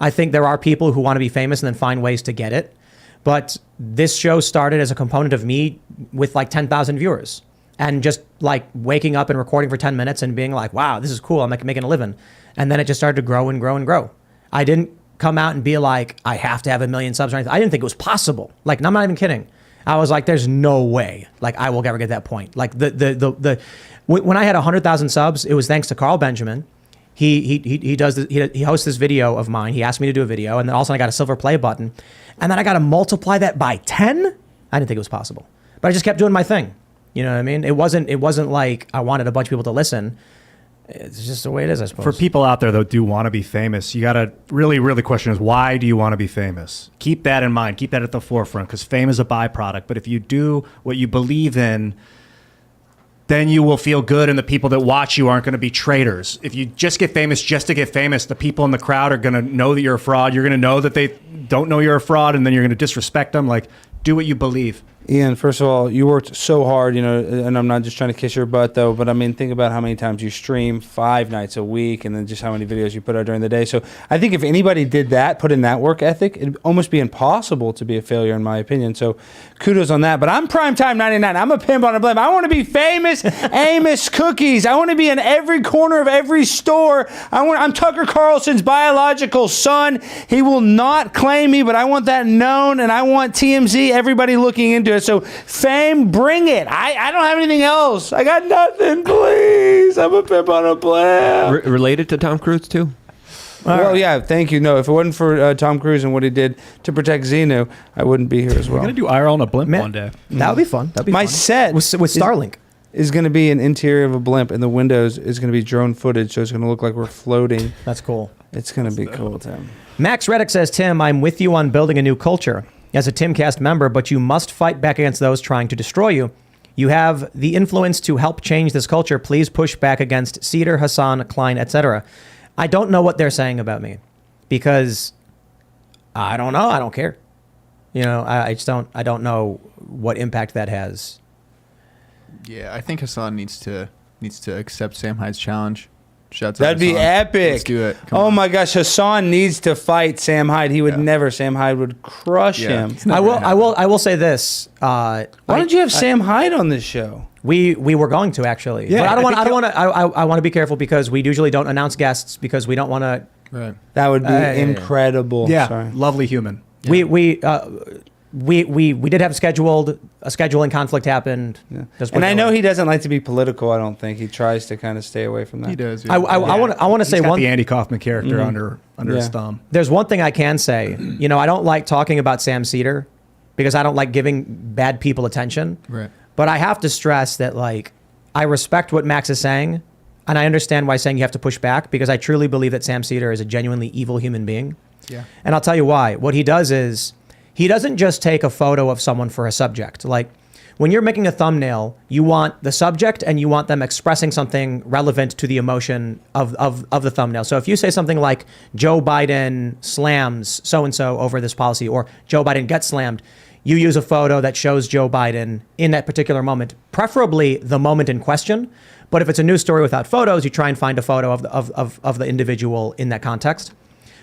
I think there are people who want to be famous and then find ways to get it. But this show started as a component of me with like 10,000 viewers and just like waking up and recording for 10 minutes and being like, wow, this is cool. I'm making a living. And then it just started to grow and grow and grow. I didn't come out and be like, I have to have 1 million subs or anything. I didn't think it was possible. Like, I'm not even kidding. I was like, there's no way, like, I will ever get that point. Like when I had 100,000 subs, it was thanks to Carl Benjamin. He hosts this video of mine. He asked me to do a video, and then all of a sudden I got a silver play button, and then I got to multiply that by 10. I didn't think it was possible, but I just kept doing my thing. You know what I mean? It wasn't like I wanted a bunch of people to listen. It's just the way it is, I suppose. For people out there that do want to be famous, you got to really the question is, why do you want to be famous? Keep that in mind. Keep that at the forefront, because fame is a byproduct. But if you do what you believe in, then you will feel good, and the people that watch you aren't going to be traitors. If you just get famous just to get famous, the people in the crowd are going to know that you're a fraud. You're going to know that they don't know you're a fraud, and then you're going to disrespect them. Like, Do what you believe. Ian, first of all, you worked so hard, and I'm not just trying to kiss your butt, though, but I mean, think about how many times you stream 5 nights a week and then just how many videos you put out during the day. So I think if anybody did that, put in that work ethic, it'd almost be impossible to be a failure, in my opinion. So kudos on that. But I'm Primetime 99. I'm a pimp on a blimp. I want to be famous Amos Cookies. I want to be in every corner of every store. I'm Tucker Carlson's biological son. He will not claim me, but I want that known, and I want TMZ, everybody looking into it. So fame, bring it. I don't have anything else. I got nothing, please. I'm a pimp on a blimp. Related to Tom Cruise too? Well, yeah, thank you. No, if it wasn't for Tom Cruise and what he did to protect Xenu, I wouldn't be here as well. We're going to do IRL on a blimp Man, one day. That would be fun. That'd be My fun. set with Starlink. is going to be an interior of a blimp, and the windows is going to be drone footage, so it's going to look like we're floating. That's cool. It's going to be cool, Tim. Max Reddick says, Tim, I'm with you on building a new culture as a Timcast member, but you must fight back against those trying to destroy you. You have the influence to help change this culture. Please push back against Cedar, Hassan, Klein, etc. I don't know what they're saying about me because I don't know. I don't care. I just don't. I don't know what impact that has. Yeah, I think Hassan needs to accept Sam Hyde's challenge. Shouts out That'd be Hassan. epic. Let's do it. Come Oh on. my gosh, Hassan needs to fight Sam Hyde. He would never. Sam Hyde would crush him. It's never gonna happen. I will say this. Why don't you have Sam Hyde on this show? We were going to actually. Yeah, but I I don't want to. I want to be careful because we usually don't announce guests because we don't want to. Right. That would be yeah. incredible. Yeah, Sorry. lovely human. We did have a scheduling conflict happened. Yeah. Just And I know whatever. he doesn't like to be political. I don't think he tries to kind of stay away from that. He does. I want to He's say got one. the Andy Kaufman character under his Yeah. thumb. There's one thing I can say. I don't like talking about Sam Cedar because I don't like giving bad people attention. Right. But I have to stress that I respect what Max is saying, and I understand why he's saying you have to push back because I truly believe that Sam Cedar is a genuinely evil human being. Yeah. And I'll tell you why. What he does is he doesn't just take a photo of someone for a subject. Like when you're making a thumbnail, you want the subject and you want them expressing something relevant to the emotion of the thumbnail. So if you say something like Joe Biden slams so-and-so over this policy or Joe Biden gets slammed, you use a photo that shows Joe Biden in that particular moment, preferably the moment in question. But if it's a news story without photos, you try and find a photo of the individual in that context.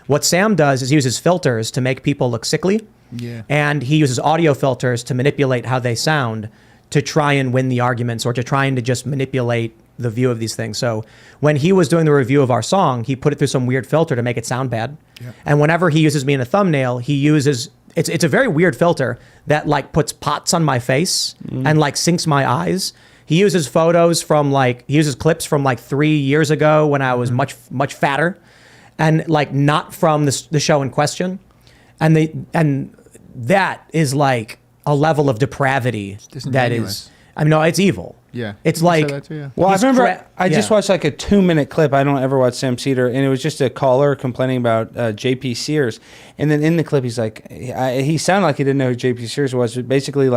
What Sam does is he uses filters to make people look sickly. Yeah. And he uses audio filters to manipulate how they sound to try and win the arguments or to trying to just manipulate the view of these things. So when he was doing the review of our song, he put it through some weird filter to make it sound bad. Yeah. And whenever he uses me in a thumbnail, he uses it's a very weird filter that puts pots on my face and sinks my eyes. He uses photos from he uses clips from 3 years ago when I was much fatter and not from the show in question. And that is a level of depravity that is, no, it's evil. Yeah. It's You said that too, yeah. Well, I he's remember I just yeah. watched a 2-minute clip. I don't ever watch Sam Cedar, and it was just a caller complaining about JP Sears. And then in the clip, he's he sounded like he didn't know who JP Sears was, but basically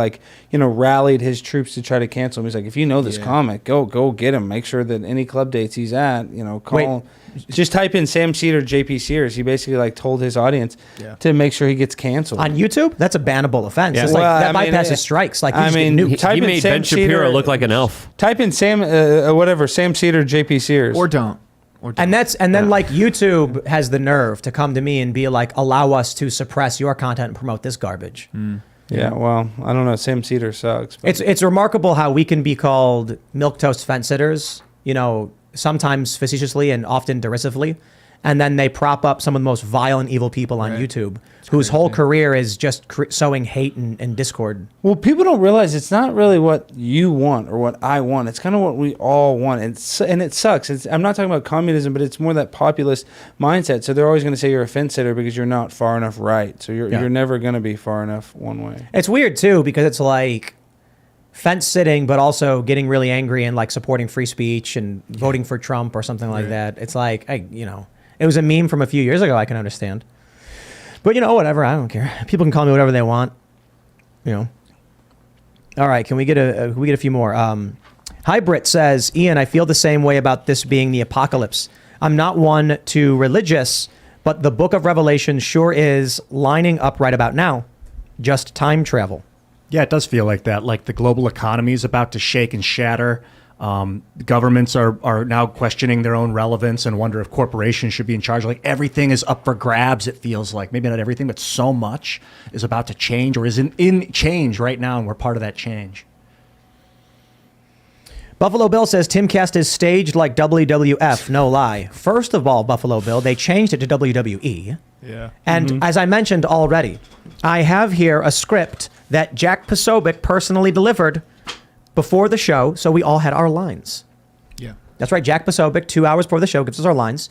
rallied his troops to try to cancel him. He's like, if you know this comic, go get him. Make sure that any club dates he's at, call. Just type in Sam Cedar, JP Sears. He basically told his audience to make sure he gets canceled. On YouTube, that's a bannable offense. Yeah. It's Well, that I mean, bypasses strikes. I mean, nuked. type He in made Sam Ben Shapiro Cedar- look like an elf. Type in Sam Cedar, JP Sears. Or don't. And then YouTube has the nerve to come to me and be like, allow us to suppress your content and promote this garbage. Yeah, well, I don't know. Sam Cedar sucks. But. It's remarkable how we can be called milquetoast fence sitters, sometimes facetiously and often derisively. And then they prop up some of the most vile and evil people on YouTube whose whole career is just sowing hate and discord. Well, people don't realize it's not really what you want or what I want. It's kind of what we all want. And it sucks. I'm not talking about communism, but it's more that populist mindset. So they're always going to say you're a fence sitter because you're not far enough right. So you're never going to be far enough one way. It's weird, too, because it's fence sitting, but also getting really angry and supporting free speech and voting for Trump or something like that. It's it was a meme from a few years ago. I can understand. But, whatever. I don't care. People can call me whatever they want. All right. Can we get a few more? Hybrid says, Ian, I feel the same way about this being the apocalypse. I'm not one too religious, but the book of Revelation sure is lining up right about now. Just time travel. Yeah, it does feel like that. Like the global economy is about to shake and shatter. Governments are now questioning their own relevance and wonder if corporations should be in charge. Like everything is up for grabs, it feels like. Maybe not everything, but so much is about to change or is in change right now, and we're part of that change. Buffalo Bill says Timcast is staged like WWF. No lie. First of all, Buffalo Bill, they changed it to WWE. Yeah. And as I mentioned already, I have here a script that Jack Posobiec personally delivered before the show, so we all had our lines. Yeah. That's right. Jack Posobiec, 2 hours before the show, gives us our lines.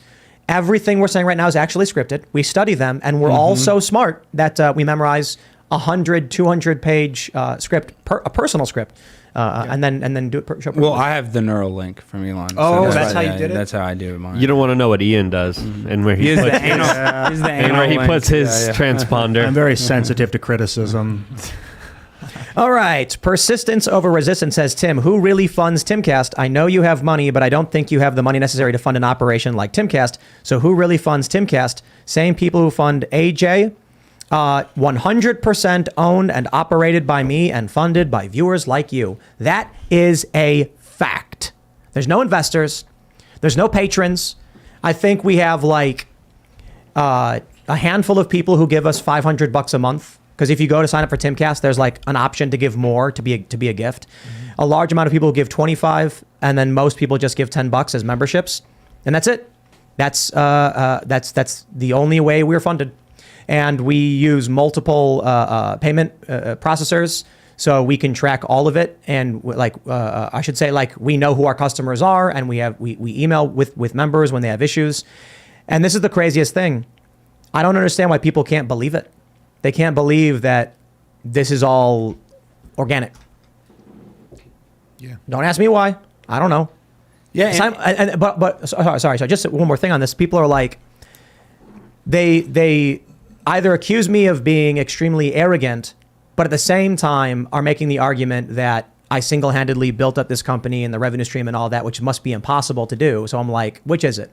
Everything we're saying right now is actually scripted. We study them, and we're all so smart that we memorize 100, 200-page script, a personal script, and then do it per show. Well, I have the neural link from Elon. Oh, that's how you did it? That's how I do it. Mine. You don't want to know what Ian does and where he He's puts the his, anal, he's the and anal where he link. puts his transponder. I'm very sensitive to criticism. All right. Persistence over resistance, says Tim. Who really funds Timcast? I know you have money, but I don't think you have the money necessary to fund an operation like Timcast. So who really funds Timcast? Same people who fund AJ. 100% owned and operated by me and funded by viewers like you. That is a fact. There's no investors. There's no patrons. I think we have like a handful of people who give us $500 a month. Because if you go to sign up for Timcast, there's like an option to give more to be a gift. A large amount of people give 25, and then most people just give $10 as memberships, and that's it. That's the only way we're funded, and we use multiple payment processors, so we can track all of it. And I should say, like, we know who our customers are, and we email with members when they have issues. And this is the craziest thing. I don't understand why people can't believe it. They can't believe that this is all organic. Yeah. Don't ask me why. I don't know. Yeah. But sorry. Just one more thing on this. People are like, they either accuse me of being extremely arrogant, but at the same time are making the argument that I single-handedly built up this company and the revenue stream and all that, which must be impossible to do. So I'm like, which is it?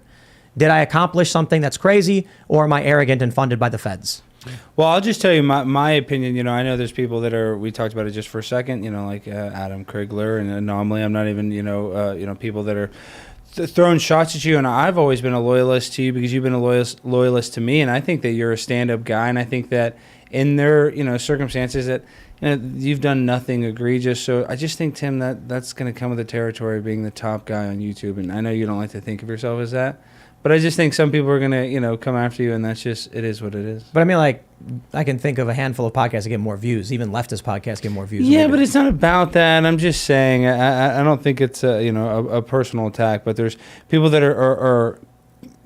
Did I accomplish something that's crazy, or am I arrogant and funded by the feds? Well, I'll just tell you my opinion. You know, I know there's people that are. We talked about it just for a second. You know, like Adam Krigler and Anomaly. I'm not even. People that are throwing shots at you. And I've always been a loyalist to you because you've been a loyalist to me. And I think that you're a stand-up guy. And I think that in their circumstances that you've done nothing egregious. So I just think, Tim, that's going to come with the territory of being the top guy on YouTube. And I know you don't like to think of yourself as that. But I just think some people are going to, come after you, and that's just, it is what it is. But I mean, like, I can think of a handful of podcasts that get more views. Even leftist podcasts get more views. Yeah, but it's not about that. I'm just saying, I don't think it's a personal attack. But there's people that are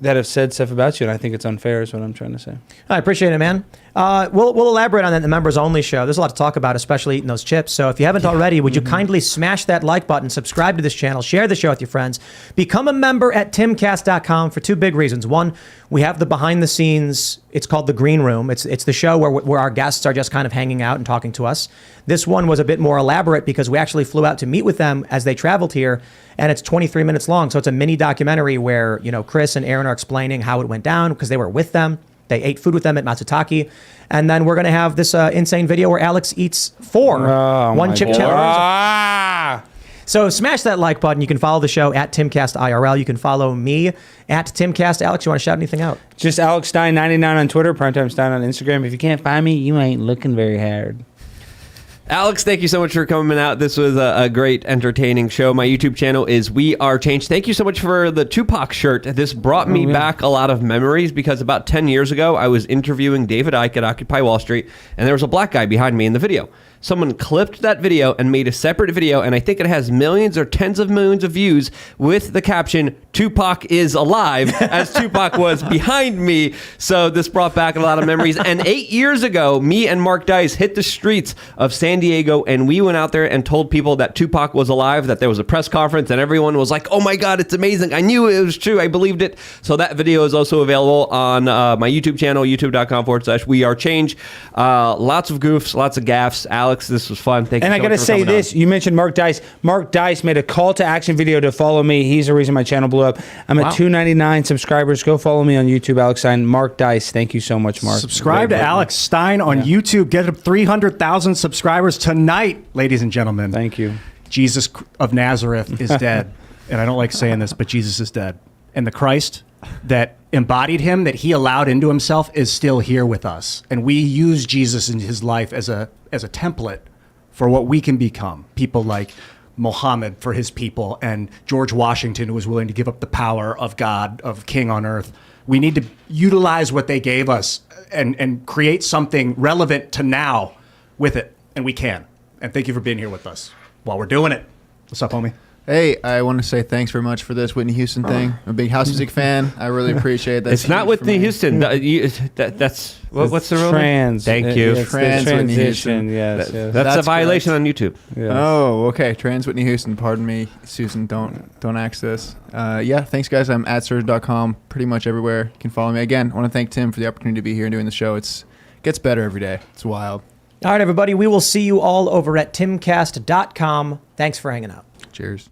that have said stuff about you, and I think it's unfair is what I'm trying to say. I appreciate it, man. We'll elaborate on that in the members only show. There's a lot to talk about, especially eating those chips. So if you haven't already, would you kindly smash that like button, subscribe to this channel, share the show with your friends, become a member at timcast.com for two big reasons. One, we have the behind the scenes. It's called the Green Room. It's the show where our guests are just kind of hanging out and talking to us. This one was a bit more elaborate because we actually flew out to meet with them as they traveled here, and it's 23 minutes long. So it's a mini documentary where Chris and Aaron are explaining how it went down because they were with them. They ate food with them at Matsutake. And then we're going to have this insane video where Alex eats one chip challenge. So smash that like button. You can follow the show at Timcast IRL. You can follow me at Timcast. Alex, you want to shout anything out? Just Alex Stein 99 on Twitter, Primetime Stein on Instagram. If you can't find me, you ain't looking very hard. Alex, thank you so much for coming out. This was a great, entertaining show. My YouTube channel is We Are Changed. Thank you so much for the Tupac shirt. This brought me back a lot of memories because about 10 years ago, I was interviewing David Icke at Occupy Wall Street, and there was a black guy behind me in the video. Someone clipped that video and made a separate video, and I think it has millions or tens of millions of views with the caption, "Tupac is alive," as Tupac was behind me. So this brought back a lot of memories. And 8 years ago, me and Mark Dice hit the streets of San Diego, and we went out there and told people that Tupac was alive, that there was a press conference, and everyone was like, "Oh my God, it's amazing. I knew it was true. I believed it." So that video is also available on my YouTube channel, youtube.com/wearechange. Lots of goofs, lots of gaffes. Alex Alex. This was fun. Thank you. And I so got to much for say coming on. this. You mentioned Mark Dice. Mark Dice made a call to action video to follow me. He's the reason my channel blew up. I'm at 299 subscribers. Go follow me on YouTube, Alex Stein. Mark Dice. Thank you so much, Mark. Subscribe to Alex Stein on YouTube. Get up 300,000 subscribers tonight, ladies and gentlemen. Thank you. Jesus of Nazareth is dead. And I don't like saying this, but Jesus is dead. And the Christ that embodied him, that he allowed into himself, is still here with us. And we use Jesus in his life as a template for what we can become. People like Muhammad for his people, and George Washington, who was willing to give up the power of God, of king on earth. We need to utilize what they gave us and create something relevant to now with it. And we can. And thank you for being here with us while we're doing it. What's up, homie? Hey, I want to say thanks very much for this Whitney Houston thing. I'm a big house music fan. I really appreciate that. It's not Whitney Houston. That's what's the real name? Trans. Thank you. It's Trans the Whitney transition. Houston. Yes. That's yes. a violation on YouTube. Yes. Oh, okay. Trans Whitney Houston. Pardon me, Susan. Don't axe this. Yeah, thanks, guys. I'm at Serge.com pretty much everywhere. You can follow me. Again, I want to thank Tim for the opportunity to be here and doing the show. It gets better every day. It's wild. All right, everybody. We will see you all over at timcast.com. Thanks for hanging out. Cheers.